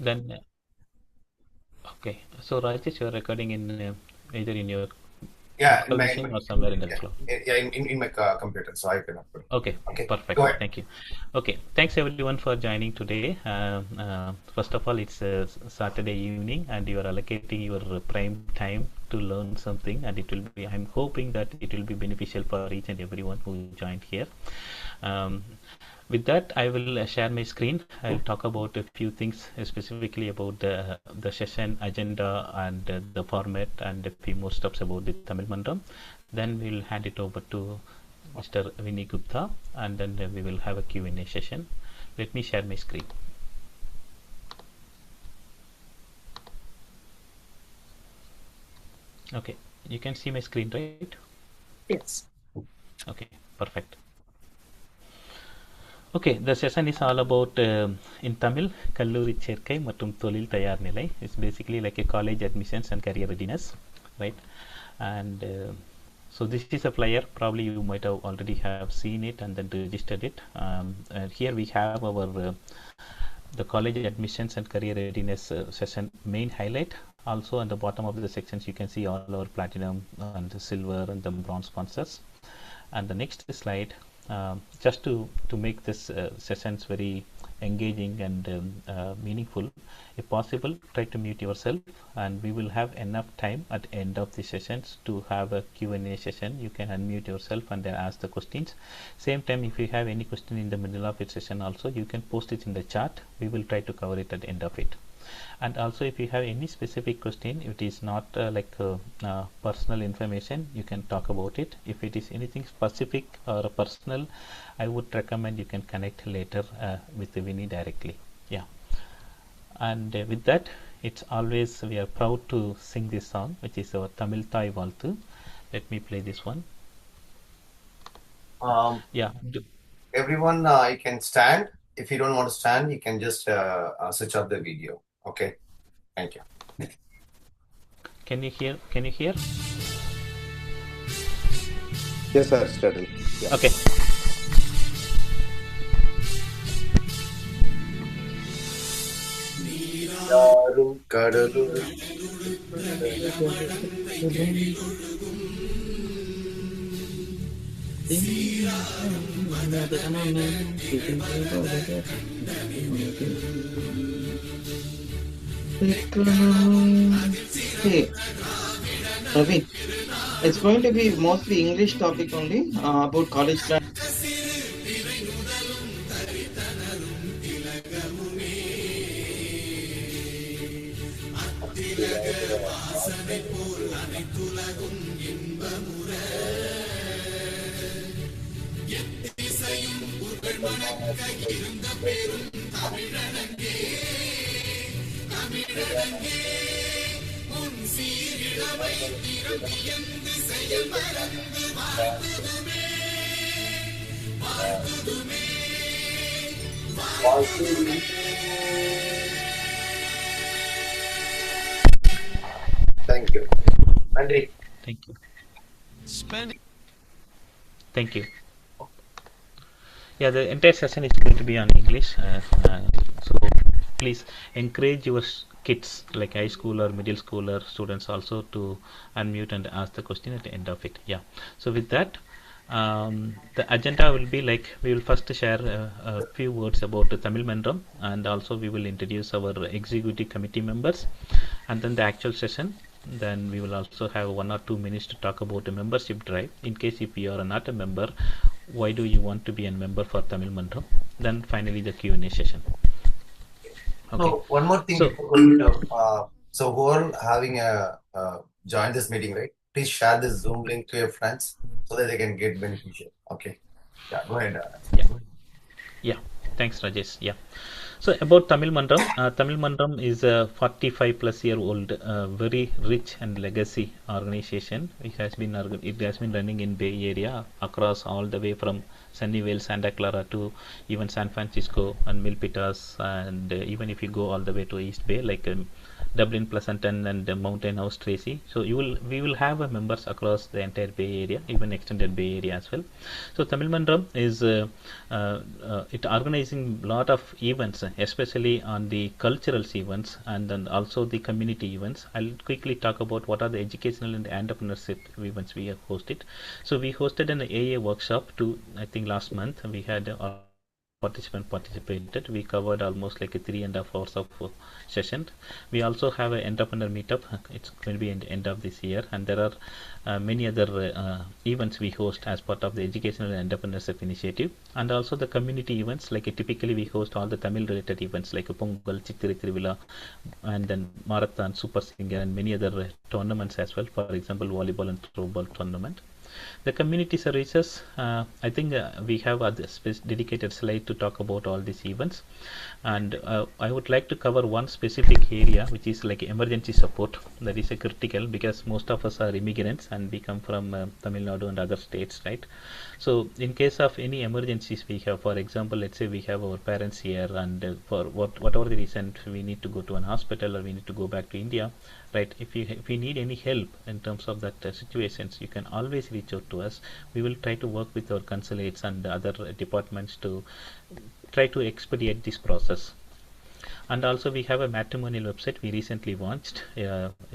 Then, okay. So Rajesh, you're recording in either in your Yeah, local machine or somewhere in the cloud. yeah, in my computer, so I can upload. Okay, Okay, perfect. go ahead. Thank you. Okay, thanks everyone for joining today. First of all, it's Saturday evening, and you are allocating your prime time to learn something, and it will be. I'm hoping that it will be beneficial for each and everyone who joined here. Um, with that, I will share my screen. I'll talk about a few things specifically about the session agenda and the format and a few more steps about the Tamil Mandam. Then we'll hand it over to Mr. Vinny Gupta, and then we will have a Q&A session. Let me share my screen. Okay, you can see my screen, right? Yes. Okay, perfect. Okay, the session is all about in Tamil, கல்லூரி சேர்க்கை மற்றும் தொழில் தயார் நிலை. It's basically like a college admissions and career readiness, right? And so this is a flyer. Probably you might have already have seen it and then registered it. And here we have our the college admissions and career readiness session main highlight. Also on the bottom of the sections you can see all our platinum and the silver and the bronze sponsors. And the next slide, just to make this sessions very engaging and meaningful, if possible try to mute yourself, and we will have enough time at the end of the sessions to have a Q&A session. You can unmute yourself and then ask the questions. Same time, if you have any question in the middle of its session also, you can post it in the chat. We will try to cover it at the end of it. And also, if you have any specific question, if it is not personal information, you can talk about it. If it is anything specific or personal, I would recommend you can connect later with Vinny directly. Yeah. And with that, it's always, we are proud to sing this song, which is our Tamil Thai Valthu. Let me play this one. Yeah. Everyone, you can stand. If you don't want to stand, you can just switch off the video. Okay. Thank you. Can you hear? Can you hear? Yes, sir. Started. Yeah. Okay. Hey, Ravi, it's going to be mostly English topic only about college plan. Thank you. Andri. Thank you. Thank you. Yeah, the entire session is going to be on English. So please encourage your kids, like high school or middle school or students, also to unmute and ask the question at the end of it. Yeah. So with that, the agenda will be like, we will first share a few words about the Tamil Mandram, and also we will introduce our executive committee members, and then the actual session. Then we will also have 1 or 2 minutes to talk about a membership drive. In case if you are not a member, why do you want to be a member for Tamil Mandram? Then finally the Q&A session. Okay. So one more thing before going to, so who are having a join this meeting, right? Please share this Zoom link to your friends so that they can get beneficial. Okay. Yeah, go ahead. Yeah. Thanks, Rajesh. Yeah. So about Tamil Mandram, Tamil Mandram is a 45-plus-year-old, very rich and legacy organization. It has been running in Bay Area across all the way from Sunnyvale, Santa Clara to even San Francisco and Milpitas, and even if you go all the way to East Bay, like Dublin, Pleasanton, and Mountain House, Tracy. So we will have members across the entire Bay Area, even extended Bay Area as well. So Tamil Mandram is it organizing a lot of events, especially on the cultural events and then also the community events. I'll quickly talk about what are the educational and entrepreneurship events we have hosted. So we hosted an AA workshop I think last month. We had participated. We covered almost like a 3.5 hours of session. We also have an entrepreneur meetup. It's going to be at the end of this year, and there are many other events we host as part of the educational and entrepreneurship initiative, and also the community events. Like typically we host all the Tamil related events like Pongal, Chittiri Trivila, and then Marathon, Super Singer, and many other tournaments as well. For example, volleyball and throwball tournament. The community services, I think we have a dedicated slide to talk about all these events, and I would like to cover one specific area which is like emergency support. That is a critical because most of us are immigrants and we come from Tamil Nadu and other states, right? So in case of any emergencies we have, for example, let's say we have our parents here and for whatever the reason we need to go to an hospital or we need to go back to India, right? If we need any help in terms of that situations, you can always reach out to us. We will try to work with our consulates and other departments to try to expedite this process. And also we have a matrimonial website we recently launched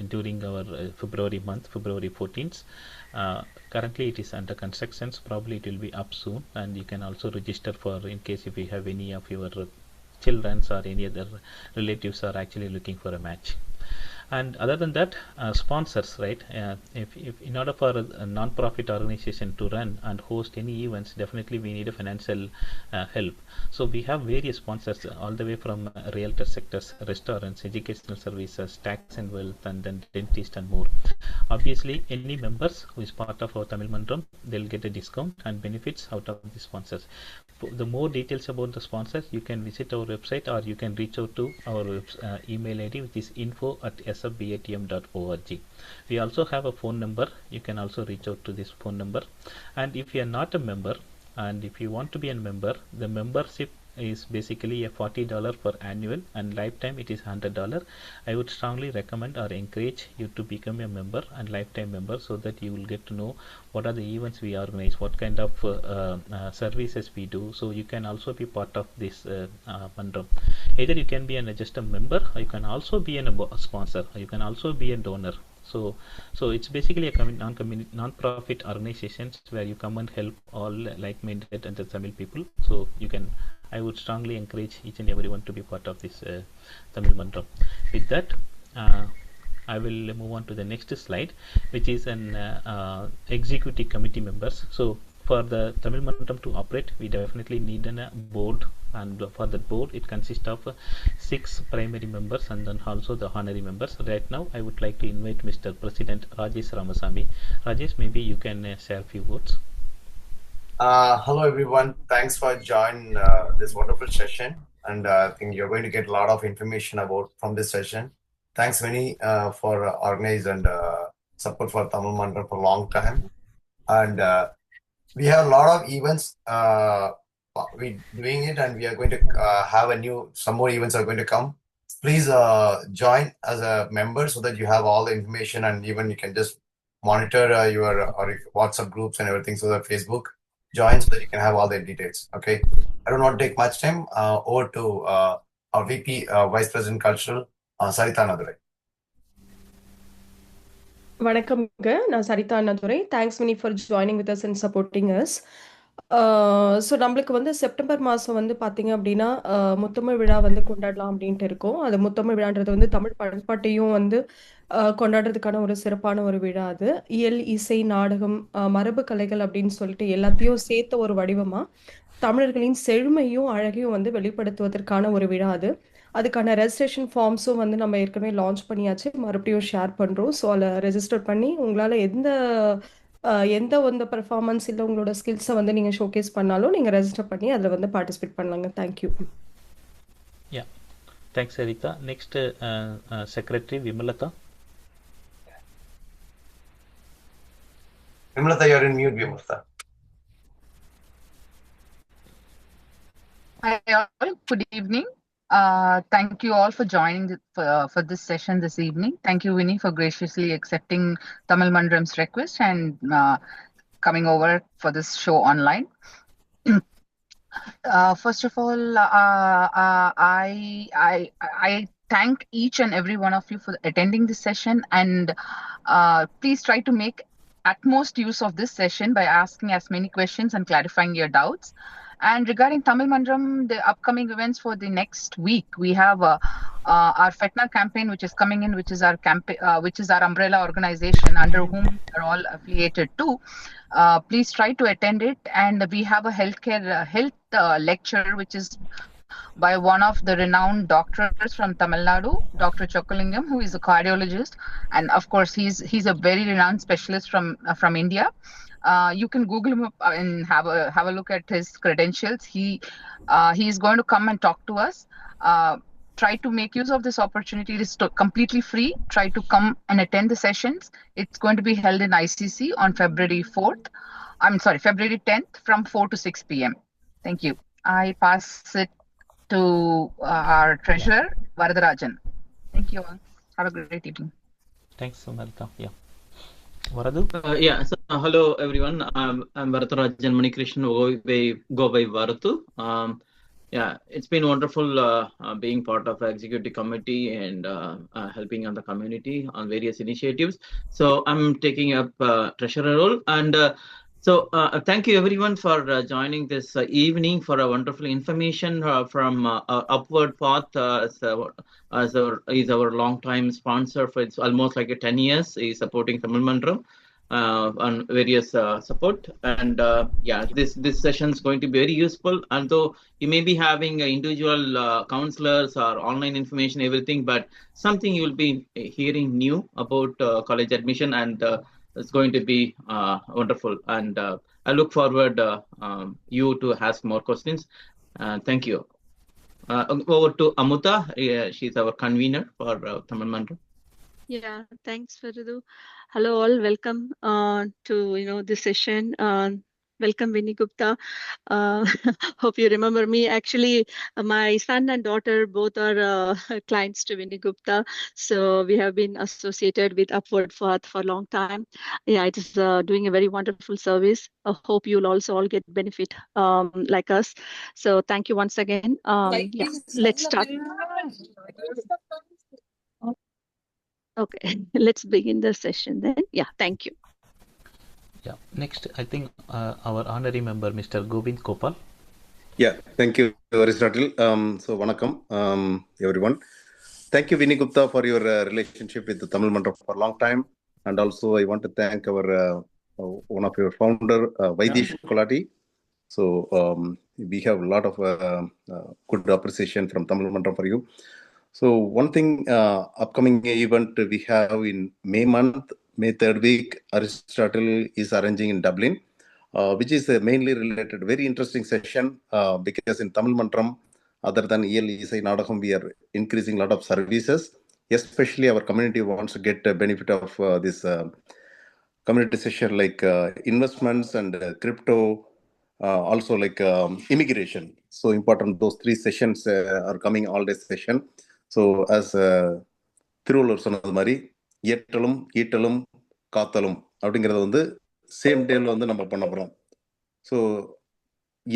during our February 14th. Currently it is under construction. Probably it will be up soon, and you can also register for in case if you have any of your children or any other relatives are actually looking for a match. And other than that, sponsors, right? If in order for a non-profit organization to run and host any events, definitely we need a financial help. So we have various sponsors all the way from realtor sectors, restaurants, educational services, tax and wealth, and then dentist and more. Obviously, any members who is part of our Tamil Mandram, they'll get a discount and benefits out of the sponsors. For the more details about the sponsors, you can visit our website or you can reach out to our email ID, which is info@sfbatm.org. We also have a phone number. You can also reach out to this phone number. And if you are not a member and if you want to be a member, the membership is basically a $40 for annual, and lifetime it is $100. I would strongly recommend or encourage you to become a member and lifetime member so that you will get to know what are the events we organize, what kind of services we do. So you can also be part of this mandram. Either you can be just a member, or you can also be a sponsor, or you can also be a donor. So it's basically a non-profit organizations where you come and help all like-minded and the Tamil people. So I would strongly encourage each and everyone to be part of this Tamil Mandram. With that, I will move on to the next slide, which is an executive committee members. So for the Tamil Mandram to operate, we definitely need a board, and for the board it consists of 6 primary members and then also the honorary members. Right now I would like to invite Mr. President Rajesh Ramasamy. Rajesh, maybe you can share a few words. Hello everyone, thanks for joining this wonderful session, and I think you're going to get a lot of information from this session. Thanks Vinny for organizing and support for Tamil Mandram for a long time, and we have a lot of events we doing it, and we are going to have some more events are going to come. Please join as a member so that you have all the information, and even you can just monitor your WhatsApp groups and everything, so that Facebook join so that you can have all the details. Okay, I don't want to take much time. Over to our VP, Vice President Cultural, Sarita Nadurai. வணக்கம்ங்க, நான் Sarita Annadurai. Thanks many for joining with us and supporting us. So நம்மளுக்கு வந்து September மாதம் வந்து பார்த்தீங்க அப்படின்னா முத்தமிழ் விழா வந்து கொண்டாடலாம் அப்படின்ட்டு இருக்கோம். அது முத்தமிழ் விழான்றது வந்து தமிழ் பண்பாட்டையும் வந்து கொண்டாடுறதுக்கான ஒரு சிறப்பான ஒரு விழா. அது இயல், இசை, நாடகம், மரபு கலைகள் அப்படின்னு சொல்லிட்டு எல்லாத்தையும் சேர்த்த ஒரு வடிவமா தமிழர்களின் செழுமையும் அழகையும் வந்து வெளிப்படுத்துவதற்கான ஒரு விழா அது. அதுக்கான ரெஜிஸ்ட்ரேஷன் ஃபார்ம்ஸும் வந்து நம்ம ஏற்கனவே லான்ச் பண்ணியாச்சு, மறுபடியும் ஷேர் பண்ணுறோம். ஸோ அதில் ரெஜிஸ்டர் பண்ணி உங்களால் எந்த ஒரு பெர்ஃபார்மன்ஸ் இல்லை உங்களோட ஸ்கில்ஸை வந்து நீங்கள் ஷோகேஸ் பண்ணாலும் நீங்கள் ரெஜிஸ்டர் பண்ணி அதில் வந்து பார்ட்டிசிபேட் பண்ணலாங்க. Thank you. Yeah, thanks Sarita. Next, Secretary Vimalata. Vimalata, you're in mute, Vimalata. Hi all, good evening. Thank you all for joining for this session this evening. Thank you, Winnie, for graciously accepting Tamil Mandram's request and coming over for this show online. First of all, I thank each and every one of you for attending this session, and please try to make utmost use of this session by asking as many questions and clarifying your doubts. And regarding Tamil Mandram, the upcoming events for the next week, we have our FETNA campaign, which is coming in, which is our which is our umbrella organization under whom we are all affiliated to. Please try to attend it. And we have a health lecture, which is by one of the renowned doctors from Tamil Nadu, Dr. Chokalingam, who is a cardiologist, and of course he's a very renowned specialist from India. You can Google him up and have a look at his credentials. He is going to come and talk to us. Try to make use of this opportunity. It is completely free. Try to come and attend the sessions. It's going to be held in ICC on February 10th from 4 to 6 p.m. Thank you. I pass it to our treasurer, Varadarajan. Thank you all. Have a great evening. Thanks, Sumartha. Yeah. Varadu? So, hello everyone. I'm Varadarajan Manikrishnan, go by Varatu. It's been wonderful being part of the executive committee and helping on the community on various initiatives. So I'm taking up treasurer role, and so thank you everyone for joining this evening for a wonderful information from Upward Path. Is our long time sponsor for it's almost like 10 years. He's supporting Tamil Mandram on various support, and this session is going to be very useful. And though you may be having individual counselors or online information, everything, but something you will be hearing new about college admission, and it's going to be wonderful. And I look forward you to ask more questions. Thank you. Over to Amuta. She's our convener for Tamil Mandram. Yeah, thanks, Varadu. Hello all, welcome to this session. Welcome, Vinny Gupta. Hope you remember me. Actually, my son and daughter both are clients to Vinny Gupta, so we have been associated with Upward Path for a long time. Yeah, it is doing a very wonderful service. I hope you'll also all get benefit like us. So thank you once again. Let's start. Okay, let's begin the session then. Yeah, thank you. Yeah, next I think our honorary member, Mr. Govind Gopal. Yeah, thank you, Aristotle. So, vanakkam, everyone. Thank you, Vinny Gupta, for your relationship with the Tamil Mandram for a long time. And also, I want to thank our one of your founder, Vaidish Kolati. So, we have a lot of good appreciation from Tamil Mandram for you. So one thing, upcoming event we have in May 3rd week, Aristotle is arranging in Dublin, which is mainly related, very interesting session, because in Tamil Mandram, other than EL Isai Nadagam, we are increasing a lot of services, especially our community wants to get a benefit of this community session like investments and crypto, also like immigration. So important, those three sessions are coming all day session. So as Thiruvalluvar சொன்னது மாதிரி ஏற்றலும் ஈட்டலும் காத்தலும் அப்படிங்கிறத வந்து same டேல வந்து நம்ம பண்ண போகிறோம். So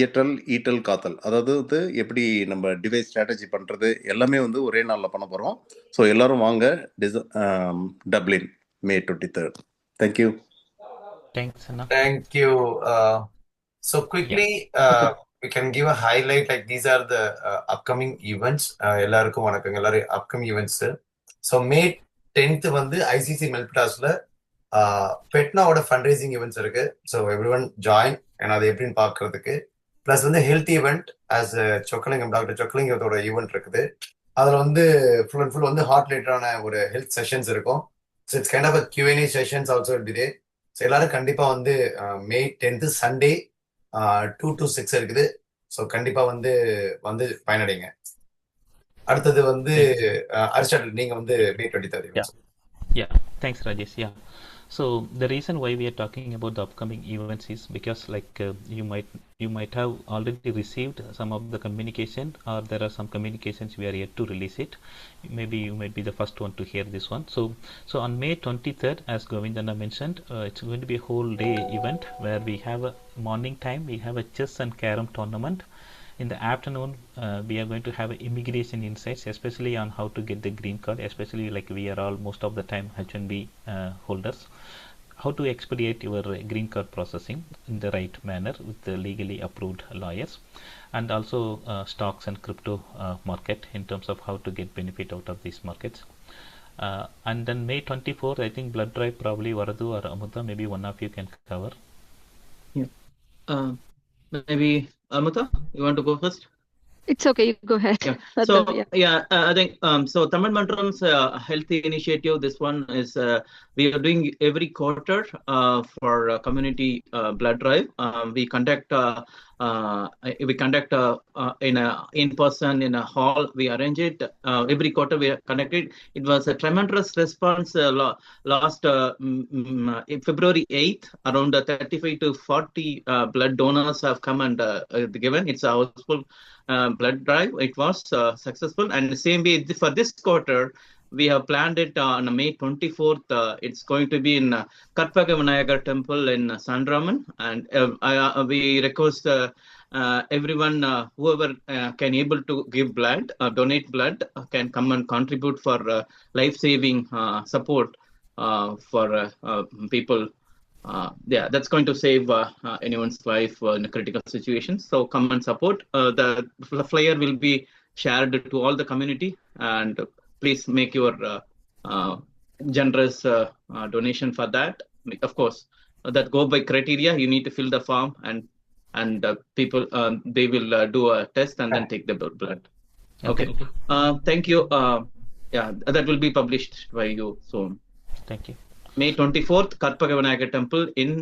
ஏற்றல் ஈட்டல் காத்தல், அதாவது வந்து எப்படி நம்ம டிவைஸ் ஸ்ட்ராட்டஜி பண்ணுறது எல்லாமே வந்து ஒரே நாளில் பண்ண போகிறோம். ஸோ எல்லாரும் வாங்க, Dublin May 23rd. Thank you. Thanks, Anna. Thank you. So quickly, we can give a highlight, like these are the upcoming events. எல்லாருக்கும் வணக்கம், எல்லாரும் upcoming events. So May 10th வந்து ICC Melpitasல FETNAவோட fundraising events இருக்கு. So everyone join, and அது எப்படின்னு பார்க்கறதுக்கு. Plus வந்து health event as Chockalingam, doctor சொக்கலிங்கத்தோட event இருக்குது. அதில் வந்து full and full வந்து heart related ஒரு health sessions இருக்கும். So it's kind of a Q&A sessions also will be there. So எல்லாரும் கண்டிப்பா வந்து May 10th Sunday 2 to 6 இருக்குது. ஸோ கண்டிப்பா வந்து பயனடைங்க. அடுத்தது வந்து அரிஸ்டாட்டில், நீங்க வந்து May 23rd. Yeah, thanks Rajesh. Yeah, So the reason why we are talking about the upcoming events is because you might have already received some of the communication, or there are some communications we are yet to release it. Maybe you might be the first one to hear this one. So on May 23rd, as Govindana mentioned, it's going to be a whole day event where we have a morning time, we have a chess and carom tournament. In the afternoon, we are going to have immigration insights, especially on how to get the green card, especially like we are all most of the time H1B holders. How to expedite your green card processing in the right manner with the legally approved lawyers, and also stocks and crypto market in terms of how to get benefit out of these markets. And then May 24th, I think blood drive, probably Varadu or Amutha, maybe one of you can cover. Yeah. Maybe Amutha, you want to go first? It's okay, you go ahead. Yeah. So I think so Tamil Mandram's healthy initiative, this one is we are doing every quarter for community blood drive. We conduct in person in a hall. We arrange it every quarter. We conduct it. It was a tremendous response. Last February 8th, around 35 to 40 blood donors have come and given. It's a houseful blood drive. It was successful, and the same way for this quarter, we have planned it on May 24th. It's going to be in Karpaga Vinayagar Temple in Sandraman, and we request everyone, whoever can able to give blood, donate blood, can come and contribute for life-saving support for people. That's going to save anyone's life in a critical situation. So come and support. The flyer will be shared to all the community, and please make your generous donation for that. Of course, that go by criteria. You need to fill the form, and people they will do a test and then take the blood. Okay. Thank you. That will be published by you soon. Thank you. May 24th, Karpaga Vinayagar Temple in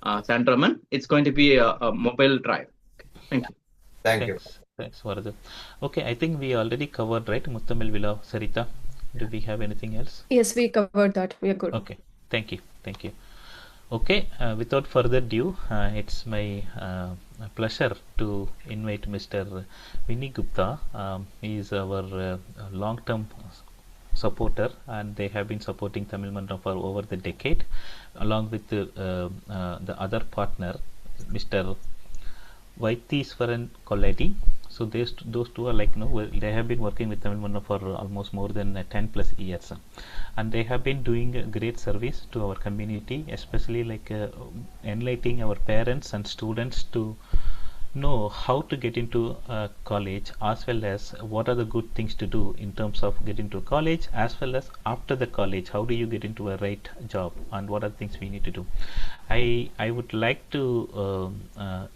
Sandraman. It's going to be a mobile drive. Thank you. Thank you. Thanks, Varadu. Okay, I think we already covered, right? Muttamil Villa, Sarita. Do we have anything else? Yes, we covered that. We are good. Okay, thank you. Thank you. Okay, without further ado, it's my pleasure to invite Mr. Vinny Gupta. He is our long-term supporter, and they have been supporting Tamil Mandram for over the decade, along with the other partner, Mr. Vaithiswaran Kolladi. So those two are like, they have been working with Tamil Mandram for almost more than 10 plus years, and they have been doing a great service to our community, especially like enlightening our parents and students to know how to get into college, as well as what are the good things to do in terms of getting to college, as well as after the college, how do you get into a right job, and what are the things we need to do. I would like to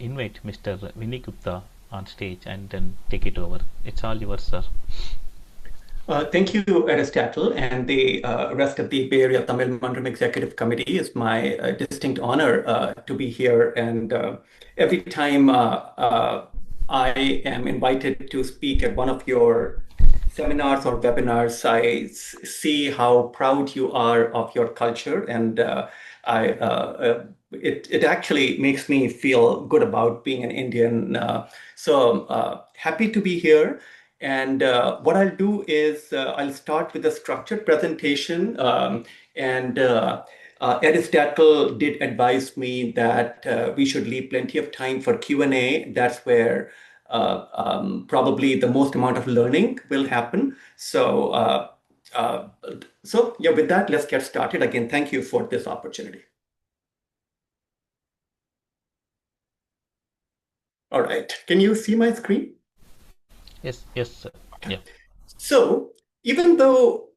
invite Mr. Vinny Gupta on stage and then take it over. It's all yours, sir. Thank you, Aristotle, and the rest of the Bay Area Tamil Mandram Executive Committee. It's my distinct honor to be here. And every time I am invited to speak at one of your seminars or webinars, I see how proud you are of your culture, and it actually makes me feel good about being an Indian. So happy to be here. And what I'll do is I'll start with a structured presentation. Aristotle did advise me that we should leave plenty of time for Q&A. That's where probably the most amount of learning will happen. So with that, let's get started. Again, thank you for this opportunity. All right, can you see my screen? Yes, sir. Okay. Yeah. So even though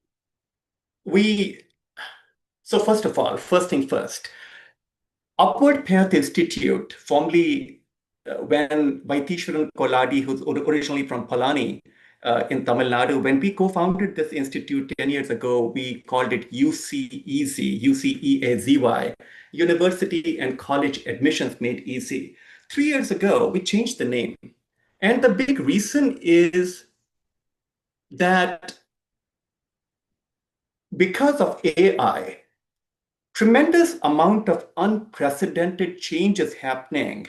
first of all, first thing first, Upward Path Institute, formerly when Vaithiswaran Kolladi, who's originally from Palani in Tamil Nadu, when we co-founded this institute 10 years ago, we called it UCEAZY, UCEAZY, University and College Admissions Made Easy. 3 years ago, we changed the name. And the big reason is that because of AI, tremendous amount of unprecedented change is happening,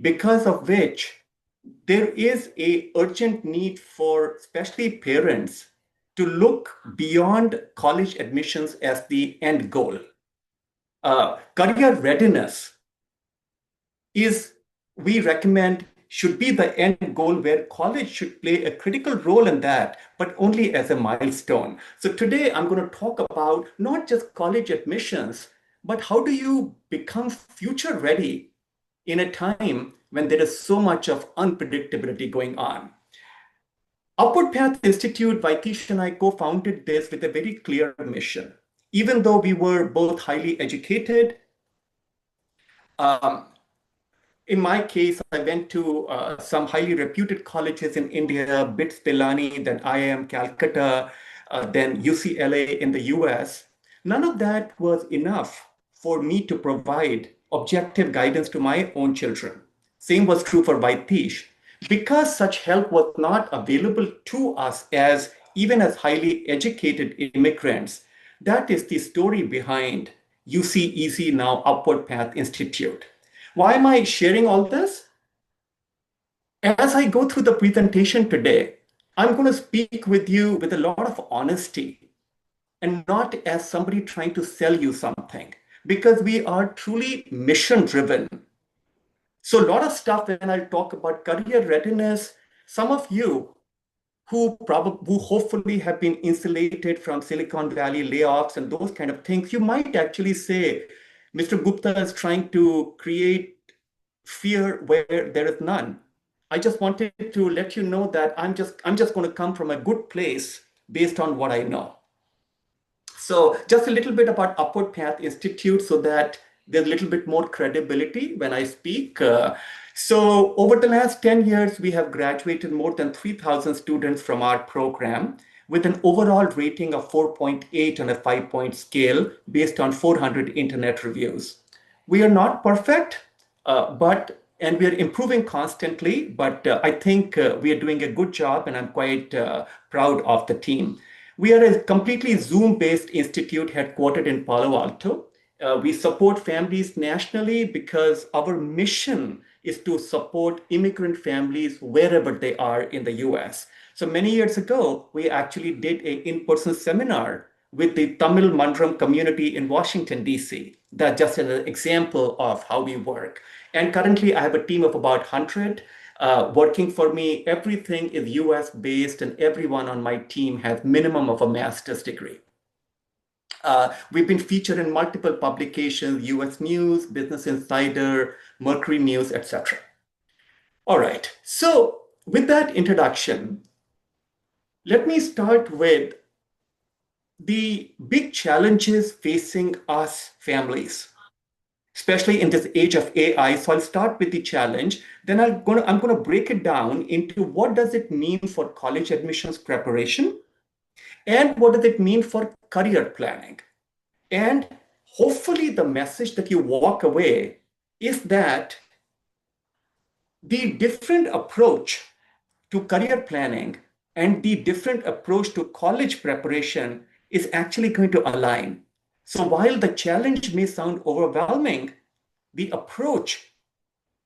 because of which there is a urgent need for especially parents to look beyond college admissions as the end goal. Career readiness is, we recommend, should be the end goal, where college should play a critical role in that, but only as a milestone. So today I'm going to talk about not just college admissions, but how do you become future ready in a time when there is so much of unpredictability going on. Upward Path Institute, Vaitish and I co-founded this with a very clear mission. Even though we were both highly educated, in my case, I went to some highly reputed colleges in India, BITS Pilani, then IIM Calcutta, then UCLA in the US. None of that was enough for me to provide objective guidance to my own children. Same was true for Vaitish. Because such help was not available to us as even as highly educated immigrants, that is the story behind UC Easy Now Upward Path Institute. Why am I sharing all this? As I go through the presentation today, I'm going to speak with you with a lot of honesty and not as somebody trying to sell you something, because we are truly mission driven. So a lot of stuff when I talk about career readiness, some of you who hopefully have been insulated from Silicon Valley layoffs and those kind of things, you might actually say, Mr. Gupta is trying to create fear where there is none. I just wanted to let you know that I'm just going to come from a good place based on what I know. So just a little bit about Upward Path Institute so that there's a little bit more credibility when I speak. So over the last 10 years, we have graduated more than 3,000 students from our program with an overall rating of 4.8 on a 5-point scale based on 400 internet reviews. We are not perfect, and we are improving constantly, but I think we are doing a good job, and I'm quite proud of the team. We are a completely Zoom-based institute headquartered in Palo Alto. We support families nationally because our mission is to support immigrant families wherever they are in the US. So many years ago, we actually did an in-person seminar with the Tamil Mandram community in Washington, DC. That's just an example of how we work. And currently, I have a team of about 100 working for me. Everything is US-based, and everyone on my team has minimum of a master's degree. We've been featured in multiple publications, US News, Business Insider, Mercury News, etc. All right, so with that introduction, let me start with the big challenges facing us families, especially in this age of AI. So I'll start with the challenge, then I'm going to break it down into what does it mean for college admissions preparation, and what does it mean for career planning. And hopefully the message that you walk away is that the different approach to career planning and the different approach to college preparation is actually going to align. So while the challenge may sound overwhelming, the approach,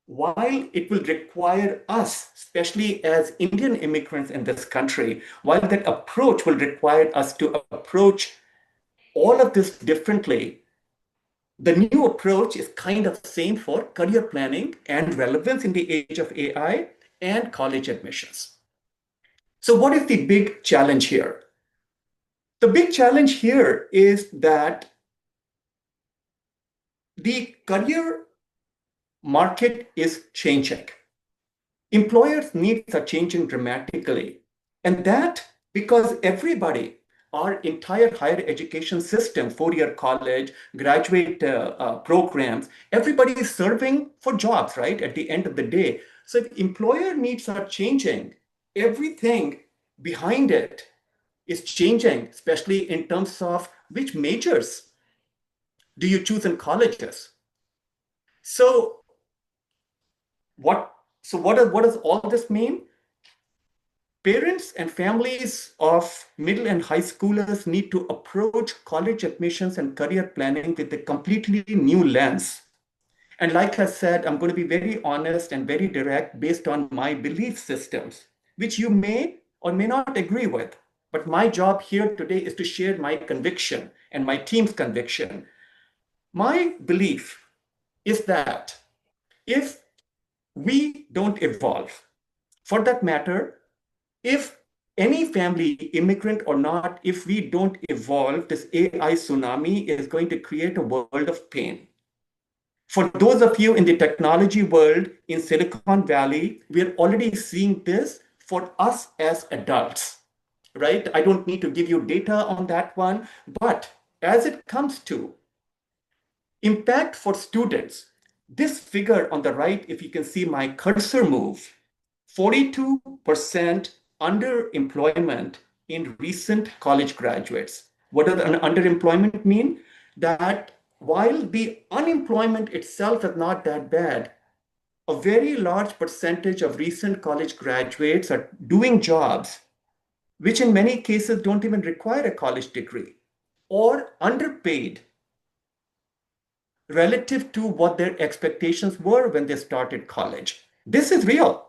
while it will require us, especially as Indian immigrants in this country, while that approach will require us to approach all of this differently, the new approach is kind of the same for career planning and relevance in the age of AI and college admissions. So what is the big challenge here? The big challenge here is that the career market is changing. Employers' needs are changing dramatically. And that because everybody, our entire higher education system, 4-year college, graduate programs, everybody is serving for jobs, right? At the end of the day. So if employer needs are changing, everything behind it is changing, especially in terms of which majors do you choose in colleges. So what does all this mean? Parents and families of middle and high schoolers need to approach college admissions and career planning with a completely new lens. And like I said, I'm going to be very honest and very direct based on my belief systems, which you may or may not agree with. But my job here today is to share my conviction and my team's conviction. My belief is that if we don't evolve, for that matter, if any family, immigrant or not, if we don't evolve, this AI tsunami is going to create a world of pain. For those of you in the technology world in Silicon Valley, we're already seeing this for us as adults, right? I don't need to give you data on that one, but as it comes to impact for students, this figure on the right, if you can see my cursor move, 42% underemployment in recent college graduates. What does underemployment mean? That while the unemployment itself is not that bad, a very large percentage of recent college graduates are doing jobs which in many cases don't even require a college degree or underpaid relative to what their expectations were when they started college. This is real.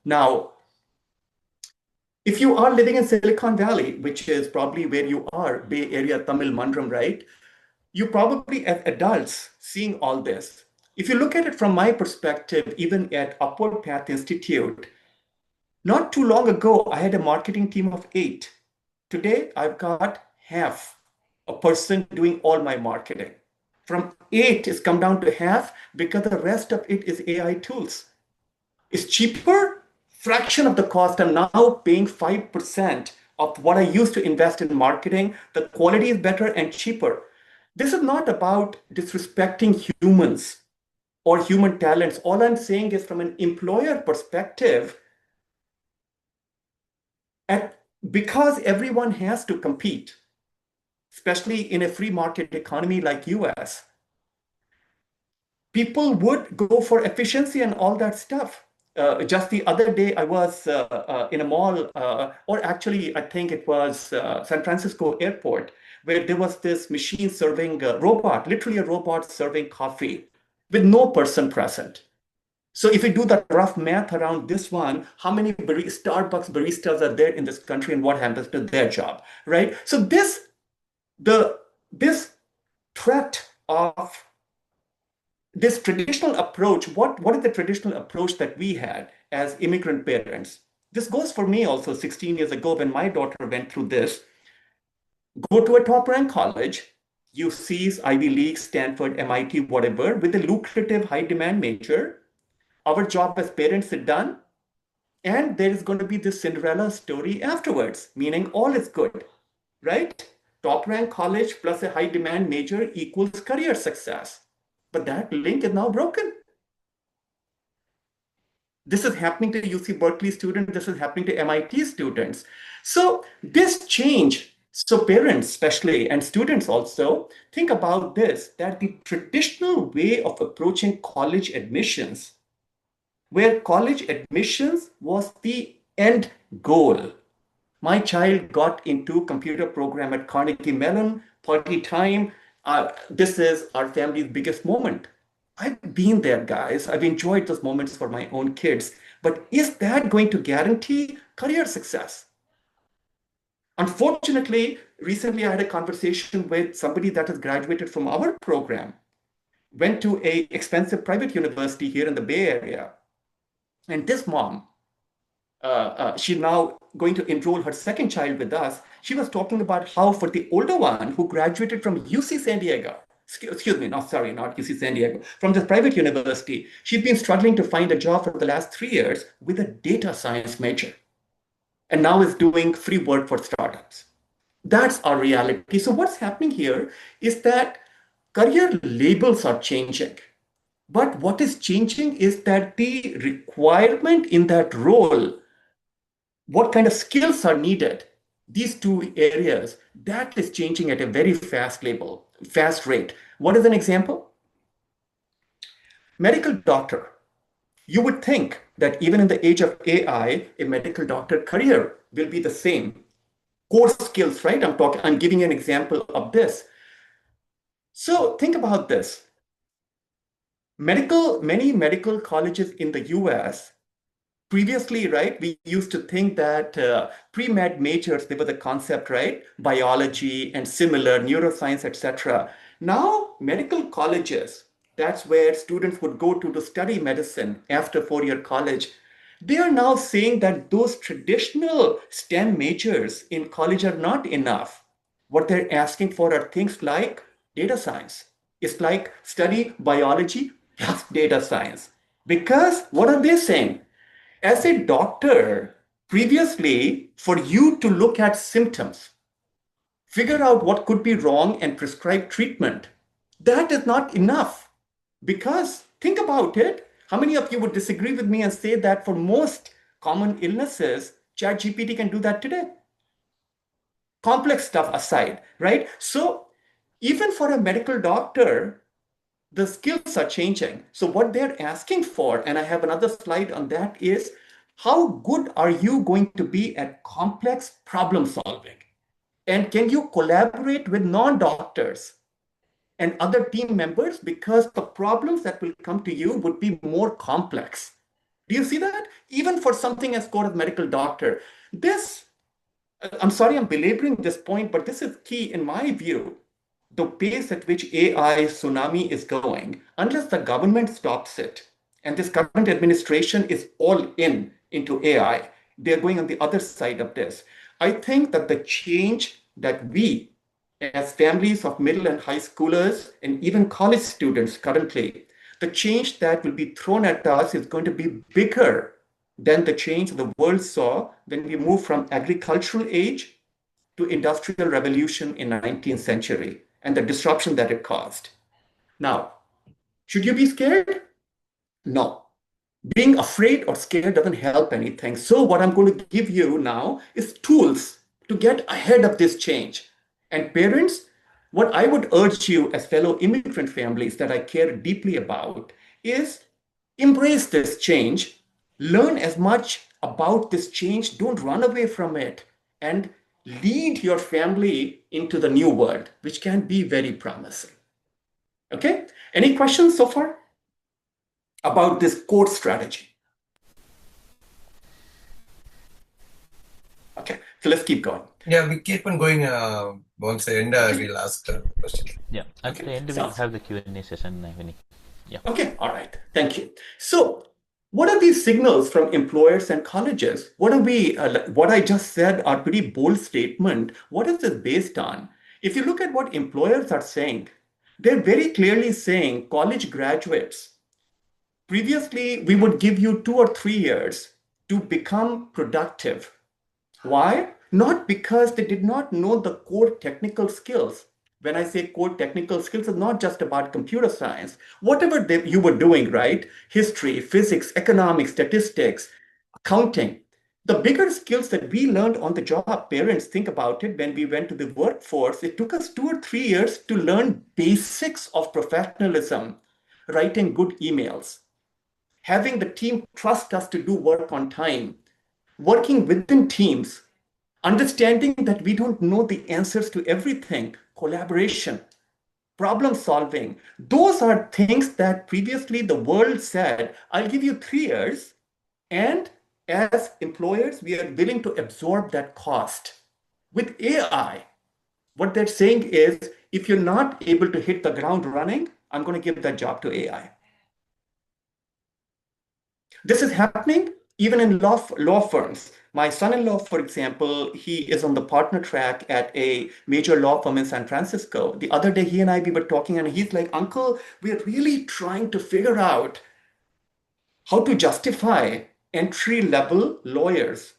Now, if you are living in Silicon Valley, which is probably where you are, Bay Area, Tamil Mandram, right? You probably as adults seeing all this. If you look at it from my perspective, even at Upward Path Institute, not too long ago, I had a marketing team of 8. Today, I've got half a person doing all my marketing. From 8, it's come down to half because the rest of it is AI tools. It's cheaper, fraction of the cost. I'm now paying 5% of what I used to invest in marketing. The quality is better and cheaper. This is not about disrespecting humans or human talents. All I'm saying is from an employer perspective, because everyone has to compete, especially in a free market economy like US, people would go for efficiency and all that stuff. Just the other day, I was in a mall, or actually, I think it was San Francisco airport, where there was this machine serving a robot, literally a robot serving coffee with no person present. So if we do the rough math around this one, how many Starbucks baristas are there in this country and what happens to their job, right? So this threat of this traditional approach, what is the traditional approach that we had as immigrant parents? This goes for me also 16 years ago when my daughter went through this. Go to a top ranked college, UCs, Ivy League, Stanford, MIT, whatever, with a lucrative high demand major. Our job as parents is done. And there is going to be this Cinderella story afterwards, meaning all is good, right? Top ranked college plus a high demand major equals career success. But that link is now broken. This is happening to UC Berkeley students. This is happening to MIT students. So this change, so parents especially and students also think about this, that the traditional way of approaching college admissions, where college admissions was the end goal. My child got into computer program at Carnegie Mellon, party time. This is our family's biggest moment. I've been there, guys. I've enjoyed those moments for my own kids. But is that going to guarantee career success? Unfortunately, recently I had a conversation with somebody that has graduated from our program, went to an expensive private university here in the Bay Area. And this mom, she's now going to enroll her second child with us. She was talking about how for the older one who graduated from UC San Diego, excuse me, not UC San Diego, from this private university, she's been struggling to find a job for the last 3 years with a data science major. And now is doing free work for startups. That's our reality. So what's happening here is that career labels are changing. But what is changing is that the requirement in that role, what kind of skills are needed, these two areas, that is changing at a very fast rate. What is an example? Medical doctor. You would think that even in the age of AI, a medical doctor career will be the same. Core skills, right? I'm giving you an example of this. So think about this. Many medical colleges in the US previously, right, we used to think that pre-med majors, they were the concept, right? Biology and similar, neuroscience, etc. Now, medical colleges, that's where students would go to study medicine after four-year college. They are now saying that those traditional STEM majors in college are not enough. What they're asking for are things like data science. It's like study biology plus data science. Because what are they saying? As a doctor, previously, for you to look at symptoms, figure out what could be wrong and prescribe treatment, that is not enough. Because think about it, how many of you would disagree with me and say that for most common illnesses, ChatGPT can do that today? Complex stuff aside, right? So even for a medical doctor, the skills are changing. So what they're asking for, and I have another slide on that, is how good are you going to be at complex problem solving? And can you collaborate with non-doctors and other team members, because the problems that will come to you would be more complex. Do you see that? Even for something as core as medical doctor, I'm sorry I'm belaboring this point, but this is key in my view. The pace at which AI tsunami is going, unless the government stops it, and this current administration is all into AI, they're going on the other side of this. I think that the change that we, as families of middle and high schoolers and even college students currently, the change that will be thrown at us is going to be bigger than the change the world saw when we moved from agricultural age to industrial revolution in the 19th century and the disruption that it caused. Now, should you be scared? No. Being afraid or scared doesn't help anything. So what I'm going to give you now is tools to get ahead of this change. And parents, what I would urge you as fellow immigrant families that I care deeply about is embrace this change, learn as much about this change, don't run away from it, and lead your family into the new world, which can be very promising. Okay? Any questions so far about this core strategy? Okay, so let's keep going. Yeah, we keep on going. Once the end, we'll ask the question. Yeah, at the end we'll have the Q&A session, Vinny. Yeah. Okay, all right, thank you. So what are these signals from employers and colleges? What I just said are pretty bold statement. What is this based on? If you look at what employers are saying, they're very clearly saying college graduates, previously we would give you 2 or 3 years to become productive. Why? Not because they did not know the core technical skills. When I say core technical skills, it's not just about computer science. Whatever you were doing, right? History, physics, economics, statistics, accounting. The bigger skills that we learned on the job, parents, think about it, when we went to the workforce, it took us 2 or 3 years to learn basics of professionalism, writing good emails, having the team trust us to do work on time, working within teams, understanding that we don't know the answers to everything, collaboration, problem solving. Those are things that previously the world said, I'll give you 3 years, and as employers, we are willing to absorb that cost. With AI, what they're saying is, if you're not able to hit the ground running, I'm going to give that job to AI. This is happening even in law firms. My son-in-law, for example, he is on the partner track at a major law firm in San Francisco. The other day, he and we were talking, and he's like, Uncle, we're really trying to figure out how to justify entry-level lawyers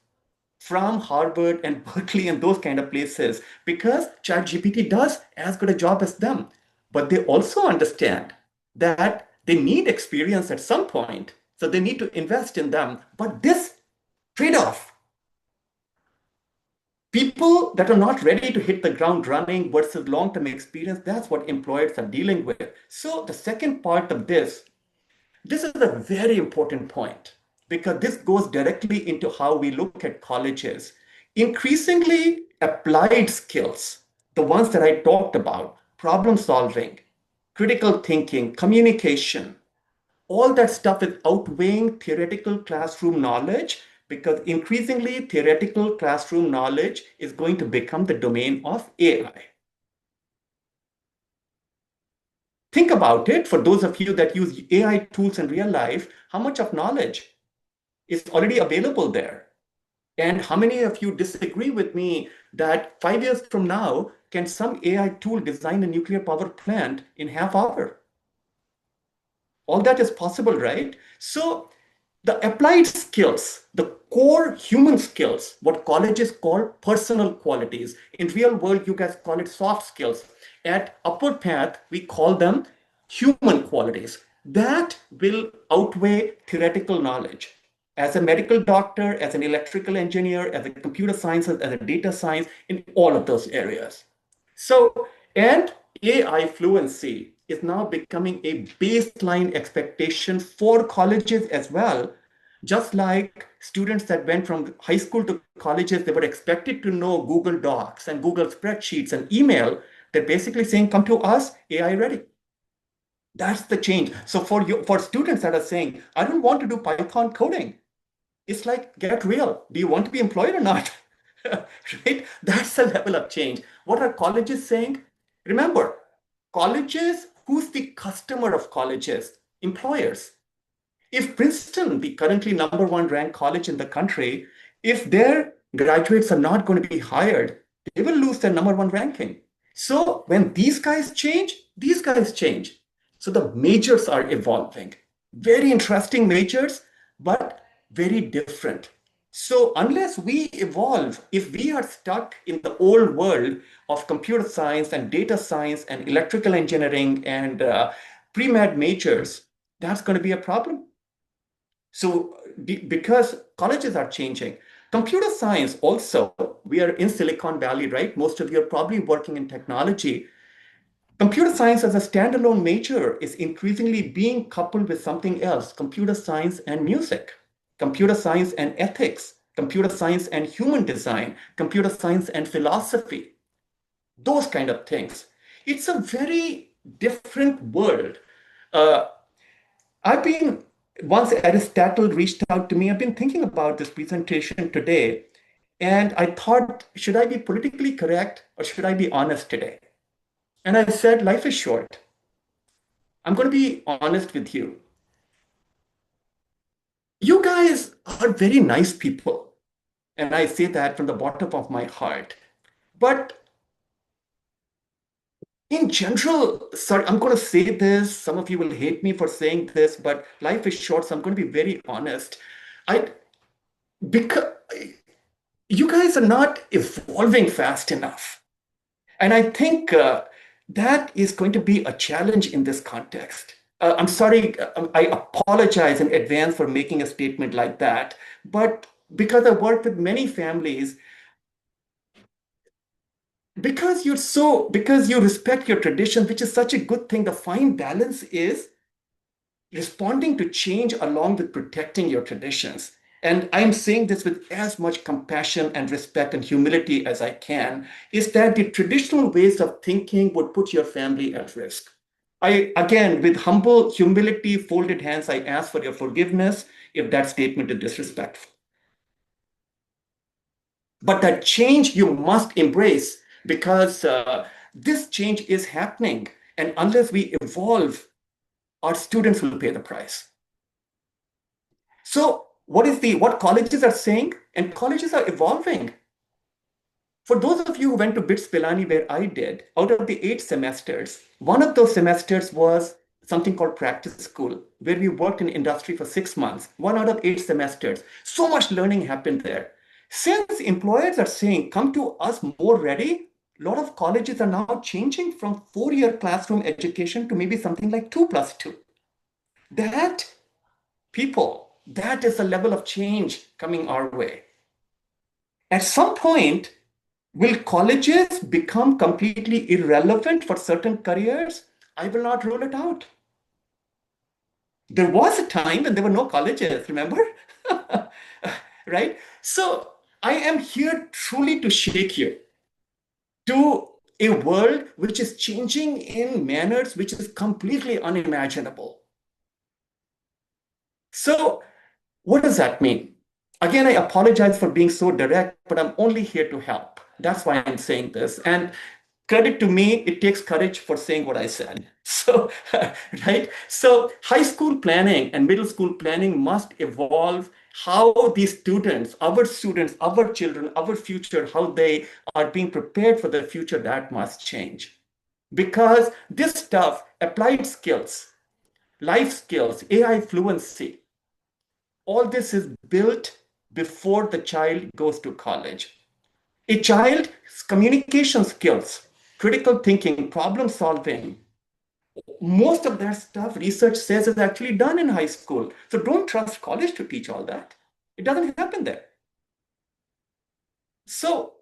from Harvard and Berkeley and those kind of places, because ChatGPT does as good a job as them. But they also understand that they need experience at some point, so they need to invest in them. But this trade-off, people that are not ready to hit the ground running versus long-term experience, that's what employers are dealing with. So the second part of this, This is a very important point because this goes directly into how we look at colleges. Increasingly applied skills, the ones that I talked about, problem solving, critical thinking, communication, all that stuff is outweighing theoretical classroom knowledge because increasingly theoretical classroom knowledge is going to become the domain of AI. Think about it for those of you that use AI tools in real life, how much of knowledge is already available there? And how many of you disagree with me that 5 years from now, can some AI tool design a nuclear power plant in half hour? All that is possible, right? So the applied skills, the core human skills, what colleges call personal qualities. In real world, you guys call it soft skills. At Upward Path, we call them human qualities. That will outweigh theoretical knowledge. As a medical doctor, as an electrical engineer, as a computer science, as a data science, in all of those areas. So, and AI fluency is now becoming a baseline expectation for colleges as well. Just like students that went from high school to colleges, they were expected to know Google Docs and Google spreadsheets and email. They're basically saying, come to us, AI ready. That's the change. So for students that are saying, I don't want to do Python coding, it's like, get real. Do you want to be employed or not? Right? That's the level of change. What are colleges saying? Remember, colleges, who's the customer of colleges? Employers. If Princeton, the currently #1 ranked college in the country, if their graduates are not going to be hired, they will lose their #1 ranking. So when these guys change, these guys change. So the majors are evolving. Very interesting majors, but very different. So unless we evolve, if we are stuck in the old world of computer science and data science and electrical engineering and pre-med majors, that's going to be a problem. So because colleges are changing, computer science also, we are in Silicon Valley, right? Most of you are probably working in technology. Computer science as a standalone major is increasingly being coupled with something else, computer science and music, computer science and ethics, computer science and human design, computer science and philosophy, those kind of things. It's a very different world. Once Aristotle reached out to me, I've been thinking about this presentation today, and I thought, should I be politically correct or should I be honest today? And I said, life is short. I'm going to be honest with you. You guys are very nice people. And I say that from the bottom of my heart. But in general, sorry, I'm going to say this. Some of you will hate me for saying this, but life is short, so I'm going to be very honest. Because you guys are not evolving fast enough. And I think that is going to be a challenge in this context. I'm sorry, I apologize in advance for making a statement like that. But because I work with many families, because you respect your tradition, which is such a good thing, the fine balance is responding to change along with protecting your traditions. And I'm saying this with as much compassion and respect and humility as I can, is that the traditional ways of thinking would put your family at risk. Again, with humble humility, folded hands, I ask for your forgiveness if that statement is disrespectful. But that change you must embrace because this change is happening. And unless we evolve, our students will pay the price. So what colleges are saying, and colleges are evolving. For those of you who went to BITS Pilani, where I did, out of the 8 semesters, one of those semesters was something called practice school, where we worked in industry for 6 months, 1 out of 8 semesters. So much learning happened there. Since employers are saying, come to us more ready, a lot of colleges are now changing from 4-year classroom education to maybe something like 2+2. That is the level of change coming our way. At some point, will colleges become completely irrelevant for certain careers? I will not rule it out. There was a time when there were no colleges, remember? Right? So I am here truly to shake you to a world which is changing in manners which is completely unimaginable. So what does that mean? Again, I apologize for being so direct, but I'm only here to help. That's why I'm saying this. And credit to me, it takes courage for saying what I said. So, right? So, high school planning and middle school planning must evolve how these students, our children, our future, how they are being prepared for the future, that must change. Because this stuff, applied skills, life skills, AI fluency, all this is built before the child goes to college. A child's communication skills, critical thinking, problem solving, most of that stuff research says is actually done in high school. So don't trust college to teach all that. It doesn't happen there. So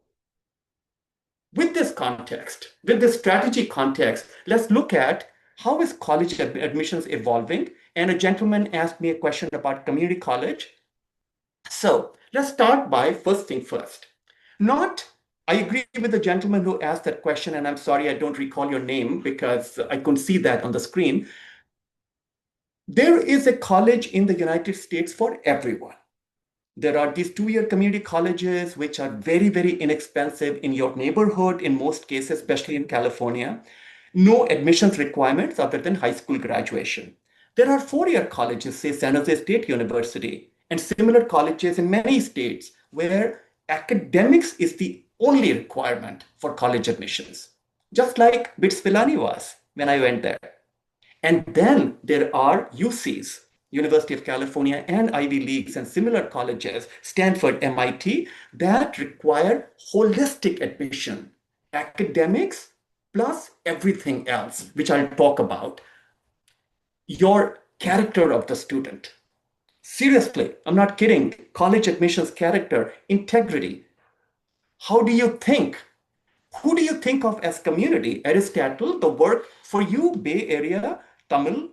with this context, with this strategy context, let's look at how is college admissions evolving. And a gentleman asked me a question about community college. So let's start by first thing first. I agree with the gentleman who asked that question, and I'm sorry I don't recall your name because I couldn't see that on the screen. There is a college in the United States for everyone. There are these 2-year community colleges, which are very, very inexpensive in your neighborhood, in most cases, especially in California. No admissions requirements other than high school graduation. There are 4-year colleges, say San Jose State University, and similar colleges in many states where academics is the only requirement for college admissions, just like BITS Pilani was when I went there. And then there are UCs, University of California, and Ivy Leagues and similar colleges, Stanford, MIT, that require holistic admission, academics plus everything else, which I'll talk about. Your character of the student. Seriously, I'm not kidding. College admissions character, integrity. How do you think? Who do you think of as community? Aristotle, the work for you, Bay Area, Tamil,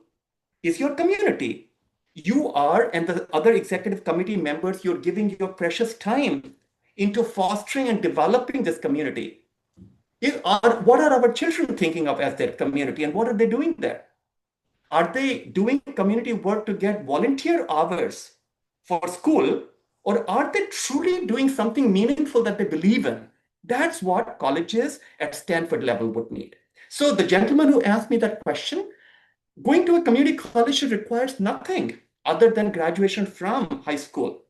is your community. You are, and the other executive committee members, you're giving your precious time into fostering and developing this community. What are our children thinking of as their community, and what are they doing there? Are they doing community work to get volunteer hours for school, or are they truly doing something meaningful that they believe in? That's what colleges at Stanford level would need. So the gentleman who asked me that question, going to a community college requires nothing other than graduation from high school.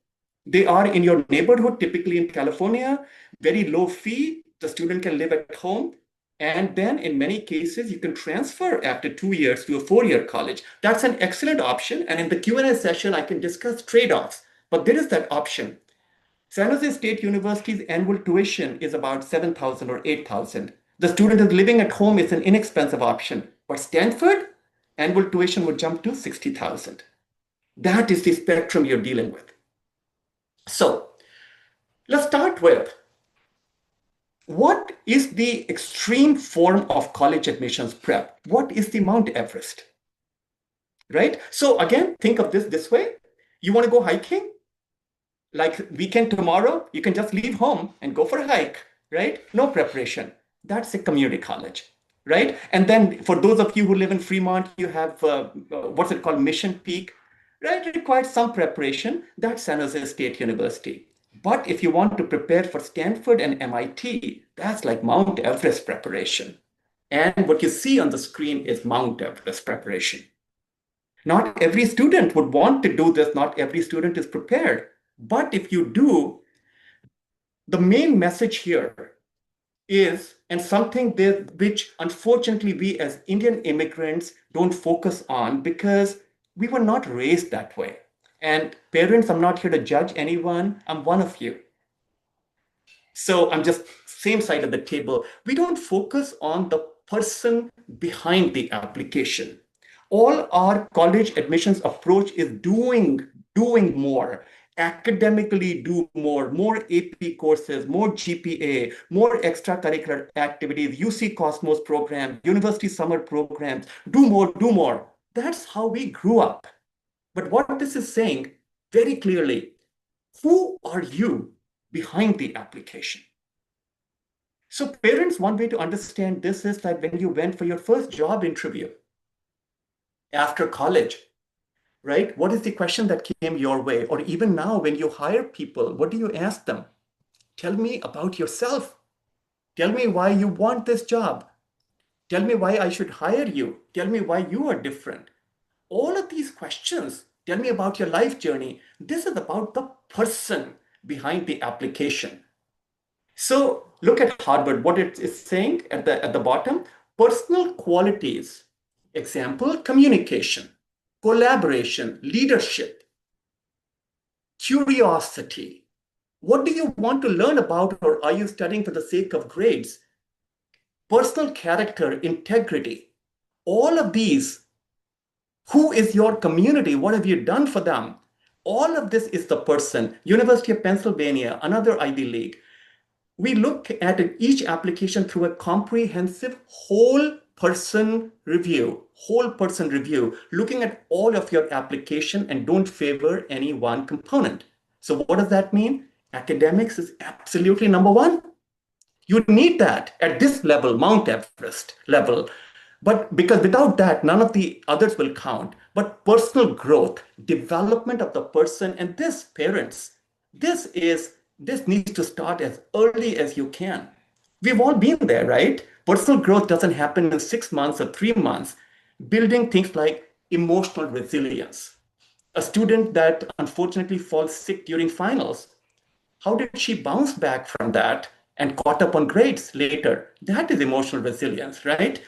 They are in your neighborhood, typically in California, very low fee. The student can live at home. And then in many cases, you can transfer after 2 years to a 4-year college. That's an excellent option. And in the Q&A session, I can discuss trade-offs. But there is that option. San Jose State University's annual tuition is about $7,000 or $8,000. The student is living at home is an inexpensive option. But Stanford, annual tuition would jump to $60,000. That is the spectrum you're dealing with. So let's start with, what is the extreme form of college admissions prep? What is the Mount Everest? Right? So again, think of this way. You want to go hiking? Like weekend tomorrow, you can just leave home and go for a hike, right? No preparation. That's a community college, right? And then for those of you who live in Fremont, you have, what's it called, Mission Peak, right? It requires some preparation. That's San Jose State University. But if you want to prepare for Stanford and MIT, that's like Mount Everest preparation. And what you see on the screen is Mount Everest preparation. Not every student would want to do this. Not every student is prepared. But if you do, the main message here is, and something which unfortunately we as Indian immigrants don't focus on because we were not raised that way. And parents, I'm not here to judge anyone. I'm one of you. So I'm just same side of the table. We don't focus on the person behind the application. All our college admissions approach is doing more. Academically do more AP courses, more GPA, more extracurricular activities, UC Cosmos program, university summer programs, do more. That's how we grew up. But what this is saying very clearly, who are you behind the application? So parents, one way to understand this is that when you went for your first job interview after college, right? What is the question that came your way? Or even now, when you hire people, what do you ask them? Tell me about yourself. Tell me why you want this job. Tell me why I should hire you. Tell me why you are different. All of these questions, tell me about your life journey. This is about the person behind the application. So look at Harvard, what it is saying at the bottom, personal qualities. Example, communication, collaboration, leadership, curiosity. What do you want to learn about, or are you studying for the sake of grades? Personal character, integrity, all of these. Who is your community? What have you done for them? All of this is the person. University of Pennsylvania, another Ivy League. We look at each application through a comprehensive whole person review, looking at all of your application and don't favor any one component. So what does that mean? Academics is absolutely number one. You need that at this level, Mount Everest level. But because without that, none of the others will count. But personal growth, development of the person, and this, parents, this needs to start as early as you can. We've all been there, right? Personal growth doesn't happen in 6 months or 3 months. Building things like emotional resilience. A student that unfortunately falls sick during finals, how did she bounce back from that and caught up on grades later? That is emotional resilience, right?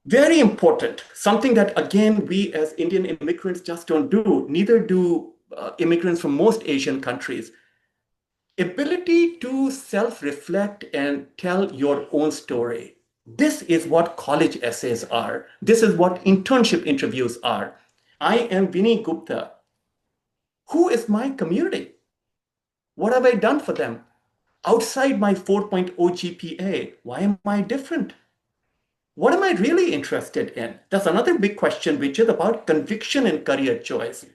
Very important, something that, again, we as Indian immigrants just don't do. Neither do immigrants from most Asian countries. Ability to self-reflect and tell your own story. This is what college essays are. This is what internship interviews are. I am Vinny Gupta. Who is my community? What have I done for them? Outside my 4.0 GPA, why am I different? What am I really interested in? That's another big question, which is about conviction in career choice.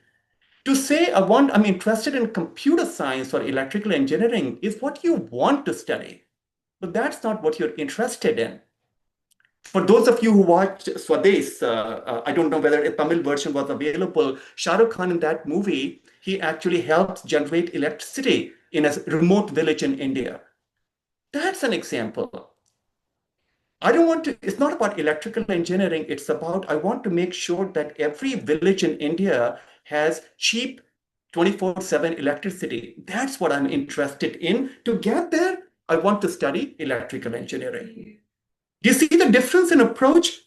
To say I'm interested in computer science or electrical engineering is what you want to study, but that's not what you're interested in. For those of you who watched Swades, I don't know whether a Tamil version was available. Shah Rukh Khan in that movie, he actually helped generate electricity in a remote village in India. That's an example. It's not about electrical engineering. It's about, I want to make sure that every village in India has cheap 24/7 electricity. That's what I'm interested in. To get there, I want to study electrical engineering. Do you see the difference in approach?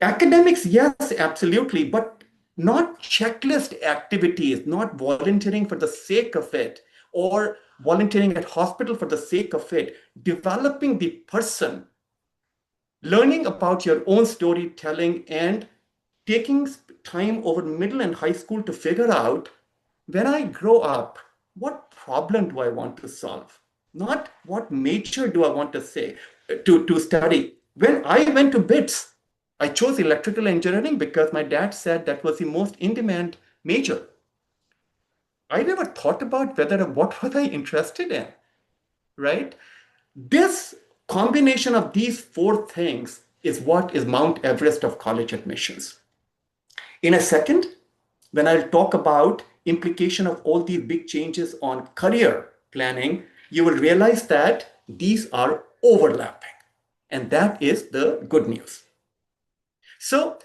Academics, yes, absolutely, but not checklist activities, not volunteering for the sake of it, or volunteering at hospital for the sake of it. Developing the person, learning about your own storytelling, and taking time over middle and high school to figure out, when I grow up, what problem do I want to solve? Not what major do I want to study. When I went to BITS, I chose electrical engineering because my dad said that was the most in-demand major. I never thought about what was I interested in, right? This combination of these 4 things is what is Mount Everest of college admissions. In a second, when I'll talk about implication of all these big changes on career planning, you will realize that these are overlapping. And that is the good news. So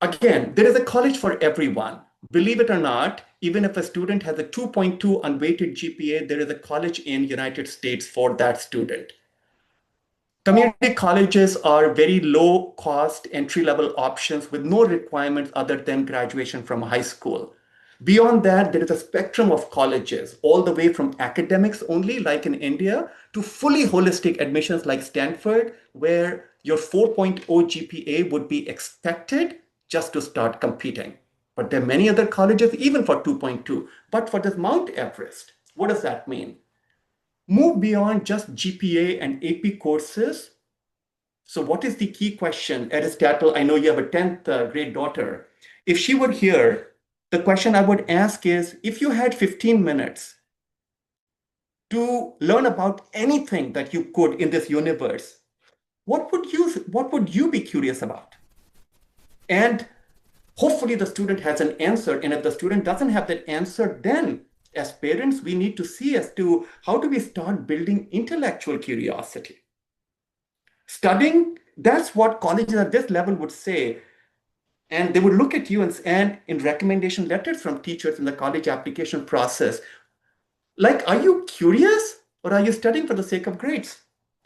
again, there is a college for everyone. Believe it or not, even if a student has a 2.2 unweighted GPA, there is a college in United States for that student. Community colleges are very low cost entry-level options with no requirements other than graduation from high school. Beyond that, there is a spectrum of colleges, all the way from academics only, like in India, to fully holistic admissions like Stanford, where your 4.0 GPA would be expected just to start competing. But there are many other colleges, even for 2.2. But for this Mount Everest, what does that mean? Move beyond just GPA and AP courses. So what is the key question? Aristotle, I know you have a 10th grade daughter. If she were here the question I would ask is, if you had 15 minutes to learn about anything that you could in this universe, what would you be curious about? And hopefully the student has an answer. And if the student doesn't have that answer, then as parents, we need to see as to how do we start building intellectual curiosity. Studying, that's what colleges at this level would say. And they would look at you and in recommendation letters from teachers in the college application process, like, are you curious or are you studying for the sake of grades?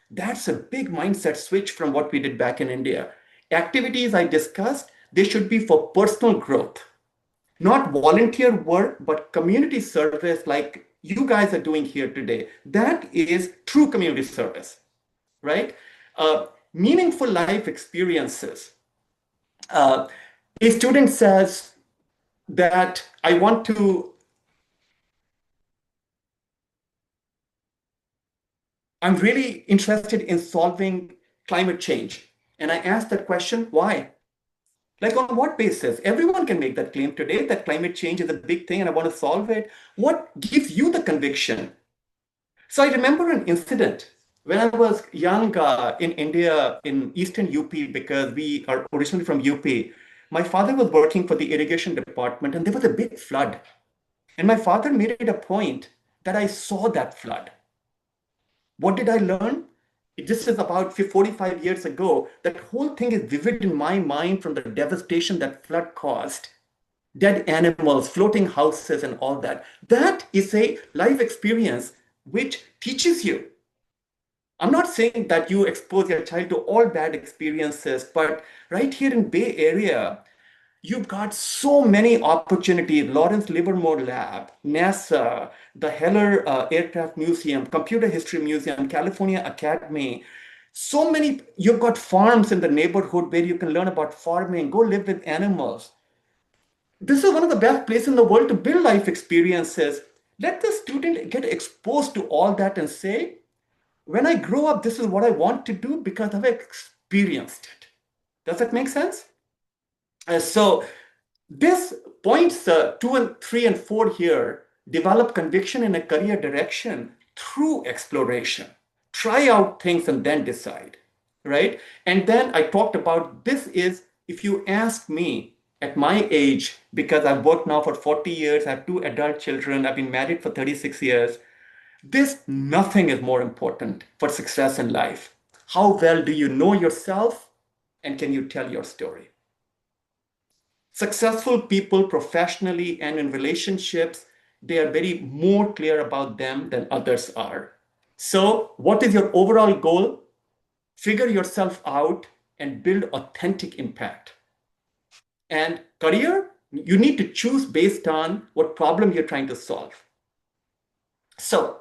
That's a big mindset switch from what we did back in India. Activities I discussed, they should be for personal growth, not volunteer work, but community service like you guys are doing here today. That is true community service, right? Meaningful life experiences. A student says that I'm really interested in solving climate change. And I asked that question, why? Like, on what basis? Everyone can make that claim today that climate change is a big thing and I want to solve it. What gives you the conviction? So I remember an incident when I was young in India, in Eastern UP, because we are originally from UP. My father was working for the irrigation department and there was a big flood. And my father made it a point that I saw that flood. What did I learn? This is about 45 years ago. That whole thing is vivid in my mind from the devastation that flood caused. Dead animals, floating houses, and all that. That is a life experience which teaches you. I'm not saying that you expose your child to all bad experiences, but right here in Bay Area, you've got so many opportunities. Lawrence Livermore Lab, NASA, the Heller Aircraft Museum, Computer History Museum, California Academy. So many, you've got farms in the neighborhood where you can learn about farming, go live with animals. This is one of the best places in the world to build life experiences. Let the student get exposed to all that and say, when I grow up, this is what I want to do because I've experienced it. Does that make sense? So this points 2 and 3 and 4 here, develop conviction in a career direction through exploration. Try out things and then decide, right? And then I talked about this is, if you ask me at my age, because I've worked now for 40 years, I have 2 adult children, I've been married for 36 years, nothing is more important for success in life. How well do you know yourself and can you tell your story? Successful people professionally and in relationships, they are very more clear about them than others are. So what is your overall goal? Figure yourself out and build authentic impact. And career, you need to choose based on what problem you're trying to solve. So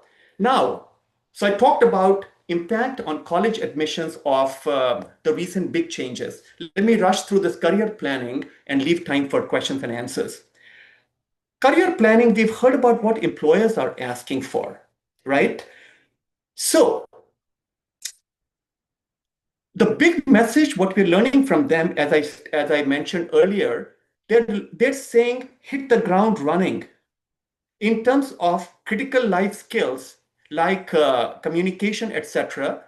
I talked about impact on college admissions of the recent big changes. Let me rush through this career planning and leave time for questions and answers. Career planning, we've heard about what employers are asking for, right? So the big message, what we're learning from them, as I mentioned earlier, they're saying hit the ground running in terms of critical life skills like communication, etc.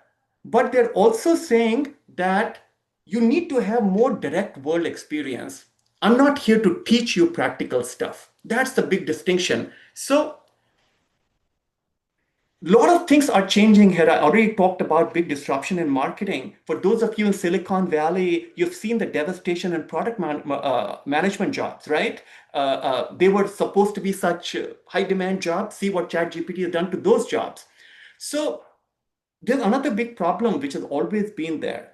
But they're also saying that you need to have more direct world experience. I'm not here to teach you practical stuff. That's the big distinction. So a lot of things are changing here. I already talked about big disruption in marketing. For those of you in Silicon Valley, you've seen the devastation in product management jobs, right? They were supposed to be such high demand jobs. See what ChatGPT has done to those jobs. So there's another big problem which has always been there.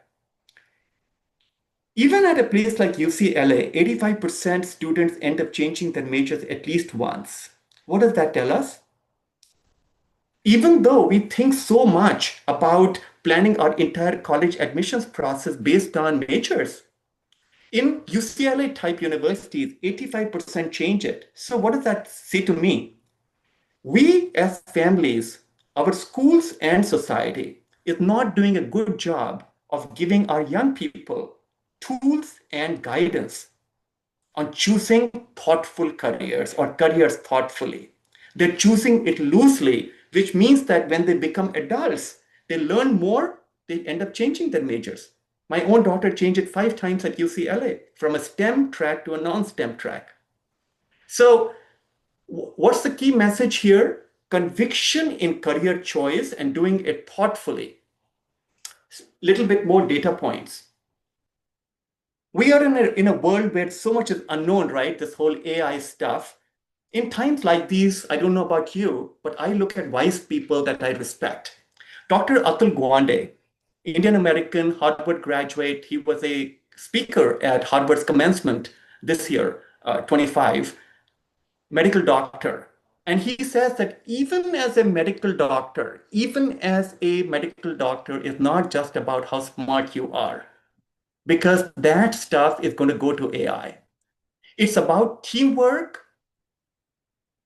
Even at a place like UCLA, 85% students end up changing their majors at least once. What does that tell us? Even though we think so much about planning our entire college admissions process based on majors, in UCLA type universities, 85% change it. So what does that say to me? We as families, our schools and society is not doing a good job of giving our young people tools and guidance. on choosing thoughtful careers or careers thoughtfully. They're choosing it loosely, which means that when they become adults, they learn more, they end up changing their majors. My own daughter changed it 5 times at UCLA from a STEM track to a non-STEM track. So what's the key message here? Conviction in career choice and doing it thoughtfully. Little bit more data points. We are in a world where so much is unknown, right? This whole AI stuff. In times like these, I don't know about you, but I look at wise people that I respect. Dr. Atul Gawande, Indian American, Harvard graduate. He was a speaker at Harvard's commencement this year, 25, medical doctor. And he says that even as a medical doctor is not just about how smart you are, because that stuff is going to go to AI. It's about teamwork,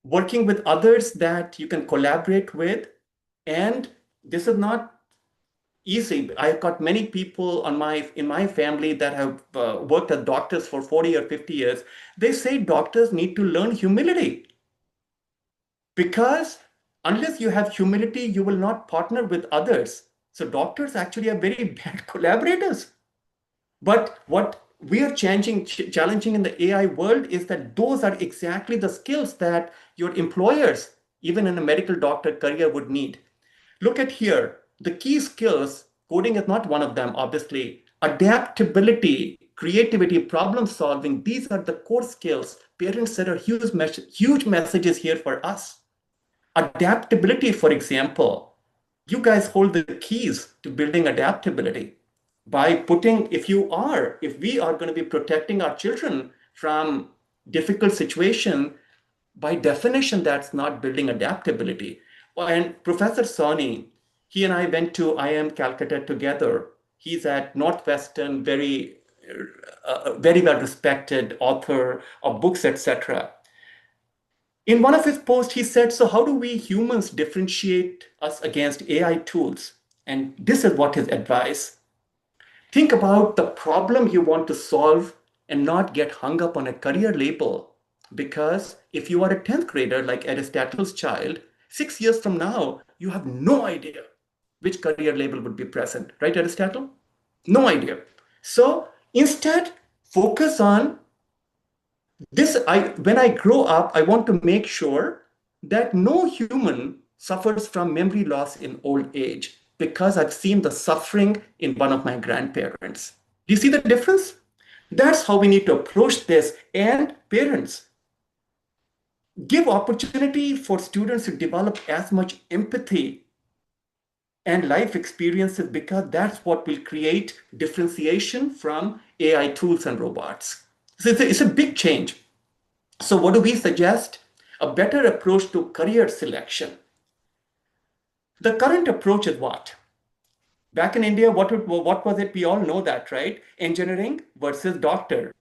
working with others that you can collaborate with. And this is not easy. I've got many people in my family that have worked as doctors for 40 or 50 years. They say doctors need to learn humility, because unless you have humility, you will not partner with others. So doctors actually are very bad collaborators. But what we are challenging in the AI world is that those are exactly the skills that your employers, even in a medical doctor career, would need. Look at here, the key skills, coding is not one of them, obviously. Adaptability, creativity, problem solving, these are the core skills. Parents set a huge messages here for us. Adaptability, for example, you guys hold the keys to building adaptability by putting, if we are going to be protecting our children from difficult situation, by definition, that's not building adaptability. And Professor Soni, he and I went to IIM Calcutta together. He's at Northwestern, very well respected author of books, etc. In one of his posts, he said, so how do we humans differentiate us against AI tools? And this is what his advice. Think about the problem you want to solve and not get hung up on a career label. Because if you are a 10th grader like Aristotle's child, 6 years from now, you have no idea which career label would be present. Right, Aristotle? No idea. So instead, focus on this. When I grow up, I want to make sure that no human suffers from memory loss in old age, because I've seen the suffering in one of my grandparents. Do you see the difference? That's how we need to approach this. And parents, give opportunity for students to develop as much empathy and life experiences, because that's what will create differentiation from AI tools and robots. So it's a big change. So what do we suggest? A better approach to career selection. The current approach is what? Back in India, what was it? We all know that, right? Engineering versus doctor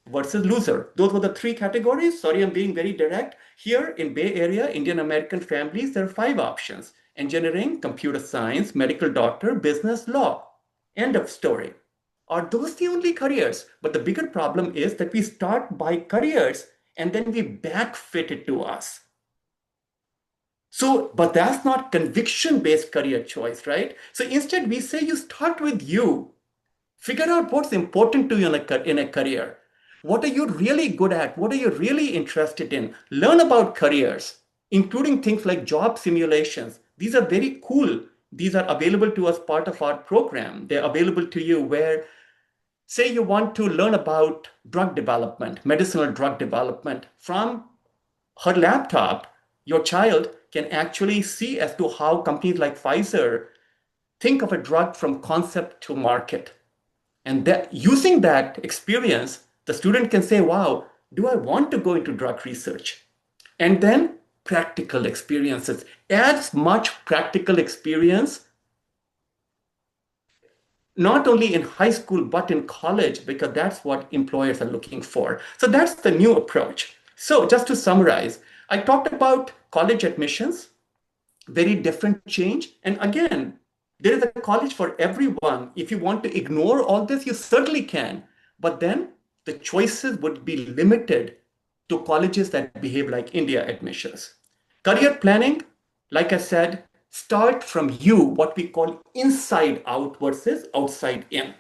versus loser. Those were the 3 categories. Sorry, I'm being very direct. Here in Bay Area, Indian American families, there are 5 options. Engineering, computer science, medical doctor, business, law. End of story. Are those the only careers? But the bigger problem is that we start by careers and then we backfit it to us. So, but that's not conviction-based career choice, right? So instead, we say you start with you. Figure out what's important to you in a career. What are you really good at? What are you really interested in? Learn about careers, including things like job simulations. These are very cool. These are available to us part of our program. They're available to you where, say you want to learn about drug development, medicinal drug development. From her laptop, your child can actually see as to how companies like Pfizer think of a drug from concept to market. And that, using that experience, the student can say, wow, do I want to go into drug research? And then practical experiences. As much practical experience, not only in high school, but in college, because that's what employers are looking for. So that's the new approach. So just to summarize, I talked about college admissions, very different change. And again, there is a college for everyone. If you want to ignore all this, you certainly can. But then the choices would be limited to colleges that behave like India admissions. Career planning, like I said, start from you, what we call inside out versus outside in.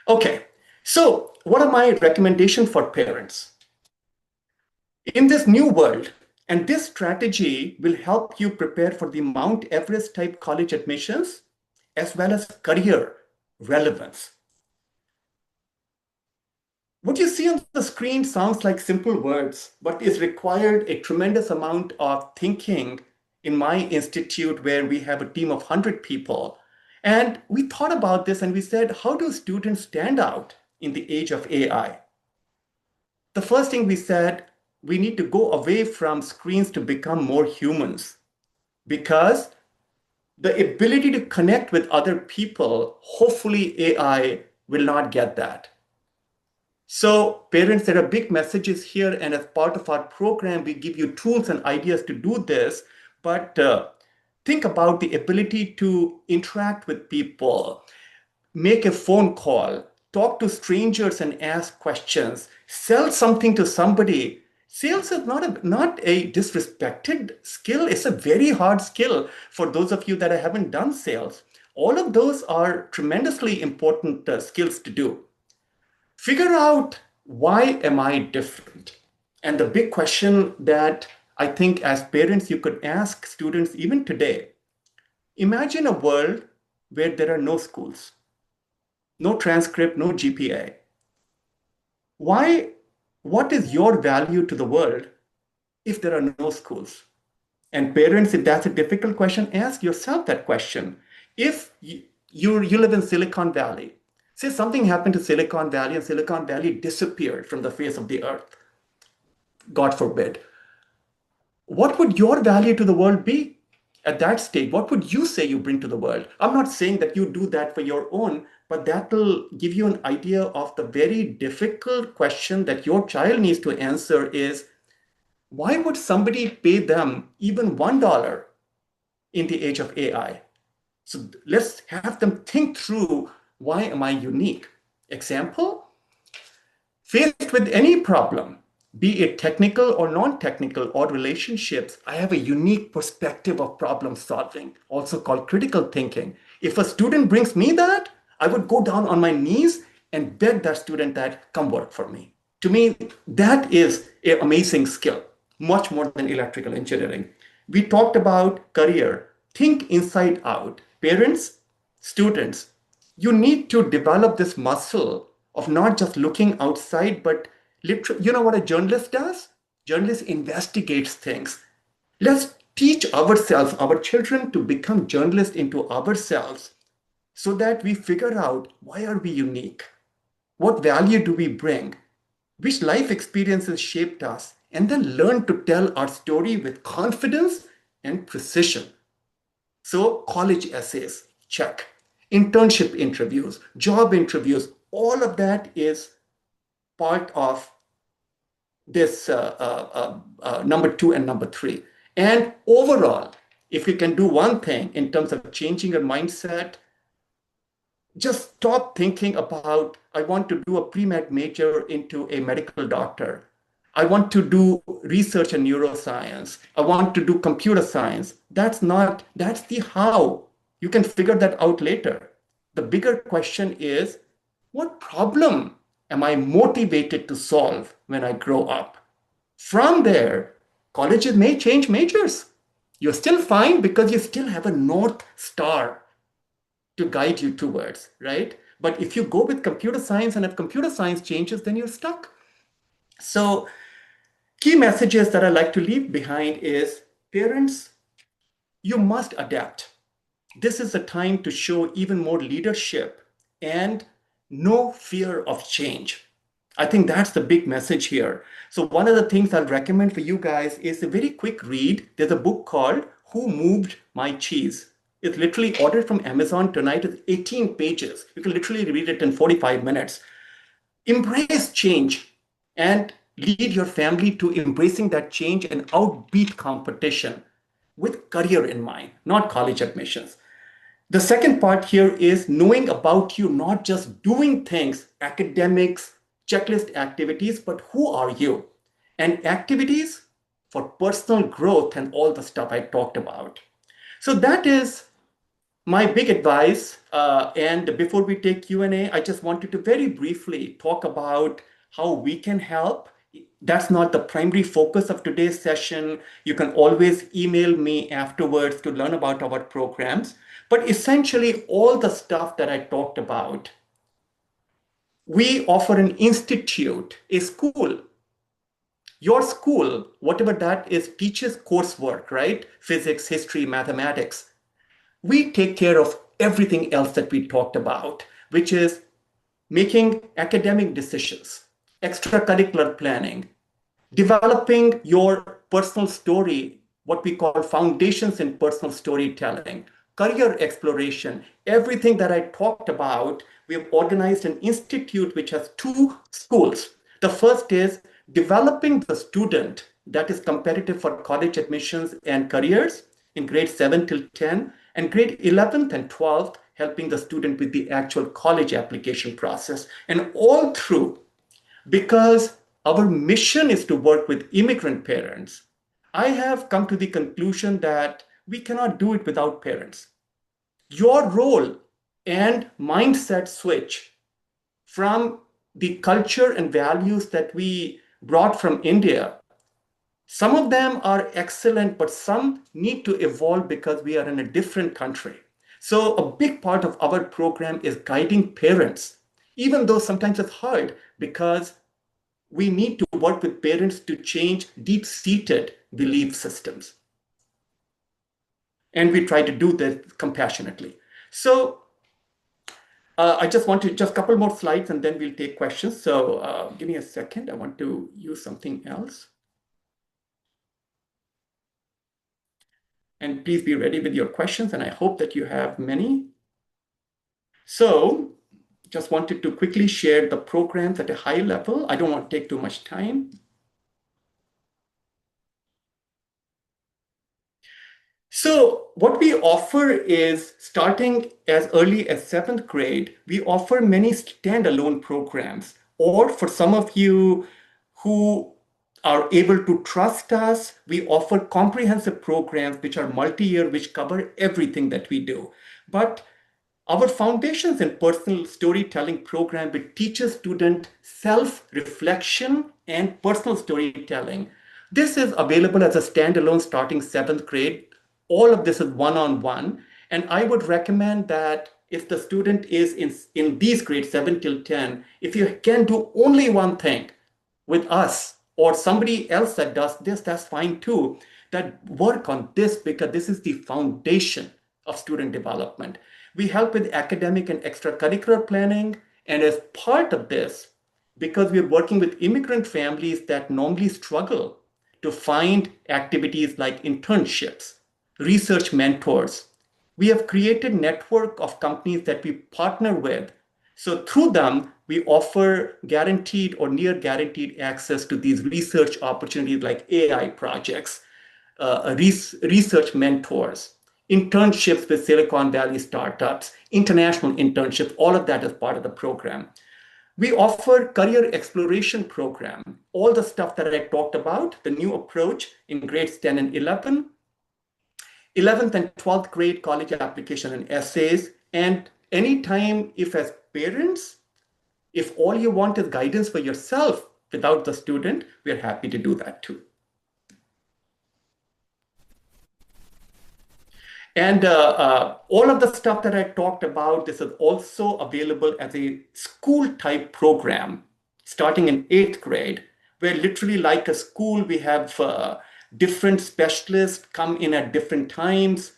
Okay, so what are my recommendations for parents? In this new world, and this strategy will help you prepare for the Mount Everest type college admissions as well as career relevance. What you see on the screen sounds like simple words, but is required a tremendous amount of thinking in my institute where we have a team of 100 people. And we thought about this and we said, how do students stand out in the age of AI? The first thing we said, we need to go away from screens to become more humans, because the ability to connect with other people, hopefully AI will not get that. So parents, there are big messages here, and as part of our program, we give you tools and ideas to do this, but think about the ability to interact with people, make a phone call, talk to strangers and ask questions, sell something to somebody. Sales is not a disrespected skill. It's a very hard skill for those of you that haven't done sales. All of those are tremendously important skills to do. Figure out, why am I different? And the big question that I think as parents you could ask students even today, imagine a world where there are no schools, no transcript, no GPA. What is your value to the world if there are no schools? And parents, if that's a difficult question, ask yourself that question. If you live in Silicon Valley, say something happened to Silicon Valley and Silicon Valley disappeared from the face of the earth, God forbid. What would your value to the world be at that stage? What would you say you bring to the world? I'm not saying that you do that for your own, but that will give you an idea of the very difficult question that your child needs to answer is, why would somebody pay them even $1 in the age of AI? So let's have them think through, why am I unique? Example, faced with any problem, be it technical or non-technical or relationships, I have a unique perspective of problem solving, also called critical thinking. If a student brings me that, I would go down on my knees and beg that student that, come work for me. To me, that is an amazing skill, much more than electrical engineering. We talked about career. Think inside out. Parents, students, you need to develop this muscle of not just looking outside, but literally, you know what a journalist does? Journalist investigates things. Let's teach ourselves, our children, to become journalists into ourselves so that we figure out, why are we unique? What value do we bring? Which life experiences shaped us? And then learn to tell our story with confidence and precision. So college essays, check. Internship interviews, job interviews, all of that is part of this number 2 and number 3. And overall, if you can do one thing in terms of changing your mindset, just stop thinking about, I want to do a pre-med major into a medical doctor. I want to do research in neuroscience. I want to do computer science. That's the how. You can figure that out later. The bigger question is, what problem am I motivated to solve when I grow up? From there, colleges may change majors. You're still fine because you still have a North Star to guide you towards, right? But if you go with computer science and if computer science changes, then you're stuck. So key messages that I like to leave behind is, parents, you must adapt. This is the time to show even more leadership and no fear of change. I think that's the big message here. So one of the things I'll recommend for you guys is a very quick read. There's a book called Who Moved My Cheese? It's literally ordered from Amazon tonight. It's 18 pages. You can literally read it in 45 minutes. Embrace change and lead your family to embracing that change and outbeat competition with career in mind, not college admissions. The second part here is knowing about you, not just doing things, academics, checklist activities, but who are you? And activities for personal growth and all the stuff I talked about. So that is my big advice. And before we take Q&A, I just wanted to very briefly talk about how we can help. That's not the primary focus of today's session. You can always email me afterwards to learn about our programs. But essentially, all the stuff that I talked about, we offer an institute, a school. Your school, whatever that is, teaches coursework, right? Physics, history, mathematics. We take care of everything else that we talked about, which is making academic decisions, extracurricular planning, developing your personal story, what we call foundations in personal storytelling, career exploration, everything that I talked about. We have organized an institute which has two schools. The first is developing the student that is competitive for college admissions and careers in grade 7 till 10, and grade 11th and 12th, helping the student with the actual college application process. And all through, because our mission is to work with immigrant parents, I have come to the conclusion that we cannot do it without parents. Your role and mindset switch from the culture and values that we brought from India, some of them are excellent, but some need to evolve because we are in a different country. So a big part of our program is guiding parents, even though sometimes it's hard because we need to work with parents to change deep-seated belief systems. And we try to do this compassionately. So I just want to just a couple more slides and then we'll take questions. So give me a second. I want to use something else. And please be ready with your questions. And I hope that you have many. So just wanted to quickly share the programs at a high level. I don't want to take too much time. So what we offer is, starting as early as 7th grade, we offer many standalone programs. Or for some of you who are able to trust us, we offer comprehensive programs which are multi-year, which cover everything that we do. But our Foundations in Personal Storytelling program, which teaches students self-reflection and personal storytelling. This is available as a standalone starting 7th grade. All of this is one-on-one. And I would recommend that if the student is in these grades 7 till 10, if you can do only one thing with us or somebody else that does this, that's fine too, that work on this because this is the foundation of student development. We help with academic and extracurricular planning. And as part of this, because we're working with immigrant families that normally struggle to find activities like internships, research mentors, we have created a network of companies that we partner with. So through them, we offer guaranteed or near guaranteed access to these research opportunities like AI projects, research mentors, internships with Silicon Valley startups, international internships, all of that is part of the program. We offer career exploration program, all the stuff that I talked about, the new approach in grades 10 and 11, 11th and 12th grade college application and essays. And anytime, if as parents, if all you want is guidance for yourself without the student, we're happy to do that too. And all of the stuff that I talked about, this is also available as a school type program starting in 8th grade, where literally like a school, we have different specialists come in at different times.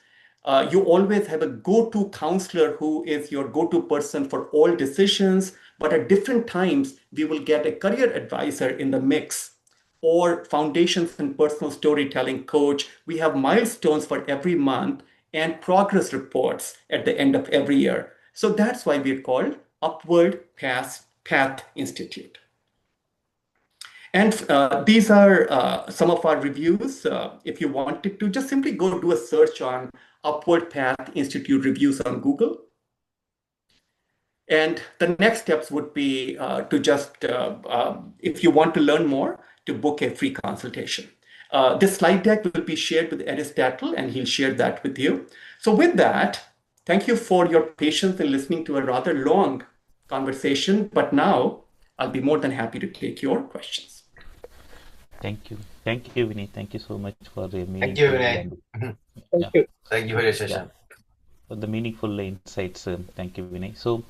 You always have a go-to counselor who is your go-to person for all decisions, but at different times, we will get a career advisor in the mix or foundations and personal storytelling coach. We have milestones for every month and progress reports at the end of every year. So that's why we're called Upward Path Institute. And these are some of our reviews. If you wanted to, just simply go do a search on Upward Path Institute reviews on Google. And the next steps would be to just, if you want to learn more, to book a free consultation. This slide deck will be shared with Aristotle, and he'll share that with you. So with that, thank you for your patience in listening to a rather long conversation, but now I'll be more than happy to take your questions. Thank you. Thank you, Vinay. Thank you so much for the meaningful. Thank you, Vinay. Thank you. Thank you for your session. For the meaningful insights. Thank you, Vinay. So,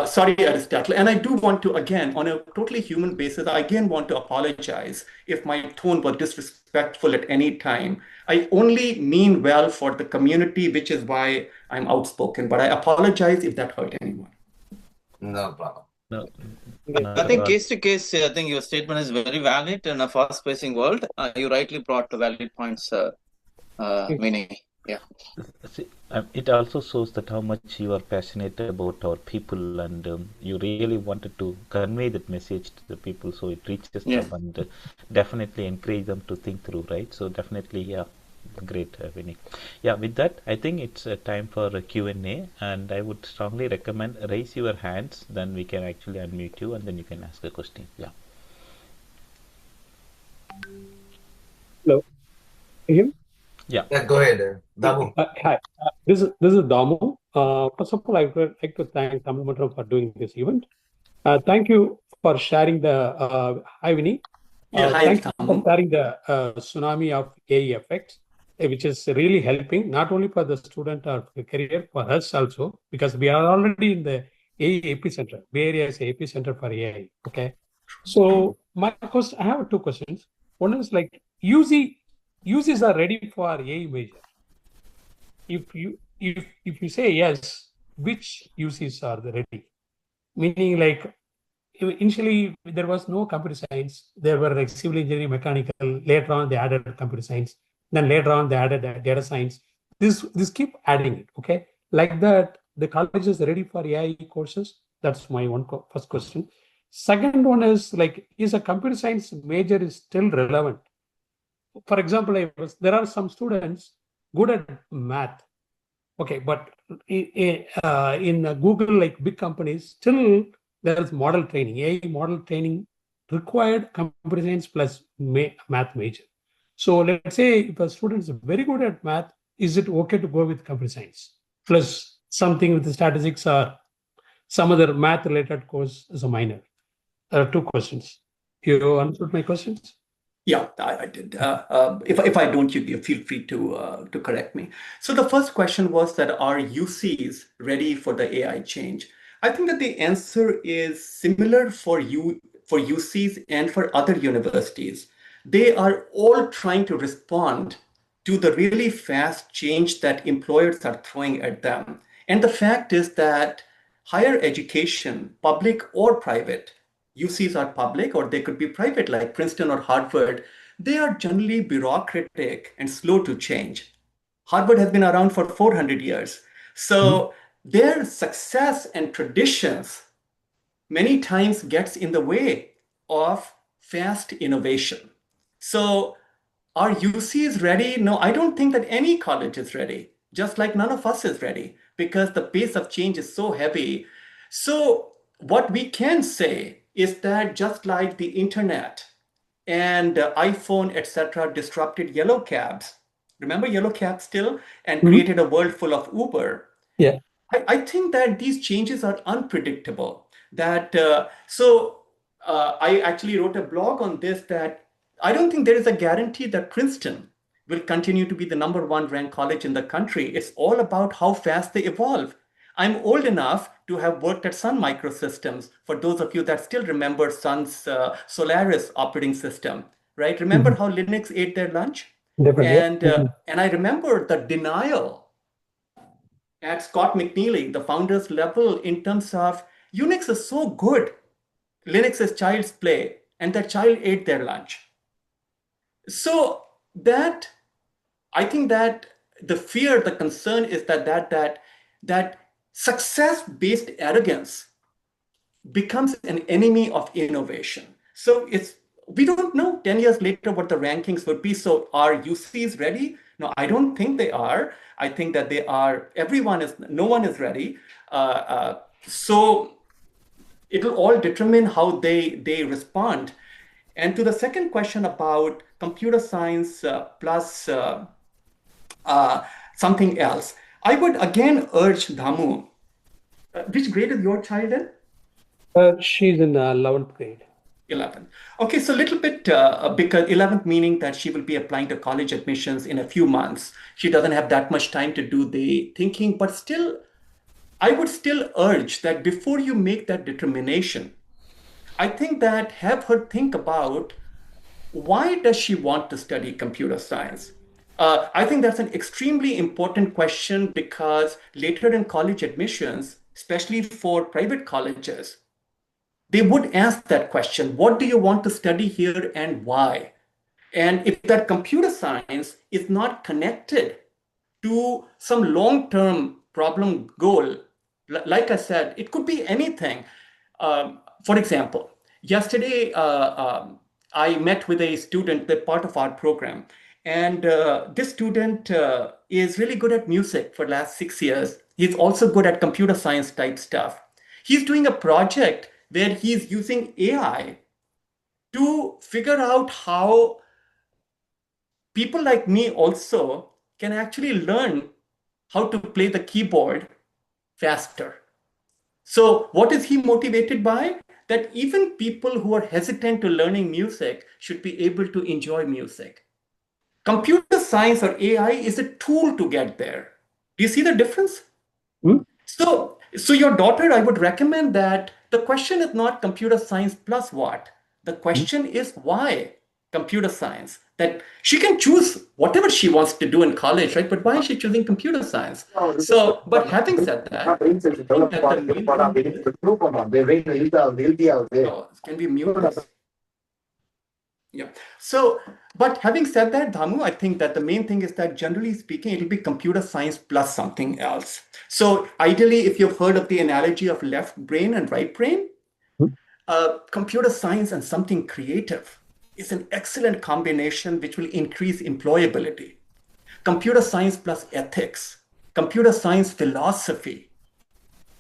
sorry, Aristotle, and I do want to, again, on a totally human basis, I again want to apologize if my tone was disrespectful at any time. I only mean well for the community, which is why I'm outspoken, but I apologize if that hurt anyone. No problem. No, I think case to case, I think your statement is very valid in a fast-pacing world. You rightly brought the valid points, Vinay. Yeah. It also shows that how much you are passionate about our people, and you really wanted to convey that message to the people, so it reaches them and definitely encourage them to think through, right? So definitely, yeah, great, Vinay. Yeah, with that, I think it's time for a Q&A, and I would strongly recommend raise your hands, then we can actually unmute you, and then you can ask a question. Yeah. Hello. Him? Yeah, go ahead, Damu. Hi, this is Damu. First of all, I would like to thank Tamil Mandram for doing this event. Thank you for sharing the hi, Vinny. Thank you for sharing the tsunami of AI effects, which is really helping not only for the student or the career, for us also, because we are already in the AI epicenter. Bay Area is the epicenter for AI. Okay, so my question, I have two questions. One is like UCs are ready for AI major. If you say yes, which UCs are ready? Meaning, like, initially there was no computer science. There were like civil engineering, mechanical. Later on, they added computer science. Then later on, they added data science. This keep adding it. Okay, like that, the college is ready for AI courses. That's my first question. Second one is like, is a computer science major is still relevant? For example, there are some students good at math. Okay, but in Google, like big companies, still there is model training, AI model training required computer science plus math major. So let's say if a student is very good at math, is it okay to go with computer science plus something with the statistics or some other math related course as a minor? There are two questions. You understood my questions? Yeah, I did. If I don't, you feel free to correct me. So the first question was that are UCs ready for the AI change? I think that the answer is similar for UCs and for other universities. They are all trying to respond to the really fast change that employers are throwing at them. And the fact is that higher education, public or private, UCs are public or they could be private like Princeton or Harvard, they are generally bureaucratic and slow to change. Harvard has been around for 400 years. So their success and traditions many times gets in the way of fast innovation. So are UCs ready? No, I don't think that any college is ready, just like none of us is ready, because the pace of change is so heavy. So what we can say is that just like the internet and iPhone, etc., disrupted yellow cabs, remember yellow cabs still, and created a world full of Uber. Yeah, I think that these changes are unpredictable. That I actually wrote a blog on this, that I don't think there is a guarantee that Princeton will continue to be the #1 ranked college in the country. It's all about how fast they evolve. I'm old enough to have worked at Sun Microsystems, for those of you that still remember Sun's Solaris operating system, right? Remember how Linux ate their lunch? Definitely. And I remember the denial at Scott McNealy, the founder's level, in terms of Unix is so good, Linux is child's play, and that child ate their lunch. So that, I think that the fear, the concern is that success-based arrogance becomes an enemy of innovation. So it's we don't know 10 years later what the rankings would be. So are UCs ready? No, I don't think they are. I think that they are, no one is ready. So it'll all determine how they respond. And to the second question about computer science plus something else, I would again urge Dhamu. Which grade is your child in? She's in 11th grade. 11th. Okay, so a little bit, because 11th meaning that she will be applying to college admissions in a few months. She doesn't have that much time to do the thinking, but still, I would still urge that before you make that determination, I think that have her think about why does she want to study computer science? I think that's an extremely important question because later in college admissions, especially for private colleges, they would ask that question, what do you want to study here and why? And if that computer science is not connected to some long-term problem goal, like I said, it could be anything. For example, yesterday I met with a student, they're part of our program, and this student is really good at music for the last 6 years. He's also good at computer science type stuff. He's doing a project where he's using AI to figure out how people like me also can actually learn how to play the keyboard faster. So what is he motivated by? That even people who are hesitant to learning music should be able to enjoy music. Computer science or AI is a tool to get there. Do you see the difference? So your daughter, I would recommend that the question is not computer science plus what? The question is why computer science? That she can choose whatever she wants to do in college, right? But why is she choosing computer science? So, but having said that, I think that can we mute this? Yeah. So, but having said that, Dhamu, I think that the main thing is that generally speaking, it'll be computer science plus something else. So ideally, if you've heard of the analogy of left brain and right brain, computer science and something creative is an excellent combination which will increase employability. Computer science plus ethics, computer science philosophy,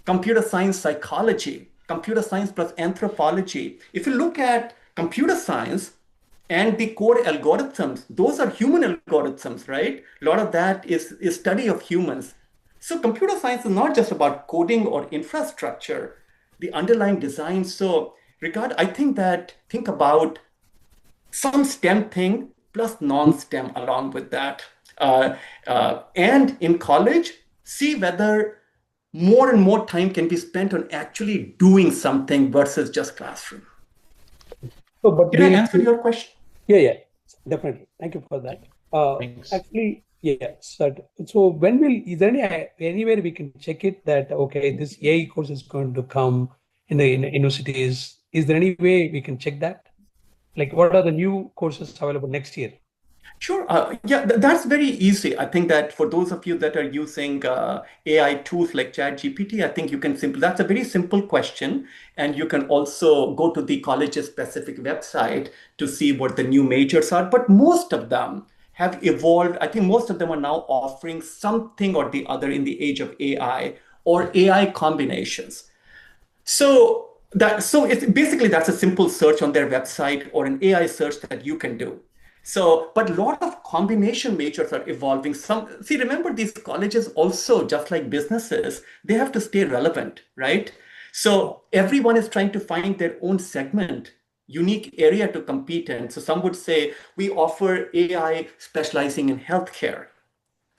computer science psychology, computer science plus anthropology. If you look at computer science and the core algorithms, those are human algorithms, right? A lot of that is study of humans. So computer science is not just about coding or infrastructure, the underlying design. So I think about some STEM thing plus non-STEM along with that. And in college, see whether more and more time can be spent on actually doing something versus just classroom. So, but did I answer your question? Yeah, definitely. Thank you for that. Actually, so when is there anywhere we can check it that, okay, this AI course is going to come in the universities? Is there any way we can check that? Like, what are the new courses available next year? Sure. Yeah, that's very easy. I think that for those of you that are using AI tools like ChatGPT, I think you can that's a very simple question. And you can also go to the college's specific website to see what the new majors are. But most of them have evolved. I think most of them are now offering something or the other in the age of AI or AI combinations. So it's basically that's a simple search on their website or an AI search that you can do. So, but a lot of combination majors are evolving. Remember these colleges also, just like businesses, they have to stay relevant, right? So everyone is trying to find their own segment, unique area to compete in. So some would say we offer AI specializing in healthcare.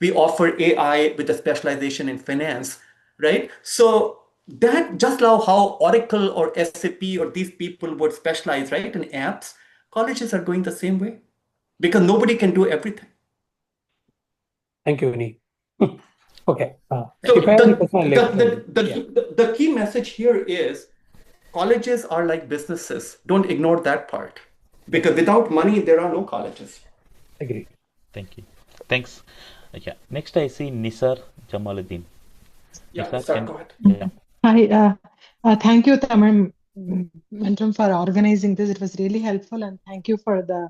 We offer AI with a specialization in finance, right? So that just how Oracle or SAP or these people would specialize, right, in apps, colleges are going the same way. Because nobody can do everything. Thank you, Vinny. Okay. So the key message here is colleges are like businesses. Don't ignore that part. Because without money, there are no colleges. Agree. Thank you. Thanks. Yeah. Next, I see Nisar Jamaluddin. Yeah, Nisar, go ahead. Yeah. Hi. Thank you, Tamil Mantram, for organizing this. It was really helpful, and thank you for the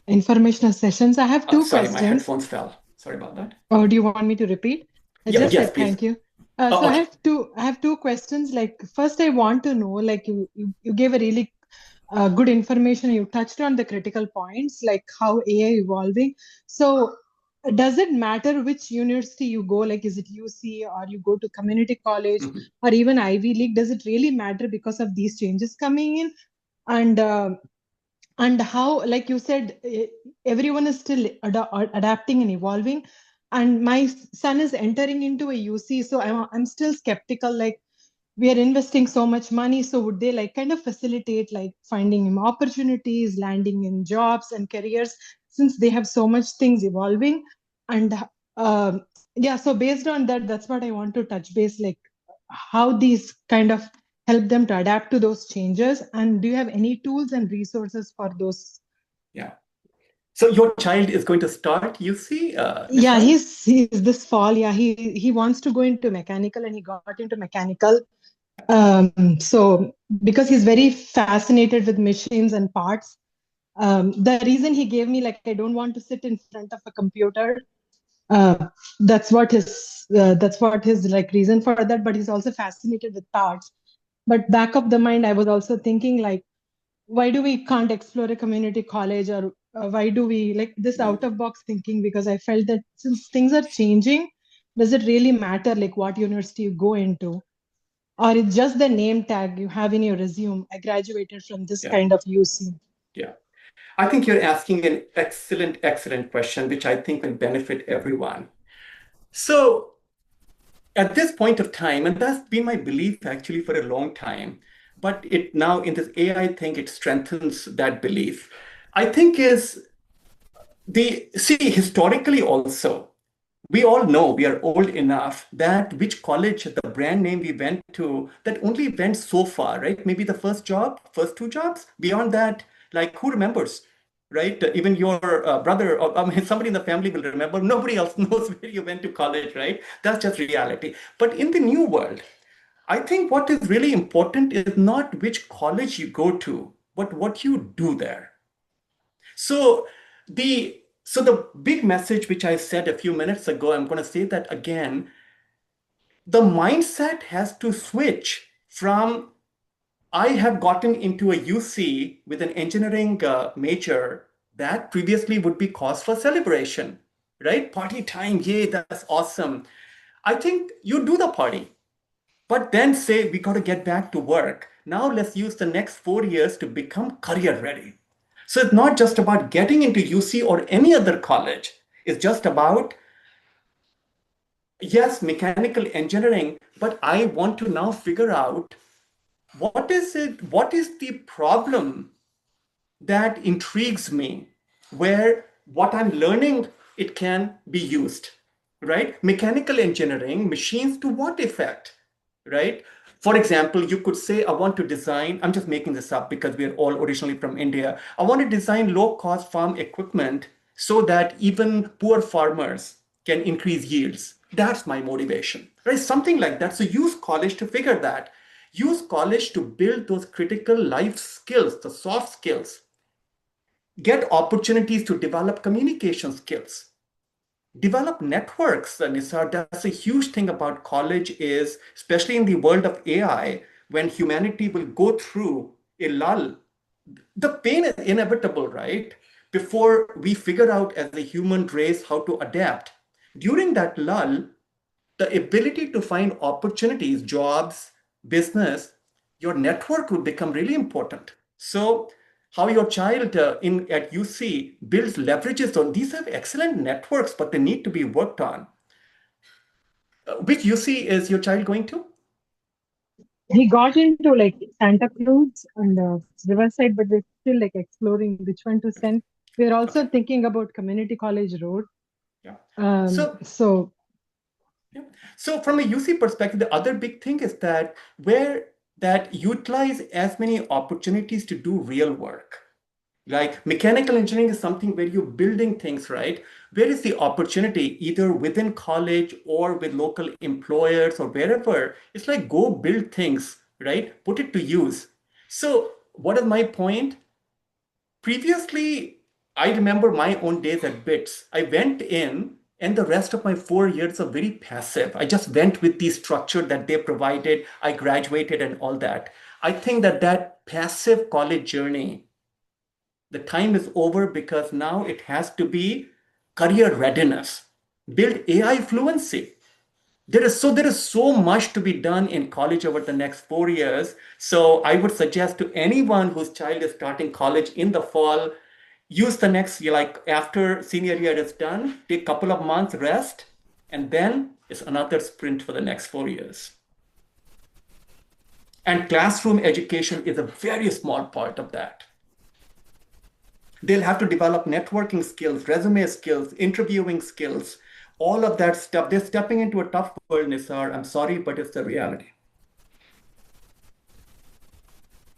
informational sessions. I have two Sorry, questions. my headphones fell. Sorry about that. Oh, do you want me to repeat? I just yes, said please. thank you. Oh, So okay. I have two questions. Like first, I want to know, like you gave a really good information. You touched on the critical points, like how AI evolving. So does it matter which university you go? Like, is it UC or you go to community college or even Ivy League? Does it really matter because of these changes coming in? And how, like you said, everyone is still adapting and evolving. And my son is entering into a UC, so I'm still skeptical. Like, we are investing so much money, so would they like kind of facilitate like finding him opportunities, landing in jobs and careers, since they have so much things evolving? And yeah, so based on that, that's what I want to touch base, like how these kind of help them to adapt to those changes. And do you have any tools and resources for those? Yeah. So your child is going to start UC? Yeah, he's this fall. Yeah, he wants to go into mechanical, and he got into mechanical. So because he's very fascinated with machines and parts, the reason he gave me, like, I don't want to sit in front of a computer. That's what his like reason for that. But he's also fascinated with parts. But back of the mind, I was also thinking, like, why do we can't explore a community college, or why do we like this out of box thinking? Because I felt that since things are changing, does it really matter like what university you go into? Or it's just the name tag you have in your resume? I graduated from this kind of UC. Yeah. I think you're asking an excellent question, which I think will benefit everyone. So at this point of time, and that's been my belief actually for a long time, but it now in this AI thing, it strengthens that belief. I think is historically also, we all know, we are old enough, that which college, the brand name we went to, that only went so far, right? Maybe the first two jobs. Beyond that, like, who remembers, right? Even your brother or somebody in the family will remember. Nobody else knows where you went to college, right? That's just reality. But in the new world, I think what is really important is not which college you go to, but what you do there. So the big message which I said a few minutes ago, I'm going to say that again. The mindset has to switch from I have gotten into a UC with an engineering major that previously would be cause for celebration, right? Party time, yay, that's awesome. I think you do the party, but then say we got to get back to work. Now let's use the next 4 years to become career ready. So it's not just about getting into UC or any other college. It's just about, yes, mechanical engineering, but I want to now figure out what is the problem that intrigues me, where what I'm learning, it can be used, right? Mechanical engineering, machines to what effect, right? For example, you could say, I want to design, I'm just making this up because we're all originally from India. I want to design low-cost farm equipment so that even poor farmers can increase yields. That's my motivation, right? Something like that. So use college to figure that. Use college to build those critical life skills, the soft skills. Get opportunities to develop communication skills. Develop networks, Nisar. That's a huge thing about college is, especially in the world of AI, when humanity will go through a lull. The pain is inevitable, right? Before we figure out as a human race how to adapt. During that lull, the ability to find opportunities, jobs, business, your network will become really important. So how your child at UC builds leverages on these have excellent networks, but they need to be worked on. Which UC is your child going to? He got into like Santa Cruz and Riverside, but we're still like exploring which one to send. We're also thinking about Community College Road. Yeah. So from a UC perspective, the other big thing is that utilize as many opportunities to do real work. Like mechanical engineering is something where you're building things, right? Where is the opportunity, either within college or with local employers or wherever? It's like go build things, right? Put it to use. So what is my point? Previously, I remember my own days at BITS. I went in, and the rest of my 4 years are very passive. I just went with the structure that they provided. I graduated and all that. I think that passive college journey, the time is over, because now it has to be career readiness, build AI fluency. There is so much to be done in college over the next 4 years. So I would suggest to anyone whose child is starting college in the fall, use the next, like after senior year is done, take a couple of months rest, and then it's another sprint for the next 4 years. And classroom education is a very small part of that. They'll have to develop networking skills, resume skills, interviewing skills, all of that stuff. They're stepping into a tough world, Nisar. I'm sorry, but it's the reality.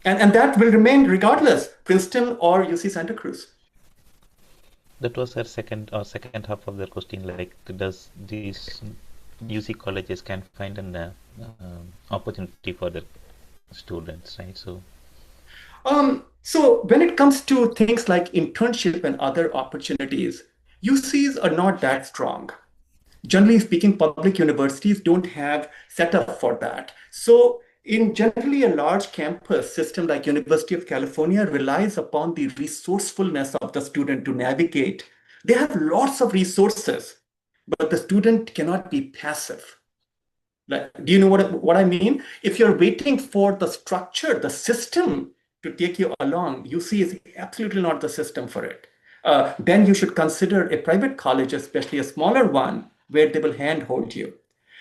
And that will remain regardless, Princeton or UC Santa Cruz. That was her second half of the question. Like, does these UC colleges can find an opportunity for the students, right? So when it comes to things like internship and other opportunities, UCs are not that strong. Generally speaking, public universities don't have setup for that. So in generally a large campus system like University of California relies upon the resourcefulness of the student to navigate. They have lots of resources, but the student cannot be passive. Like, do you know what I mean? If you're waiting for the structure, the system to take you along, UC is absolutely not the system for it. Then you should consider a private college, especially a smaller one, where they will handhold you.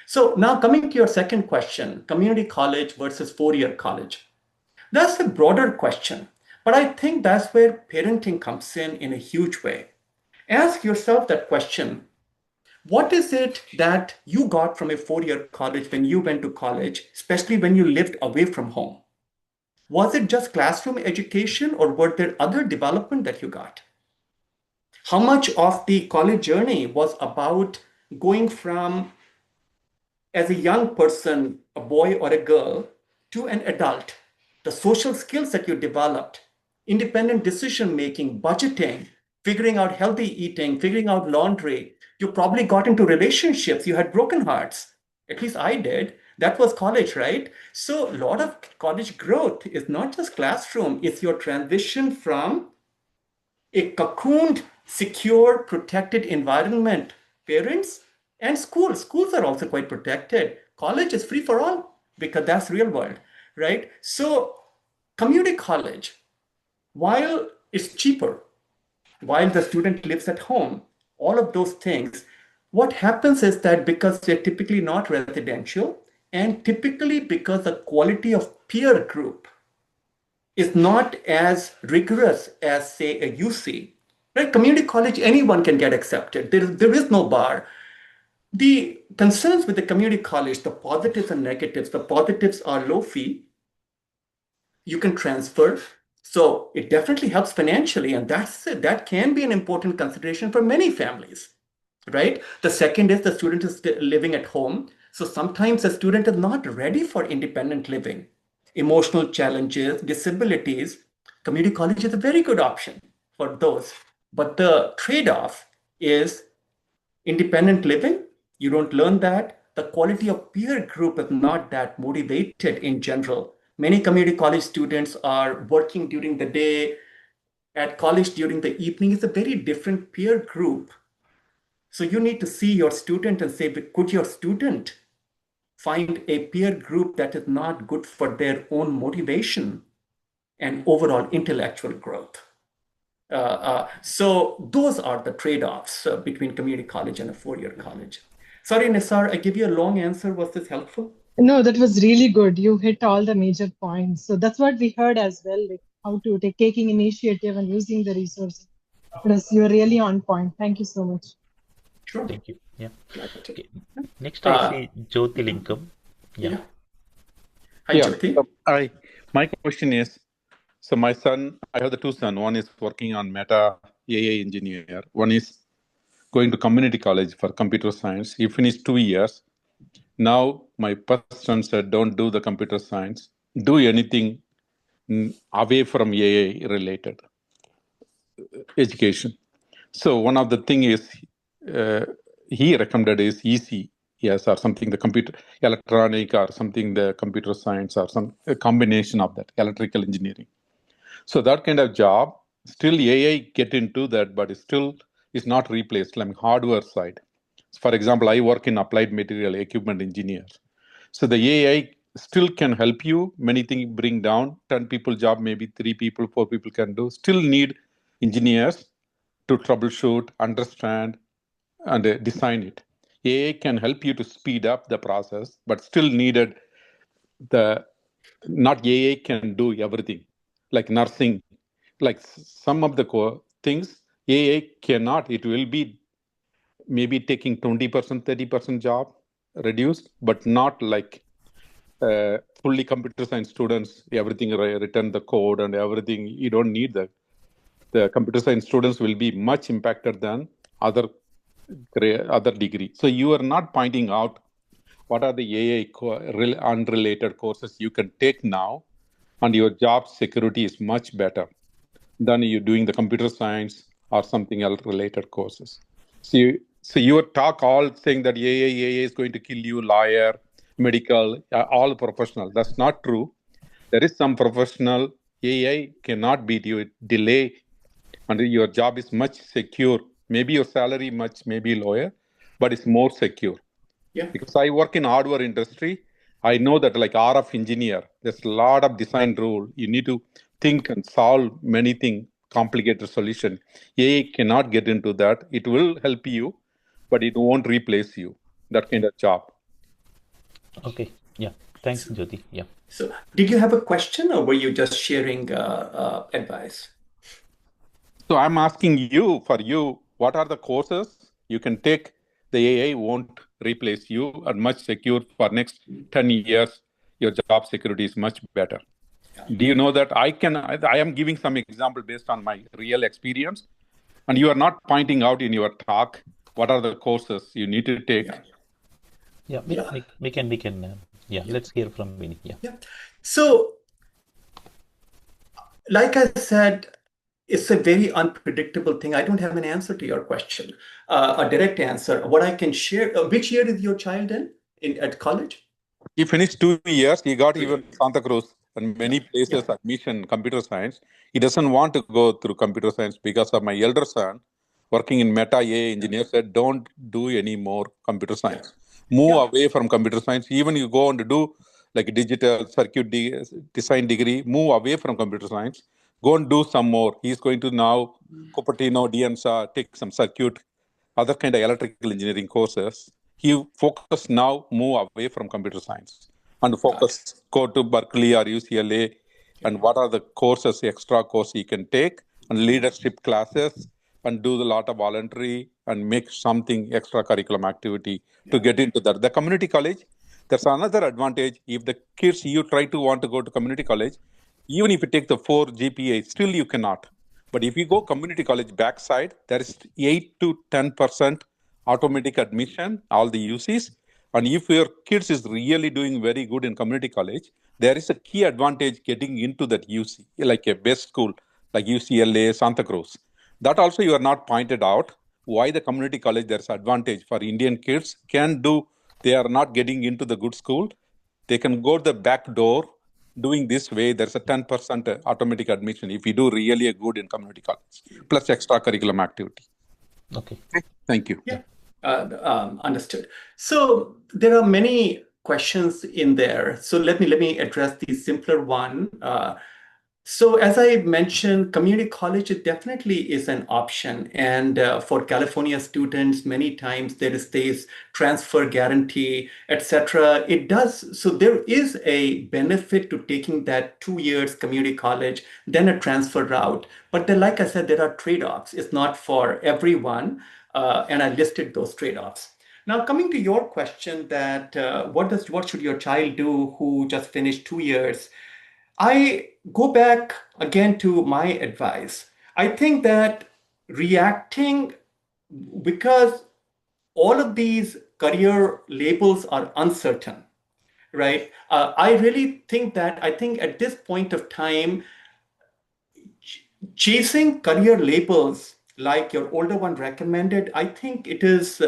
So now coming to your second question, community college versus four-year college. That's a broader question, but I think that's where parenting comes in a huge way. Ask yourself that question. What is it that you got from a four-year college when you went to college, especially when you lived away from home? Was it just classroom education, or were there other development that you got? How much of the college journey was about going from, as a young person, a boy or a girl, to an adult? The social skills that you developed, independent decision-making, budgeting, figuring out healthy eating, figuring out laundry. You probably got into relationships. You had broken hearts. At least I did. That was college, right? So a lot of college growth is not just classroom. It's your transition from a cocooned, secure, protected environment. Parents and schools. Schools are also quite protected. College is free for all because that's real world, right? So community college, while it's cheaper, while the student lives at home, all of those things, what happens is that because they're typically not residential, and typically because the quality of peer group is not as rigorous as, say, a UC, right? Community college, anyone can get accepted. There is no bar. The concerns with the community college, the positives and negatives, the positives are low fee. You can transfer. So it definitely helps financially, and that can be an important consideration for many families, right? The second is the student is living at home. So sometimes the student is not ready for independent living, emotional challenges, disabilities. Community college is a very good option for those. But the trade-off is independent living. You don't learn that. The quality of peer group is not that motivated in general. Many community college students are working during the day, at college during the evening. It's a very different peer group. So you need to see your student and say, could your student find a peer group that is not good for their own motivation and overall intellectual growth? So those are the trade-offs between community college and a four-year college. Sorry, Nisar, I give you a long answer. Was this helpful? No, that was really good. You hit all the major points. So that's what we heard as well, like how to taking initiative and using the resources. Plus, you're really on point. Thank you so much. Sure. Thank you. Yeah. Okay. Next, I see Jyoti Linkam. Yeah. Hi, Jyoti. Hi. My question is, so my son, I have the two sons. One is working on Meta AI engineer. One is going to community college for computer science. He finished 2 years. Now my first son said, don't do the computer science. Do anything away from AA related education. So one of the thing is he recommended is ECS or something, the computer electronic or something, the computer science or some a combination of that, electrical engineering. So that kind of job, still AI get into that, but it still is not replaced, like hardware side. For example, I work in applied material equipment engineer. So the AI still can help you. Many things bring down 10 people job, maybe 3 people, 4 people can do. Still need engineers to troubleshoot, understand, and design it. AI can help you to speed up the process, but still needed the, not AI can do everything, like nursing, like some of the core things, AI cannot, it will be maybe taking 20%, 30% job reduced, but not like fully computer science students, everything written the code and everything. You don't need that. The computer science students will be much impacted than other degree. So you are not pointing out what are the AI unrelated courses you can take now, and your job security is much better than you doing the computer science or something else related courses. So your talk all saying that AI is going to kill you, lawyer, medical, all professional. That's not true. There is some professional AI cannot beat you, delay, and your job is much secure. Maybe your salary much maybe lower, but it's more secure. Yeah. Because I work in hardware industry, I know that like RF engineer, there's a lot of design rule. You need to think and solve many things, complicated solution. AI cannot get into that. It will help you, but it won't replace you. That kind of job. Okay. Yeah. Thanks, Jyoti. Yeah. So did you have a question or were you just sharing advice? So I'm asking you, for you, what are the courses you can take? The AI won't replace you and much secure for next 10 years. Your job security is much better. Do you know that I am giving some example based on my real experience, and you are not pointing out in your talk what are the courses you need to take. Yeah, we can. Let's hear from Vinny. Yeah. So, like I said, it's a very unpredictable thing. I don't have an answer to your question, a direct answer. What I can share, which year is your child in at college? He finished 2 years. He got even Santa Cruz and many places admission computer science. He doesn't want to go through computer science because of my elder son working in Meta AI engineer said, don't do any more computer science. Move away from computer science. Even you go and do like digital circuit design degree, move away from computer science. Go and do some more. He's going to now Cupertino, DMSA, take some circuit, other kind of electrical engineering courses. He focus now, move away from computer science and focus, go to Berkeley or UCLA, and what are the courses, extra course he can take, and leadership classes, and do a lot of voluntary and make something extracurriculum activity to get into that. The community college, there's another advantage. If the kids you try to want to go to community college, even if you take the 4 GPA, still you cannot. But if you go community college backside, there is 8 to 10% automatic admission, all the UCs. And if your kids is really doing very good in community college, there is a key advantage getting into that UC, like a best school, like UCLA, Santa Cruz. That also you are not pointed out why the community college, there's advantage for Indian kids can do, they are not getting into the good school. They can go to the back door. Doing this way, there's a 10% automatic admission if you do really a good in community college, plus extracurriculum activity. Okay. Thank you. Yeah, understood. So there are many questions in there. So let me address the simpler one. So as I mentioned, community college definitely is an option. And for California students, many times there is this transfer guarantee, etc. It does. So there is a benefit to taking that 2 years community college, then a transfer route. But then, like I said, there are trade-offs. It's not for everyone. And I listed those trade-offs. Now, coming to your question that what should your child do who just finished 2 years? I go back again to my advice. I think that reacting, because all of these career labels are uncertain, right? I really think that, I think at this point of time, chasing career labels like your older one recommended, I think it is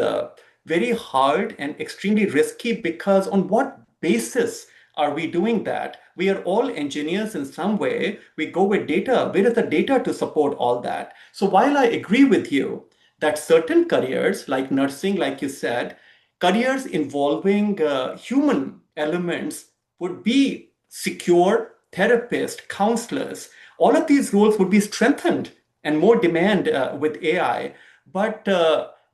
very hard and extremely risky, because on what basis are we doing that? We are all engineers in some way. We go with data. Where is the data to support all that? So while I agree with you that certain careers like nursing, like you said, careers involving human elements would be secure, therapists, counselors, all of these roles would be strengthened and more demand with AI. But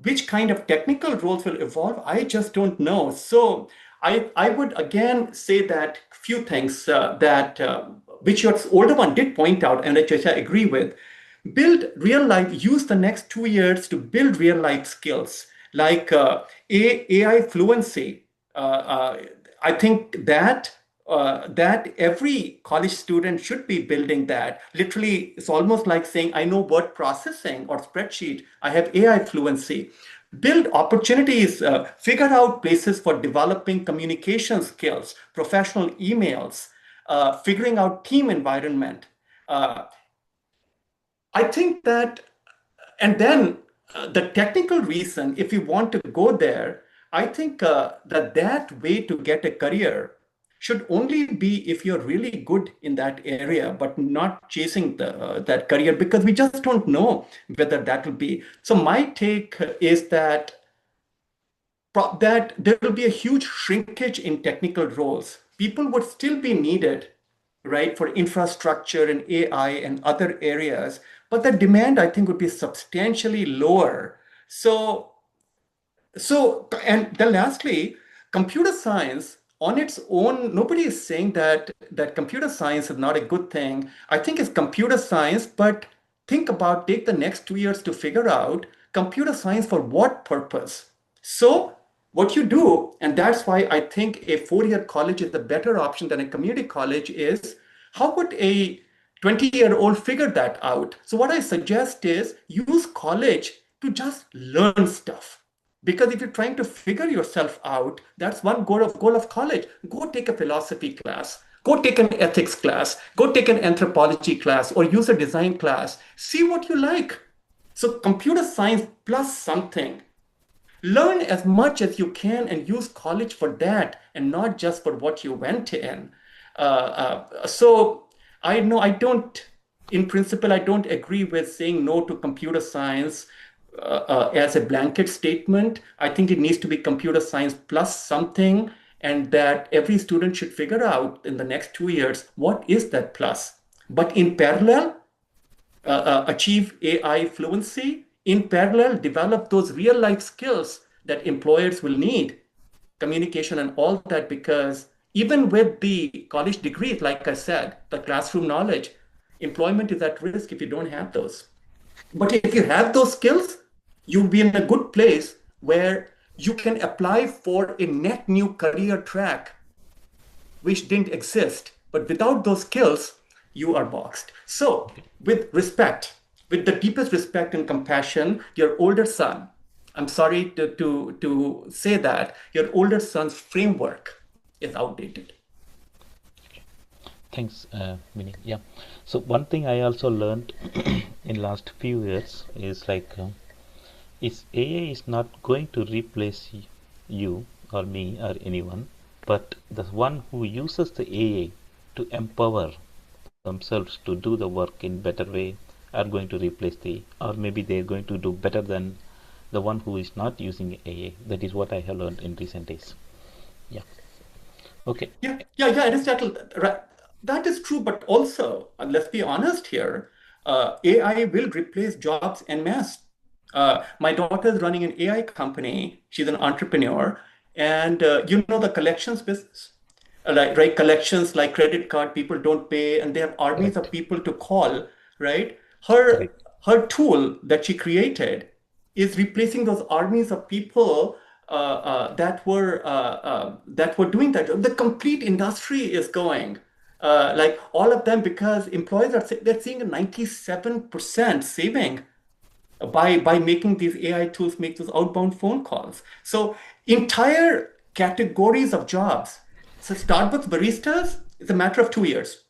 which kind of technical roles will evolve, I just don't know. So I would again say that few things that which your older one did point out, and which I agree with. Build real life, use the next 2 years to build real life skills like AI fluency. I think that every college student should be building that. Literally, it's almost like saying, I know word processing or spreadsheet, I have AI fluency. Build opportunities, figure out places for developing communication skills, professional emails, figuring out team environment. I think that, and then the technical reason, if you want to go there, I think that way to get a career should only be if you're really good in that area, but not chasing that career, because we just don't know whether that will be. So my take is that there will be a huge shrinkage in technical roles. People would still be needed, right, for infrastructure and AI and other areas, but the demand, I think, would be substantially lower. And then lastly, computer science on its own, nobody is saying that computer science is not a good thing. I think it's computer science, but take the next 2 years to figure out computer science for what purpose. So what you do, and that's why I think a 4-year college is the better option than a community college, is how would a 20-year-old figure that out? So what I suggest is use college to just learn stuff. Because if you're trying to figure yourself out, that's one goal of college. Go take a philosophy class. Go take an ethics class. Go take an anthropology class or user design class. See what you like. So computer science plus something. Learn as much as you can and use college for that and not just for what you went in. So I know in principle, I don't agree with saying no to computer science as a blanket statement. I think it needs to be computer science plus something, and that every student should figure out in the next 2 years, what is that plus? But in parallel, achieve AI fluency. In parallel, develop those real life skills that employers will need, communication and all that, because even with the college degrees, like I said, the classroom knowledge, employment is at risk if you don't have those. But if you have those skills, you'll be in a good place where you can apply for a net new career track which didn't exist. But without those skills, you are boxed. So with respect, with the deepest respect and compassion, your older son, I'm sorry to say that, your older son's framework is outdated. Thanks, Vinny. Yeah. So one thing I also learned in last few years is is AI is not going to replace you or me or anyone, but the one who uses the AI to empower themselves to do the work in better way are going to replace or maybe they're going to do better than the one who is not using AI. That is what I have learned in recent days. Yeah. Okay. Yeah, Aristotle, right. That is true, but also, let's be honest here, AI will replace jobs en masse. My daughter is running an AI company. She's an entrepreneur, and the collections business, right? Collections like credit card, people don't pay, and they have armies of people to call, right? Her tool that she created is replacing those armies of people that were doing that. The complete industry is going. Like all of them, because employees they're seeing a 97% saving by making these AI tools make those outbound phone calls. So entire categories of jobs So Starbucks baristas, it's a matter of 2 years.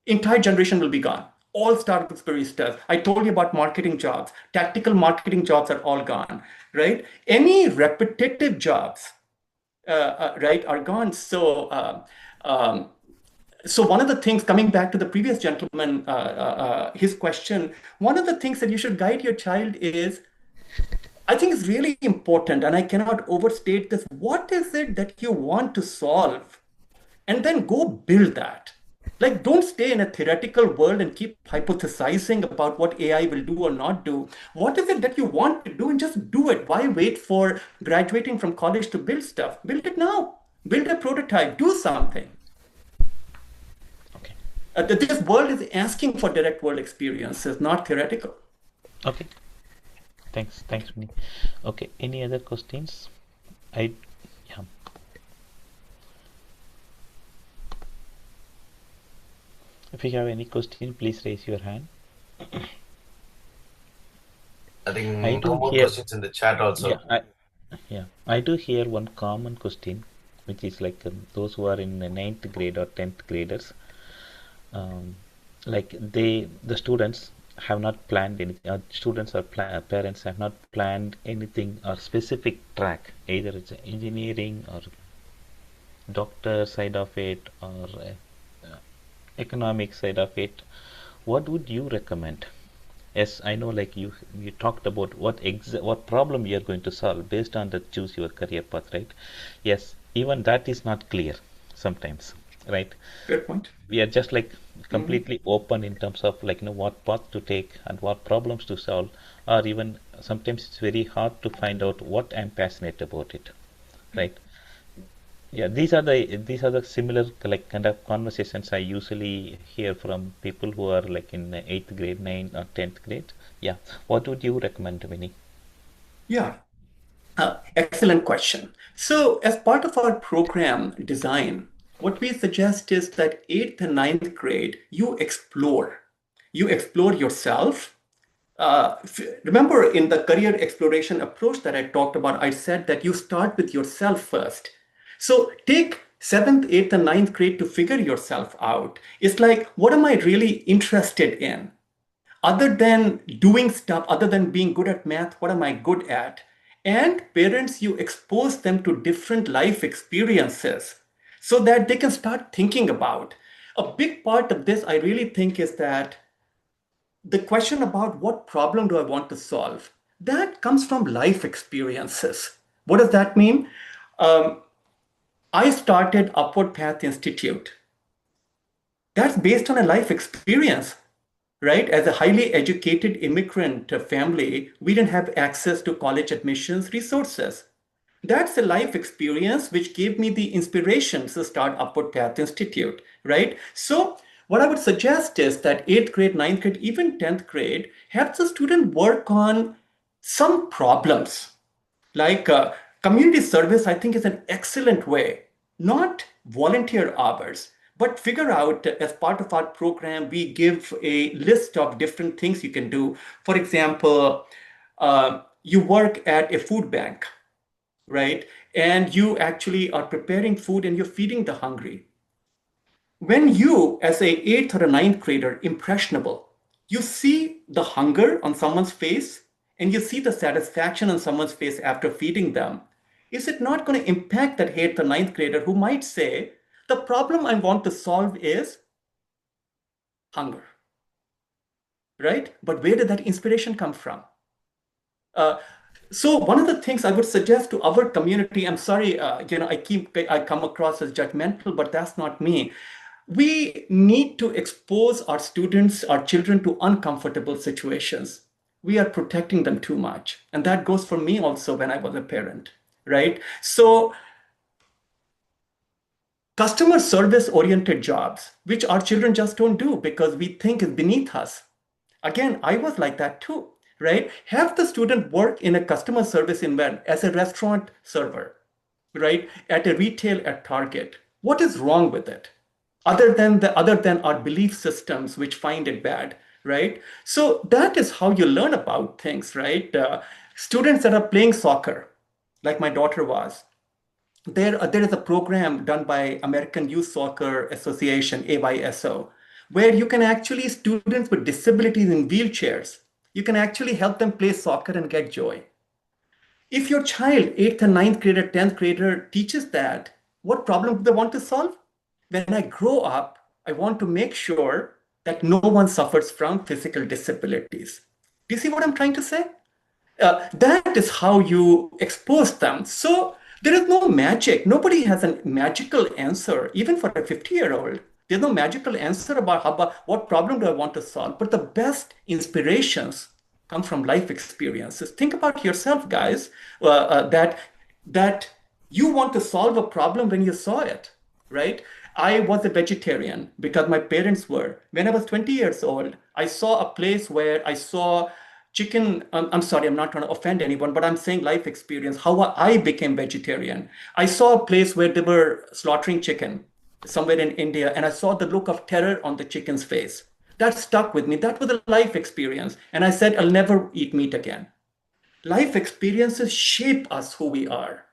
Entire generation will be gone. All Starbucks baristas. I told you about marketing jobs. Tactical marketing jobs are all gone, right? Any repetitive jobs, right, are gone. So one of the things, coming back to the previous gentleman, his question, one of the things that you should guide your child is, I think it's really important, and I cannot overstate this. What is it that you want to solve? And then go build that. Like, don't stay in a theoretical world and keep hypothesizing about what AI will do or not do. What is it that you want to do, and just do it? Why wait for graduating from college to build stuff? Build it now. Build a prototype. Do something. Okay. This world is asking for direct world experiences, not theoretical. Okay. Thanks, Vinny. Okay, any other questions? Yeah. If you have any question, please raise your hand. I think no more questions in the chat also. I do hear one common question, which is like those who are in the 9th grade or 10th graders, like the students have not planned anything. Students or parents have not planned anything or specific track. Either it's engineering or doctor side of it or economic side of it. What would you recommend? Yes, I know, like you talked about what problem you are going to solve based on the choose your career path, right? Yes, even that is not clear sometimes, right? Good point. We are just like completely open in terms of like what path to take and what problems to solve, or even sometimes it's very hard to find out what I'm passionate about it, right? Yeah, these are the similar like kind of conversations I usually hear from people who are like in 8th grade, 9th or 10th grade. Yeah, what would you recommend, Vinny? Yeah, excellent question. So as part of our program design, what we suggest is that 8th and 9th grade, you explore yourself. Remember, in the career exploration approach that I talked about, I said that you start with yourself first. So take 7th, 8th, and 9th grade to figure yourself out. It's like, what am I really interested in? Other than doing stuff, other than being good at math, what am I good at? And parents, you expose them to different life experiences so that they can start thinking about. A big part of this, I really think, is that the question about what problem do I want to solve, that comes from life experiences. What does that mean? I started Upward Path Institute. That's based on a life experience, right? As a highly educated immigrant family, we didn't have access to college admissions resources. That's a life experience which gave me the inspiration to start Upward Path Institute, right? So what I would suggest is that 8th grade, 9th grade, even 10th grade, have the student work on some problems. Like community service, I think, is an excellent way, not volunteer hours, but figure out as part of our program, we give a list of different things you can do. For example, you work at a food bank, right? And you actually are preparing food and you're feeding the hungry. When you, as a 8th or a 9th grader, impressionable, you see the hunger on someone's face and you see the satisfaction on someone's face after feeding them, is it not going to impact that 8th or 9th grader who might say, the problem I want to solve is hunger, right? But where did that inspiration come from? So one of the things I would suggest to our community, I'm sorry, I come across as judgmental, but that's not me. We need to expose our students, our children to uncomfortable situations. We are protecting them too much. And that goes for me also when I was a parent, right? So customer service oriented jobs, which our children just don't do because we think is beneath us. Again, I was like that too, right? Have the student work in a customer service environment as a restaurant server, right? At a retail at Target. What is wrong with it? Other than our belief systems, which find it bad, right? So that is how you learn about things, right? Students that are playing soccer, like my daughter was, there is a program done by American Youth Soccer Association, AYSO, where you can actually, students with disabilities in wheelchairs, you can actually help them play soccer and get joy. If your child, 8th and 9th grader, 10th grader teaches that, what problem do they want to solve? When I grow up, I want to make sure that no one suffers from physical disabilities. Do you see what I'm trying to say? That is how you expose them. So there is no magic. Nobody has a magical answer, even for a 50-year-old. There's no magical answer about what problem do I want to solve. But the best inspirations come from life experiences. Think about yourself, guys, that you want to solve a problem when you saw it, right? I was a vegetarian because my parents were. When I was 20 years old, I saw a place where I saw chicken. I'm sorry, I'm not trying to offend anyone, but I'm saying life experience, how I became vegetarian. I saw a place where they were slaughtering chicken somewhere in India, and I saw the look of terror on the chicken's face. That stuck with me. That was a life experience. And I said, I'll never eat meat again. Life experiences shape us who we are,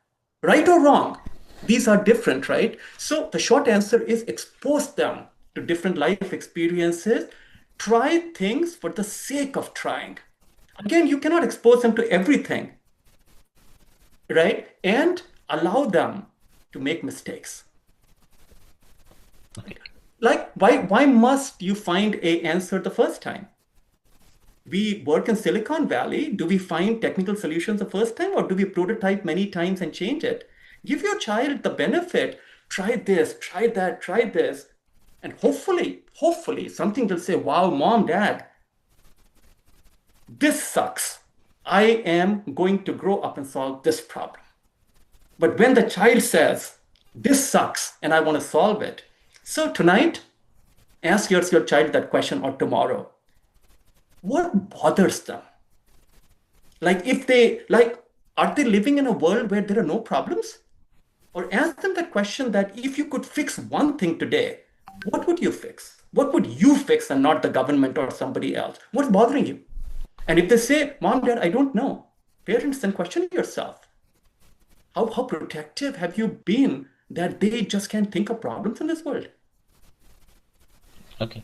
right or wrong. These are different, right? So the short answer is expose them to different life experiences. Try things for the sake of trying. Again, you cannot expose them to everything, right? And allow them to make mistakes. Okay. Like, why must you find an answer the first time? We work in Silicon Valley. Do we find technical solutions the first time, or do we prototype many times and change it? Give your child the benefit. Try this, try that, try this. And hopefully something will say, wow, mom, dad, this sucks. I am going to grow up and solve this problem. But when the child says, this sucks and I want to solve it. So tonight, ask your child that question, or tomorrow. What bothers them? Like, are they living in a world where there are no problems? Or ask them that question, that if you could fix one thing today, what would you fix? What would you fix, and not the government or somebody else? What's bothering you? And if they say, mom, dad, I don't know, parents, then question yourself. How protective have you been that they just can't think of problems in this world? Okay.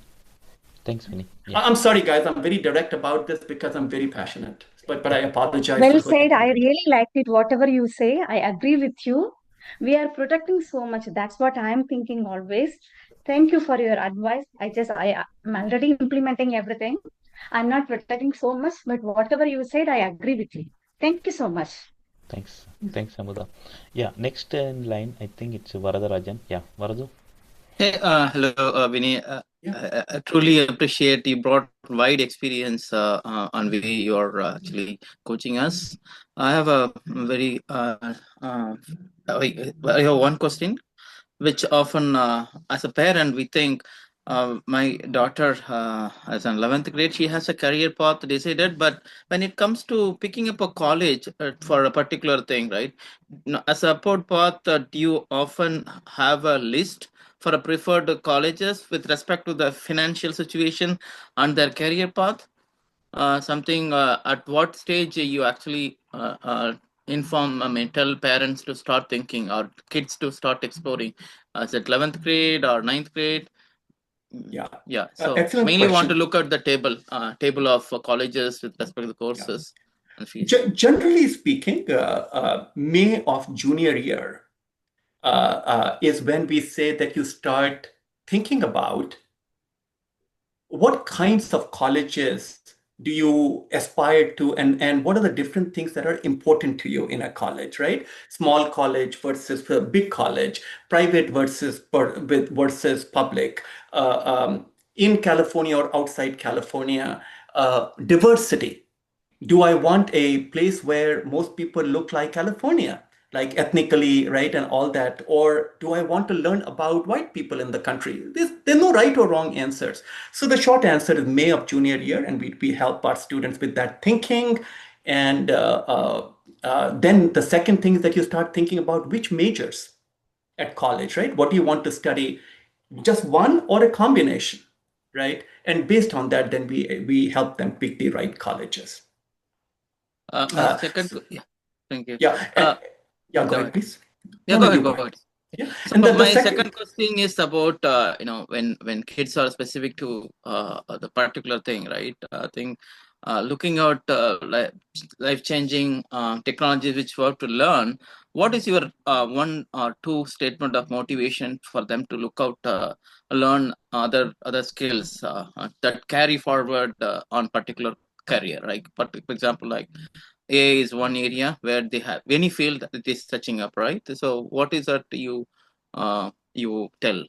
Thanks, Vinny. Yeah. I'm sorry, guys. I'm very direct about this because I'm very passionate. But I apologize. Well said. I really liked it. Whatever you say, I agree with you. We are protecting so much. That's what I am thinking always. Thank you for your advice. I'm already implementing everything. I'm not protecting so much, but whatever you said, I agree with you. Thank you so much. Thanks, Amuda. Yeah, next in line, I think it's Varadarajan. Yeah, Varadu. Hey, hello, Vinny. I truly appreciate you brought wide experience on way you're actually coaching us. I have a very I have one question, which often as a parent we think my daughter as an 11th grade, she has a career path decided, but when it comes to picking up a college for a particular thing, right, as a support path, do you often have a list for a preferred colleges with respect to the financial situation and their career path? Something at what stage you actually tell parents to start thinking, or kids to start exploring? Is it 11th grade or 9th grade? Yeah. So Excellent mainly question. want to look at the table of colleges with respect to the courses. Yeah. Generally speaking, May of junior year is when we say that you start thinking about what kinds of colleges do you aspire to, and what are the different things that are important to you in a college, right? Small college versus big college, private versus public, in California or outside California, diversity. Do I want a place where most people look like California, like ethnically, right, and all that? Or do I want to learn about white people in the country? There's no right or wrong answers. So the short answer is May of junior year, and we help our students with that thinking. And then the second thing is that you start thinking about which majors at college, right? What do you want to study? Just one or a combination, right? And based on that, then we help them pick the right colleges. My second, yeah, thank you. Yeah, go ahead, please. Yeah, go ahead, go ahead. Yeah. So my second question is about when kids are specific to the particular thing, right? I think looking at life-changing technologies which we have to learn. What is your one or two statement of motivation for them to look out, learn other skills that carry forward on particular career, right? For example, like AI is one area where they have any field that it is touching up, right? So what is that you tell?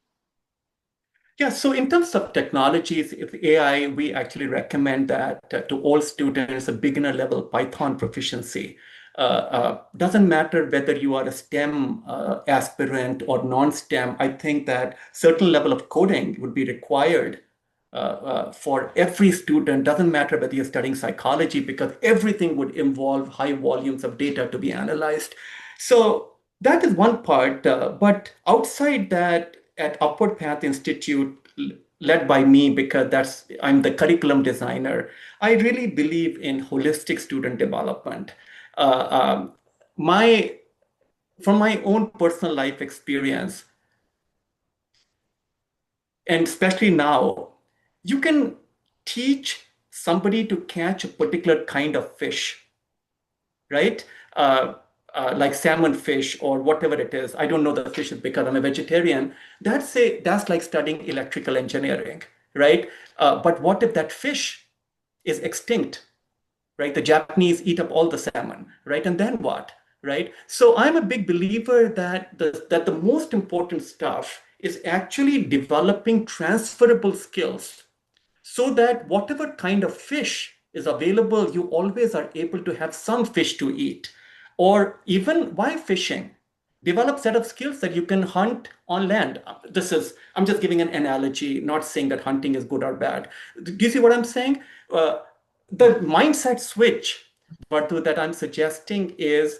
Yeah, so in terms of technologies, if AI, we actually recommend that to all students, a beginner level Python proficiency. Doesn't matter whether you are a STEM aspirant or non-STEM, I think that certain level of coding would be required for every student. Doesn't matter whether you're studying psychology, because everything would involve high volumes of data to be analyzed. So that is one part, but outside that, at Upward Path Institute, led by me, because I'm the curriculum designer, I really believe in holistic student development. From my own personal life experience, and especially now, you can teach somebody to catch a particular kind of fish, right? Like salmon fish or whatever it is. I don't know the fishes because I'm a vegetarian. That's like studying electrical engineering, right? But what if that fish is extinct, right? The Japanese eat up all the salmon, right? And then what, right? So I'm a big believer that the most important stuff is actually developing transferable skills, so that whatever kind of fish is available, you always are able to have some fish to eat. Or even while fishing, develop set of skills that you can hunt on land. I'm just giving an analogy, not saying that hunting is good or bad. Do you see what I'm saying? The mindset switch, Bartu, that I'm suggesting is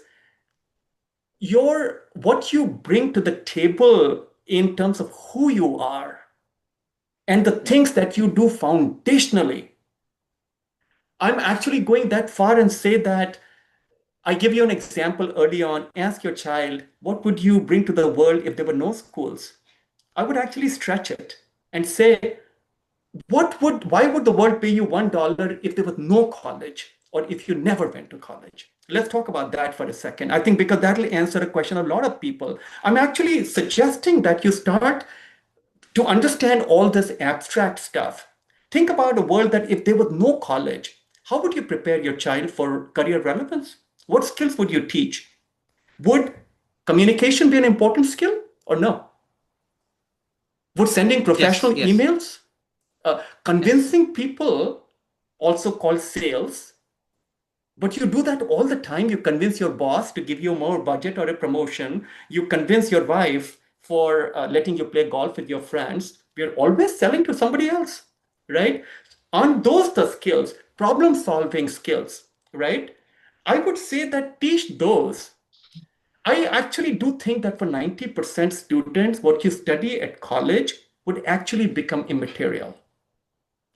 what you bring to the table in terms of who you are and the things that you do foundationally. I'm actually going that far and say that I give you an example early on. Ask your child, what would you bring to the world if there were no schools? I would actually stretch it and say, why would the world pay you $1 if there was no college or if you never went to college? Let's talk about that for a second. I think because that'll answer a question of a lot of people. I'm actually suggesting that you start to understand all this abstract stuff. Think about a world that if there was no college, how would you prepare your child for career relevance? What skills would you teach? Would communication be an important skill or no? Would sending professional emails, convincing people, also called sales, but you do that all the time. You convince your boss to give you more budget or a promotion. You convince your wife for letting you play golf with your friends. We're always selling to somebody else, right? Aren't those the skills, problem-solving skills, right? I would say that teach those. I actually do think that for 90% students, what you study at college would actually become immaterial.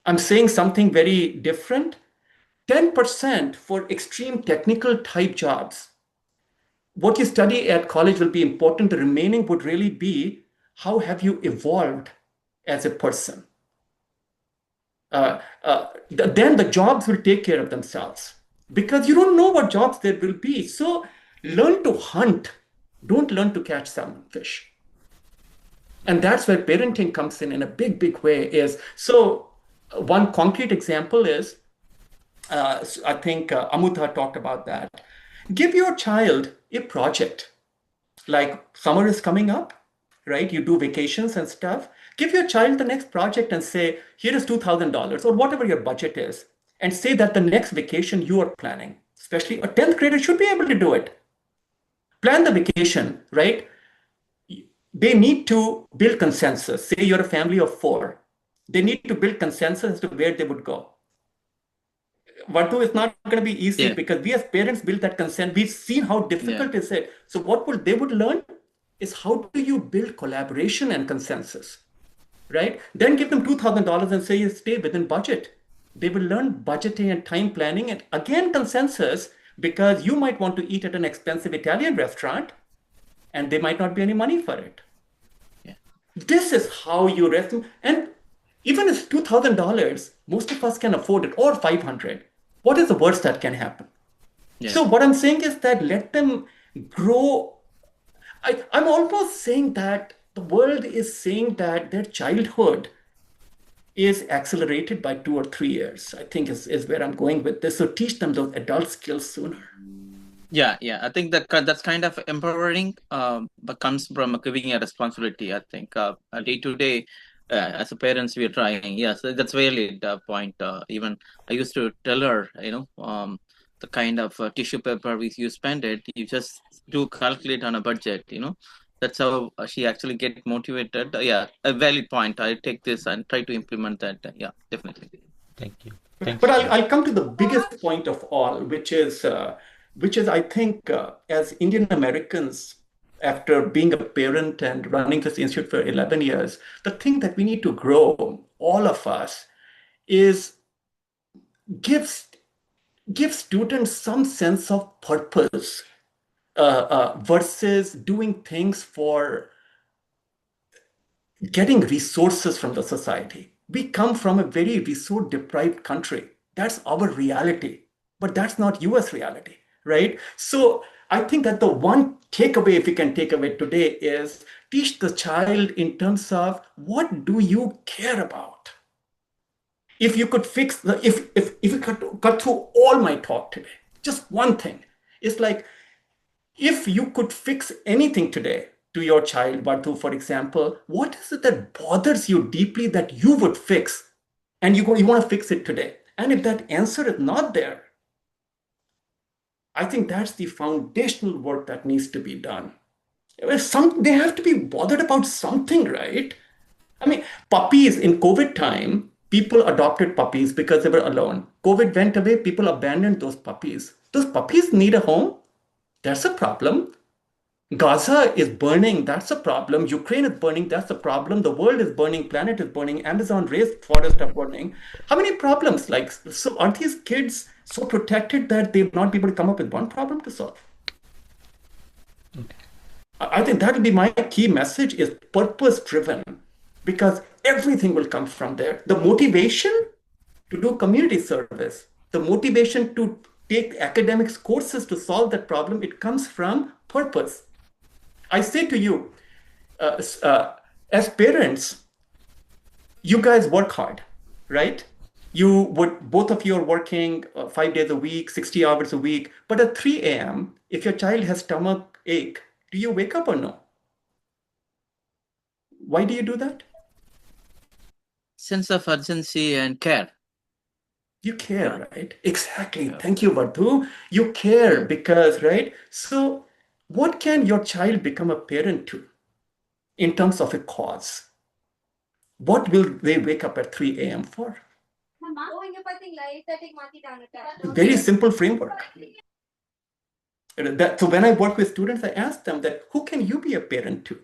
I'm saying something very different. 10% for extreme technical type jobs. What you study at college will be important. The remaining would really be how have you evolved as a person. Then the jobs will take care of themselves because you don't know what jobs there will be. So learn to hunt. Don't learn to catch salmon fish. And that's where parenting comes in a big, big way. One concrete example is, I think Amutha talked about that. Give your child a project. Like summer is coming up, right? You do vacations and stuff. Give your child the next project and say, here is $2,000 or whatever your budget is. And say that the next vacation you are planning, especially a 10th grader should be able to do it. Plan the vacation, right? They need to build consensus. Say you're a family of 4. They need to build consensus as to where they would go. Vartu is not going to be easy because we as parents build that consent. We've seen how difficult is it. So what they would learn is how do you build collaboration and consensus, right? Then give them $2,000 and say you stay within budget. They will learn budgeting and time planning and again consensus, because you might want to eat at an expensive Italian restaurant, and there might not be any money for it. Yeah. This is how you raise them. And even if $2,000, most of us can afford it, or 500. What is the worst that can happen? Yeah. So what I'm saying is that let them grow. I'm almost saying that the world is saying that their childhood is accelerated by 2 or 3 years, I think is where I'm going with this. So teach them those adult skills sooner. Yeah, I think that's kind of empowering, but comes from giving a responsibility. I think day to day, as a parents, we are trying. Yes, that's really the point. Even I used to tell her, the kind of tissue paper you spend it, you just do calculate on a budget. That's how she actually get motivated. Yeah, a valid point. I take this and try to implement that. Yeah, definitely. Thank you. Thanks. But I'll come to the biggest point of all, which is I think as Indian Americans, after being a parent and running this institute for 11 years, the thing that we need to grow, all of us, is give students some sense of purpose versus doing things for getting resources from the society. We come from a very resource deprived country. That's our reality, but that's not US reality, right? So I think that the one takeaway, if we can take away today, is teach the child in terms of what do you care about? If you could fix if you could cut through all my talk today, just one thing, it's like, if you could fix anything today to your child, Bartu, for example, what is it that bothers you deeply that you would fix? And you want to fix it today. And if that answer is not there, I think that's the foundational work that needs to be done. They have to be bothered about something, right? I mean, puppies in COVID time, people adopted puppies because they were alone. COVID went away, people abandoned those puppies. Those puppies need a home. That's a problem. Gaza is burning, that's a problem. Ukraine is burning, that's a problem. The world is burning, planet is burning, Amazon rainforest are burning. How many problems? So aren't these kids so protected that they'll not be able to come up with one problem to solve? Okay. I think that will be my key message, is purpose driven, because everything will come from there. The motivation to do community service, the motivation to take academics courses to solve that problem, it comes from purpose. I say to you, as parents, you guys work hard, right? Both of you are working 5 days a week, 60 hours a week, but at 3 a.m., if your child has stomach ache, do you wake up or no? Why do you do that? Sense of urgency and care. You care, right? Exactly. Yeah. Thank you, Vardhu. You care because, right? So what can your child become a parent to in terms of a cause? What will they wake up at 3 a.m. for? Very simple framework. So when I work with students, I ask them that, who can you be a parent to?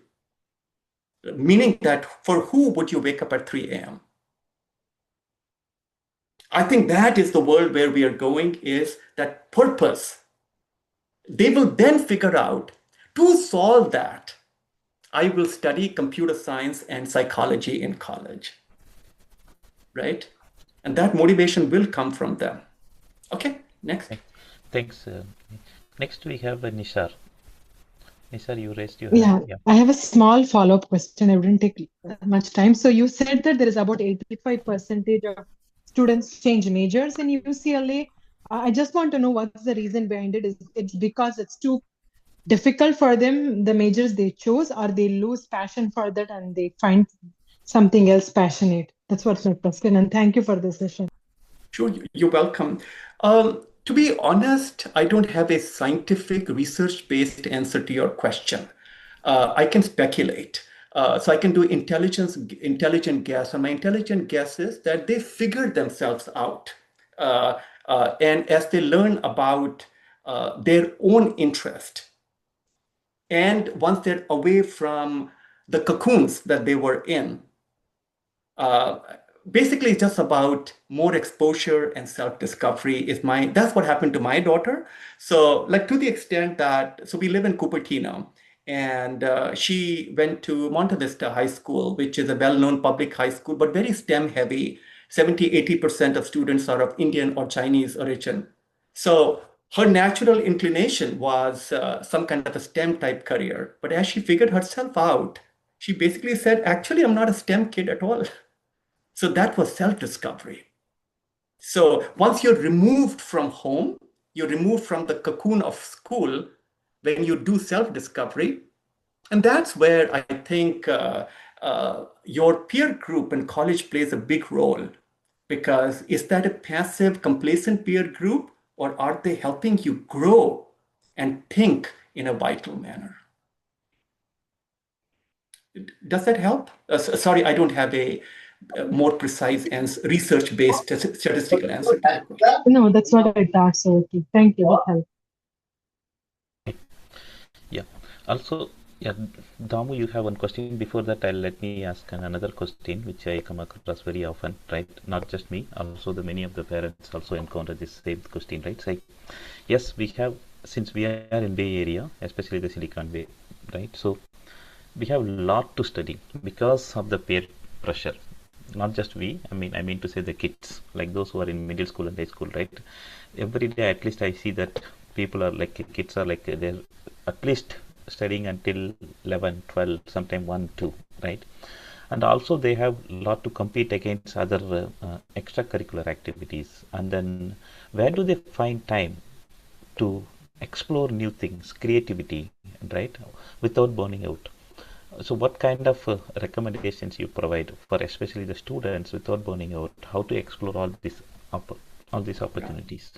Meaning that for who would you wake up at 3 a.m.? I think that is the world where we are going, is that purpose. They will then figure out, to solve that, I will study computer science and psychology in college, right? And that motivation will come from them. Okay, next. Thanks. Next we have Nishar. Nishar, you raised your hand. Yeah, I have a small follow-up question. I wouldn't take much time. So you said that there is about 85% of students change majors in UCLA. I just want to know what's the reason behind it. Is it's because it's too difficult for them, the majors they chose, or they lose passion for that and they find something else passionate? That's what's my question. And thank you for this session. Sure, you're welcome. To be honest, I don't have a scientific research-based answer to your question. I can speculate. So I can do intelligent guess. And my intelligent guess is that they figured themselves out. And as they learn about their own interest, and once they're away from the cocoons that they were in, basically it's just about more exposure and self-discovery. That's what happened to my daughter. So like, to the extent that, so we live in Cupertino, And she went to Monte Vista High School, which is a well-known public high school, but very STEM heavy. 70–80% of students are of Indian or Chinese origin. So her natural inclination was some kind of a STEM type career. But as she figured herself out, she basically said, actually, I'm not a STEM kid at all. So that was self-discovery. So once you're removed from home, you're removed from the cocoon of school, when you do self-discovery. And that's where I think your peer group in college plays a big role. Because is that a passive, complacent peer group, or are they helping you grow and think in a vital manner? Does that help? Sorry, I don't have a more precise and research-based statistical answer to that question. No, that's what I thought. So okay. Thank you. That helped. Yeah. Also, yeah, Damu, you have one question. Before that, let me ask another question, which I come across very often, right? Not just me, also the many of the parents also encounter this same question, right? Say, yes, we have, since we are in Bay Area, especially the Silicon Valley, right? So we have a lot to study because of the peer pressure. Not just we, I mean to say the kids, like those who are in middle school and high school, right? Every day, at least I see that people are like, kids are like, they're at least studying until 11, 12, sometime 1, 2, right? And also they have a lot to compete against other extracurricular activities. And then where do they find time to explore new things, creativity, right? Without burning out. So what kind of recommendations you provide for especially the students without burning out, how to explore all these opportunities?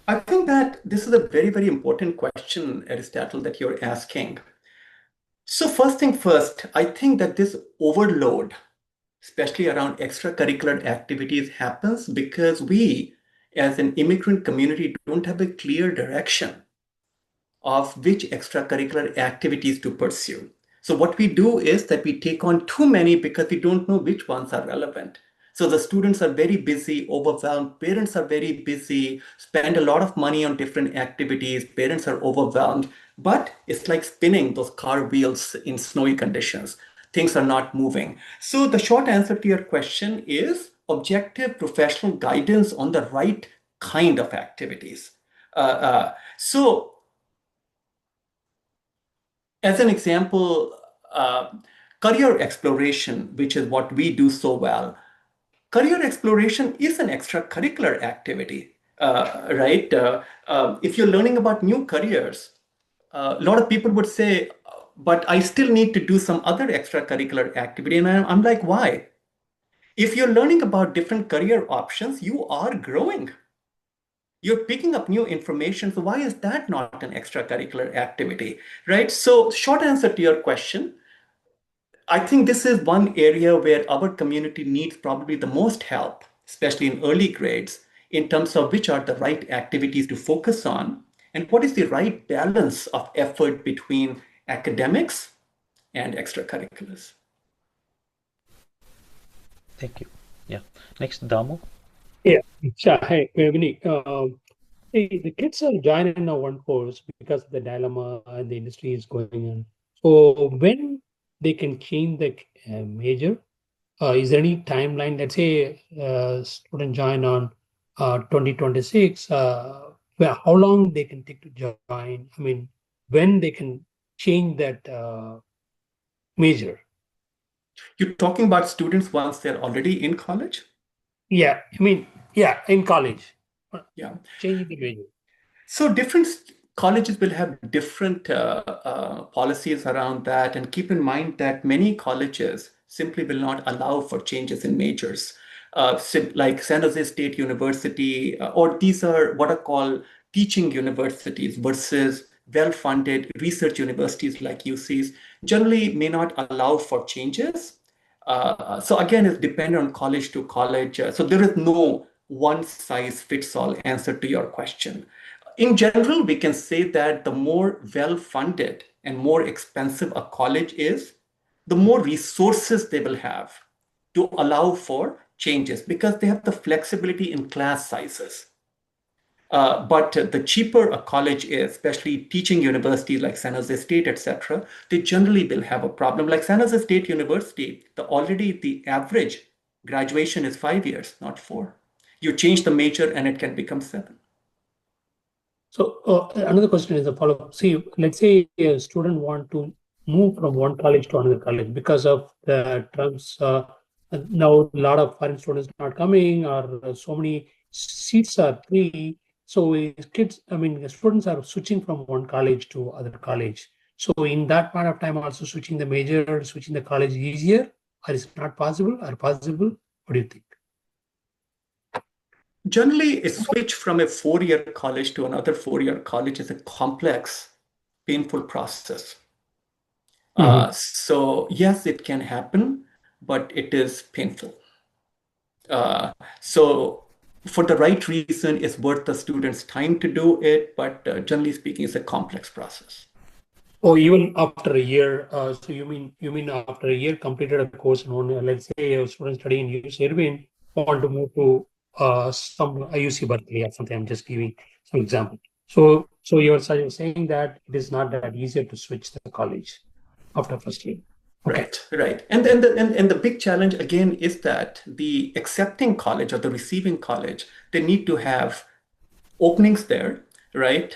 I think that this is a very, very important question, Aristotle, that you're asking. So first thing first, I think that this overload, especially around extracurricular activities, happens because we, as an immigrant community, don't have a clear direction of which extracurricular activities to pursue. So what we do is that we take on too many because we don't know which ones are relevant. So the students are very busy, overwhelmed. Parents are very busy, spend a lot of money on different activities. Parents are overwhelmed, but it's like spinning those car wheels in snowy conditions. Things are not moving. So the short answer to your question is objective professional guidance on the right kind of activities. So as an example, career exploration, which is what we do so well, career exploration is an extracurricular activity, right? If you're learning about new careers, a lot of people would say, but I still need to do some other extracurricular activity. And I'm like, why? If you're learning about different career options, you are growing. You're picking up new information. So why is that not an extracurricular activity, right? So short answer to your question, I think this is one area where our community needs probably the most help, especially in early grades, in terms of which are the right activities to focus on and what is the right balance of effort between academics and extracurriculars. Thank you. Yeah. Next, Damu. Yeah. Hi, Vinny. The kids are joining now one course because of the dilemma and the industry is going on. So when they can change the major, is there any timeline? Let's say student join on 2026. Well, how long they can take to join? I mean, when they can change that major? You're talking about students once they're already in college? Yeah, I mean, yeah, in college. Yeah. Changing the major. So different colleges will have different policies around that. And keep in mind that many colleges simply will not allow for changes in majors. Like San Jose State University, or these are what are called teaching universities versus well-funded research universities like UCs, generally may not allow for changes. So again, it's dependent on college to college. So there is no one size fits all answer to your question. In general, we can say that the more well-funded and more expensive a college is, the more resources they will have to allow for changes because they have the flexibility in class sizes. But the cheaper a college is, especially teaching universities like San Jose State, etc., they generally will have a problem. Like San Jose State University, already the average graduation is 5 years, not 4. You change the major and it can become 7. So another question is a follow-up. See, let's say a student want to move from one college to another college because of the Trump's now a lot of foreign students not coming, or so many seats are free. So kids, I mean, the students are switching from one college to other college. So in that point of time, also switching the major, switching the college is easier, or is not possible, or possible? What do you think? Generally, a switch from a 4-year college to another 4-year college is a complex, painful process. So yes, it can happen, but it is painful. So for the right reason, it's worth the student's time to do it, but generally speaking, it's a complex process. Oh, even after a year. So you mean after a year completed a course, and let's say a student studying in UC Irvine want to move to some IUC Berkeley or something. I'm just giving some example. So you're saying that it is not that easier to switch the college after first year. Okay. Right. And the big challenge again is that the accepting college or the receiving college, they need to have openings there, right?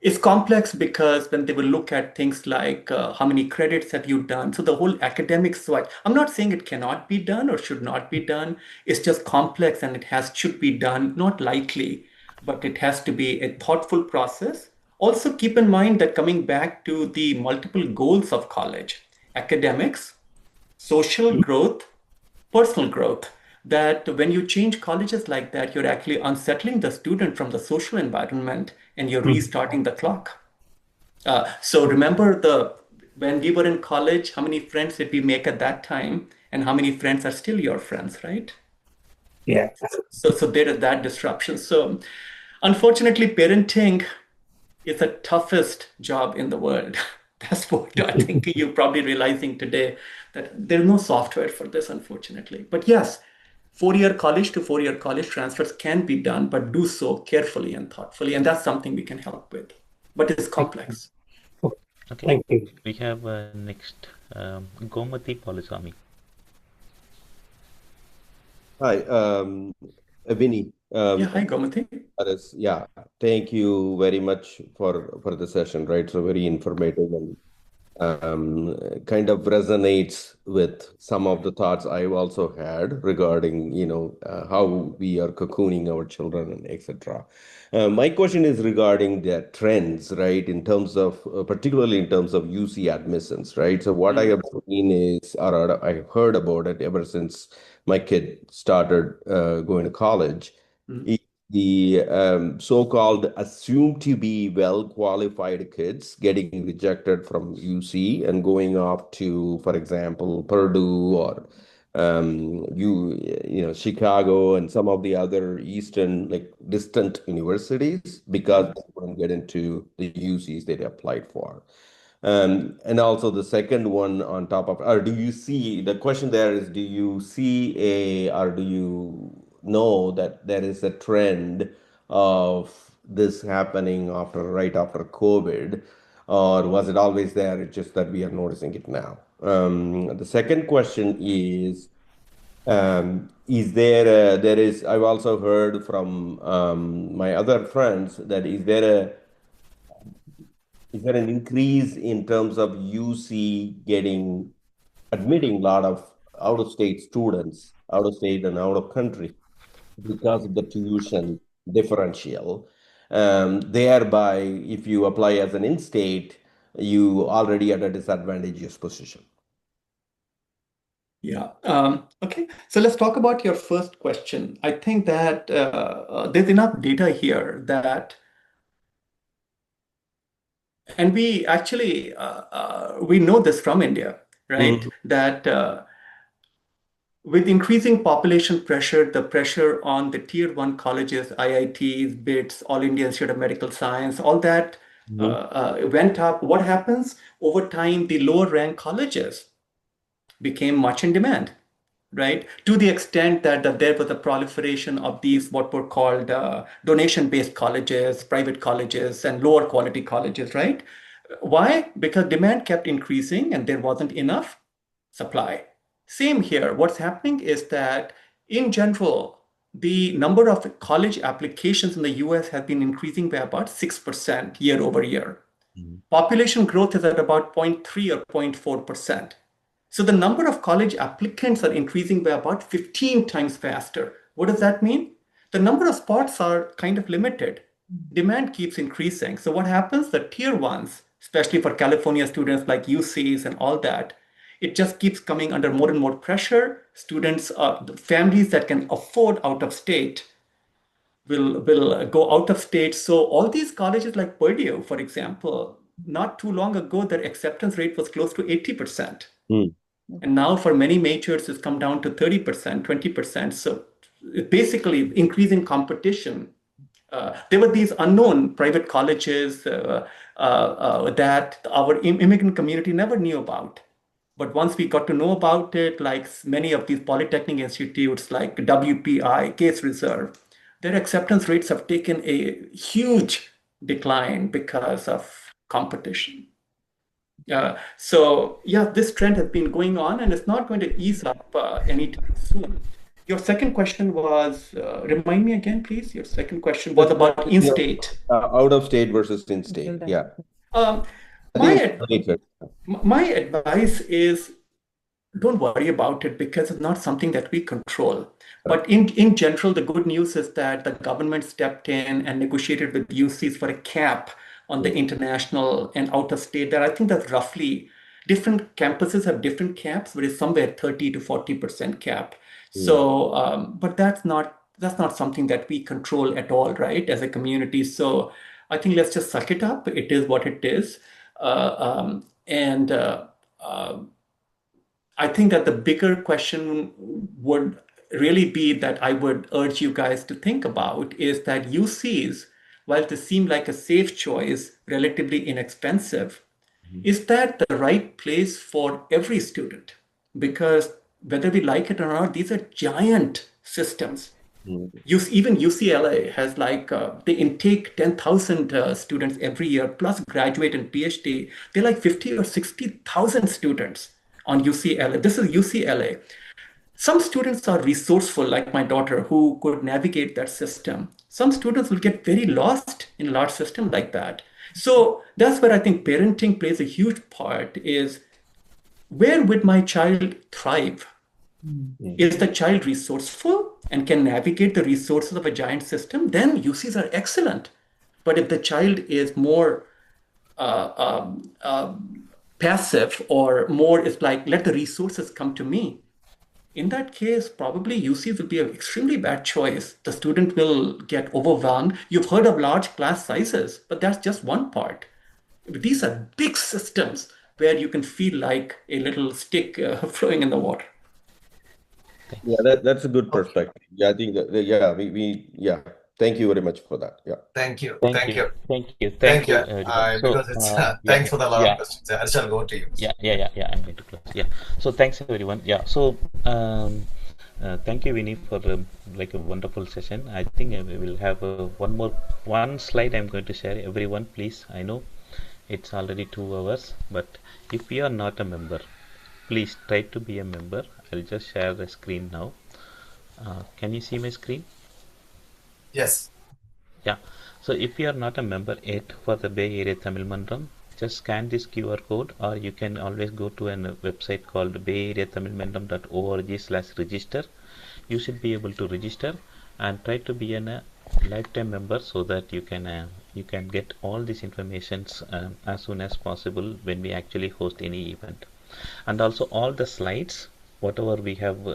It's complex because when they will look at things like how many credits have you done, so the whole academic swag. I'm not saying it cannot be done or should not be done. It's just complex and should be done, not lightly, but it has to be a thoughtful process. Also keep in mind that coming back to the multiple goals of college, academics, social growth, personal growth, that when you change colleges like that, you're actually unsettling the student from the social environment and you're restarting the clock. So remember when we were in college, how many friends did we make at that time and how many friends are still your friends, right? Yeah. So there is that disruption. So unfortunately, parenting is the toughest job in the world. That's what I think you're probably realizing today, that there's no software for this, unfortunately. But yes, 4-year college to 4-year college transfers can be done, but do so carefully and thoughtfully. And that's something we can help with. But it's complex. Okay. Thank you. We have next Gomati Poliswamy. Hi, Vinny. Hi, Gomati. Yeah, thank you very much for the session, right? So very informative and kind of resonates with some of the thoughts I've also had regarding, how we are cocooning our children and etc. My question is regarding the trends, right? In terms of, particularly in terms of UC admissions, right? So what I have seen is, or I've heard about it ever since my kid started going to college, the so-called assumed to be well-qualified kids getting rejected from UC and going off to, for example, Purdue or Chicago and some of the other eastern, like distant universities because they couldn't get into the UCs they applied for. And also the second one on top of, or do you see, the question there is, do you see or do you know that there is a trend of this happening right after COVID, or was it always there? It's just that we are noticing it now. The second question is I've also heard from my other friends that is there an increase in terms of UC admitting a lot of out-of-state students, out-of-state and out-of-country, because of the tuition differential. Thereby, if you apply as an in-state, you already at a disadvantageous position. Yeah. Okay. So let's talk about your first question. I think that there's enough data here that, and we actually, we know this from India, right? That with increasing population pressure, the pressure on the tier 1 colleges, IITs, BITS, All India Institute of Medical Science, all that went up. What happens? Over time, the lower ranked colleges became much in demand. right? To the extent that there was a proliferation of these what were called donation-based colleges, private colleges, and lower quality colleges, right? Why? Because demand kept increasing and there wasn't enough supply. Same here. What's happening is that in general, the number of college applications in the US has been increasing by about 6% year over year. Population growth is at about 0.3 or 0.4%. So the number of college applicants are increasing by about 15 times faster. What does that mean? The number of spots are kind of limited. Demand keeps increasing. So what happens? The tier ones, especially for California students like UCs and all that, it just keeps coming under more and more pressure. Students, families that can afford out of state will go out of state. So all these colleges like Purdue, for example, not too long ago, their acceptance rate was close to 80%. And now for many majors, it's come down to 30%, 20%. So basically increasing competition. There were these unknown private colleges that our immigrant community never knew about. But once we got to know about it, like many of these polytechnic institutes like WPI, Case Reserve, their acceptance rates have taken a huge decline because of competition. So yeah, this trend has been going on and it's not going to ease up anytime soon. Your second question was, remind me again, please. Your second question was about in-state. Out of state versus in-state, yeah. My advice is don't worry about it because it's not something that we control. But in general, the good news is that the government stepped in and negotiated with UCs for a cap on the international and out of state. That I think that's roughly different campuses have different caps, but it's somewhere 30 to 40% cap. So, but that's not something that we control at all, right? As a community. So I think let's just suck it up. It is what it is. I think that the bigger question would really be that I would urge you guys to think about is that UCs, while they seem like a safe choice, relatively inexpensive, is that the right place for every student? Because whether we like it or not, these are giant systems. Even UCLA has they intake 10,000 students every year, plus graduate and PhD. They're like 50 or 60,000 students on UCLA. This is UCLA. Some students are resourceful, like my daughter, who could navigate that system. Some students will get very lost in a large system like that. So that's where I think parenting plays a huge part is where would my child thrive? Is the child resourceful and can navigate the resources of a giant system? Then UCs are excellent. But if the child is more passive or more is like, let the resources come to me, in that case, probably UCs will be an extremely bad choice. The student will get overwhelmed. You've heard of large class sizes, but that's just one part. These are big systems where you can feel like a little stick flowing in the water. Yeah, that's a good perspective. Yeah, I think that, yeah. Thank you very much for that. Yeah. Thank you. Thank you. Because it's thanks for the lot of questions. I shall go to you. Yeah. I'm going to close. Yeah. So thanks everyone. Yeah. So thank you, Vinny, for like a wonderful session. I think we will have one slide. I'm going to share. Everyone, please. I know it's already 2 hours, but if you are not a member, please try to be a member. I'll just share the screen now. Can you see my screen? Yes. Yeah. So if you are not a member yet for the Bay Area Tamil Mandram, just scan this QR code, or you can always go to a website called bayareatamilmandram.org/register. You should be able to register and try to be a lifetime member so that you can get all these informations as soon as possible when we actually host any event. And also all the slides, whatever we have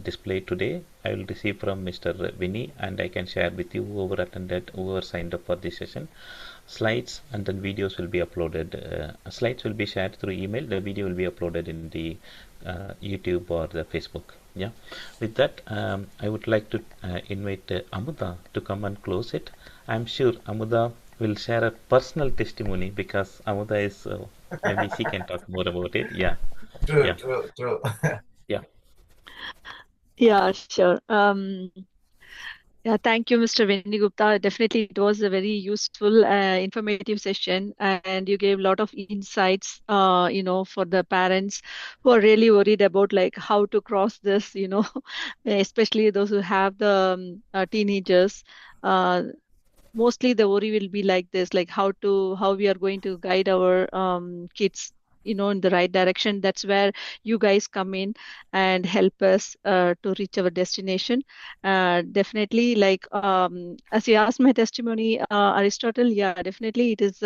displayed today, I will receive from Mr. Vinny, and I can share with you whoever attended, whoever signed up for this session. Slides and then videos will be uploaded. Slides will be shared through email. The video will be uploaded in the YouTube or the Facebook. Yeah. With that, I would like to invite Amuda to come and close it. I'm sure Amuda will share a personal testimony because Amuda is maybe she can talk more about it. Yeah. True. Yeah. Yeah, sure. Yeah, thank you, Mr. Vinny Gupta. Definitely, it was a very useful, informative session, and you gave a lot of insights, for the parents who are really worried about like how to cross this, especially those who have the teenagers. Uh, Mostly the worry will be like this, like how we are going to guide our kids, in the right direction. That's where you guys come in and help us to reach our destination. Definitely, like as you asked my testimony, Aristotle, yeah, definitely it is.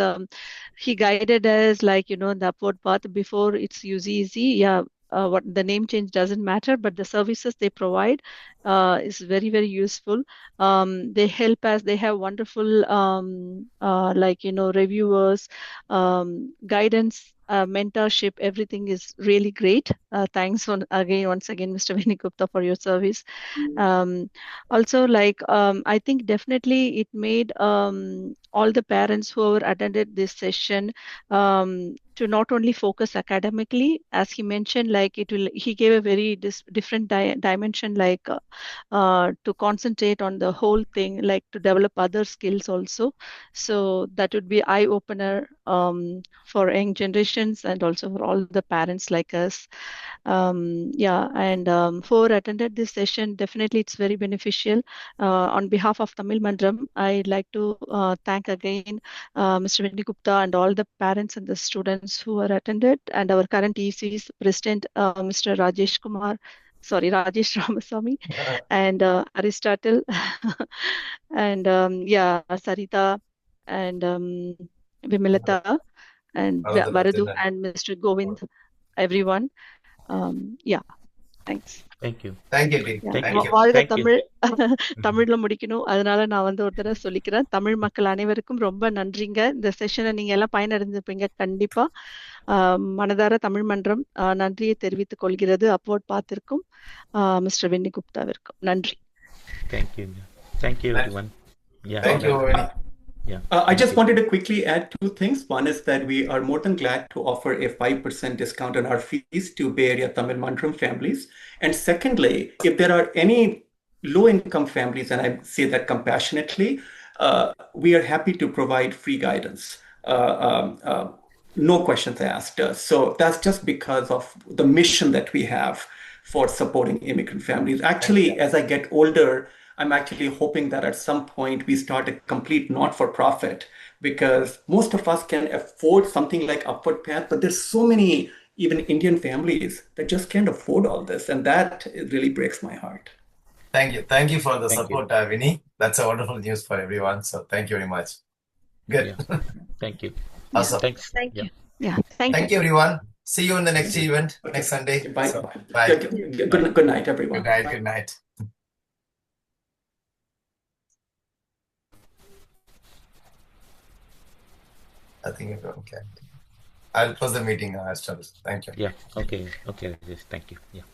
He guided us like the upward path before it's easy. Yeah, what the name change doesn't matter, but the services they provide is very, very useful. They help us. They have wonderful reviewers, guidance, mentorship. Everything is really great. Thanks once again, Mr. Vinny Gupta, for your service. Also, I think definitely it made all the parents who have attended this session to not only focus academically, as he mentioned, like he gave a very different dimension, to concentrate on the whole thing, like to develop other skills also. So that would be eye opener for young generations and also for all the parents like us. Yeah, and who attended this session, definitely it's very beneficial. On behalf of Tamil Mandram, I'd like to thank again Mr. Vinny Gupta and all the parents and the students who are attended, and our current EC's President, Mr. Rajesh Ramaswamy, and Aristotle, and Sarita, and Vimalata, and Varadu, and Mr. Govind, everyone. Yeah, thanks. Thank you. Thank you, Dean. Yeah. Thank you. வாழ்க Thank you. Tamil. தமிழ்ல முடிக்கணும். அதனால நான் ஒரு தடவை சொல்லிக்கிறேன். தமிழ் மக்கள் அனைவருக்கும் ரொம்ப நன்றிங்க. இந்த செஷனை நீங்க எல்லாம் பயனடைஞ்சிருப்பீங்க கண்டிப்பா. மனதார தமிழ் மன்றம் நன்றியை தெரிவித்துக் கொள்கிறது அப்வர்ட் பாத்திருக்கும் மிஸ்டர் வென்னி குப்தாவிற்கும். நன்றி. Thank you. Thank you, everyone. Yeah. Thank you, Vinny. Yeah. I just wanted to quickly add two things. One is that we are more than glad to offer a 5% discount on our fees to Bay Area Tamil Mandram families. And secondly, if there are any low-income families, and I say that compassionately, we are happy to provide free guidance. No questions asked. So that's just because of the mission that we have for supporting immigrant families. Actually, as I get older, I'm actually hoping that at some point we start a complete not-for-profit, because most of us can afford something like Upward Path, but there's so many even Indian families that just can't afford all this, and that really breaks my heart. Thank you. Thank you for the support, Vinny. That's a wonderful news for everyone. So thank you very much. Good. Yeah. Thank you. Awesome. Thanks. Thank you. Yeah. Yeah, Thank you, everyone. See you in the next event next Sunday. Bye. So, bye. Good night, everyone. Good night. Bye. Good night. I think it's okay. I'll close the meeting. Thank you. Yeah. Okay. Okay. Thank you. Yeah.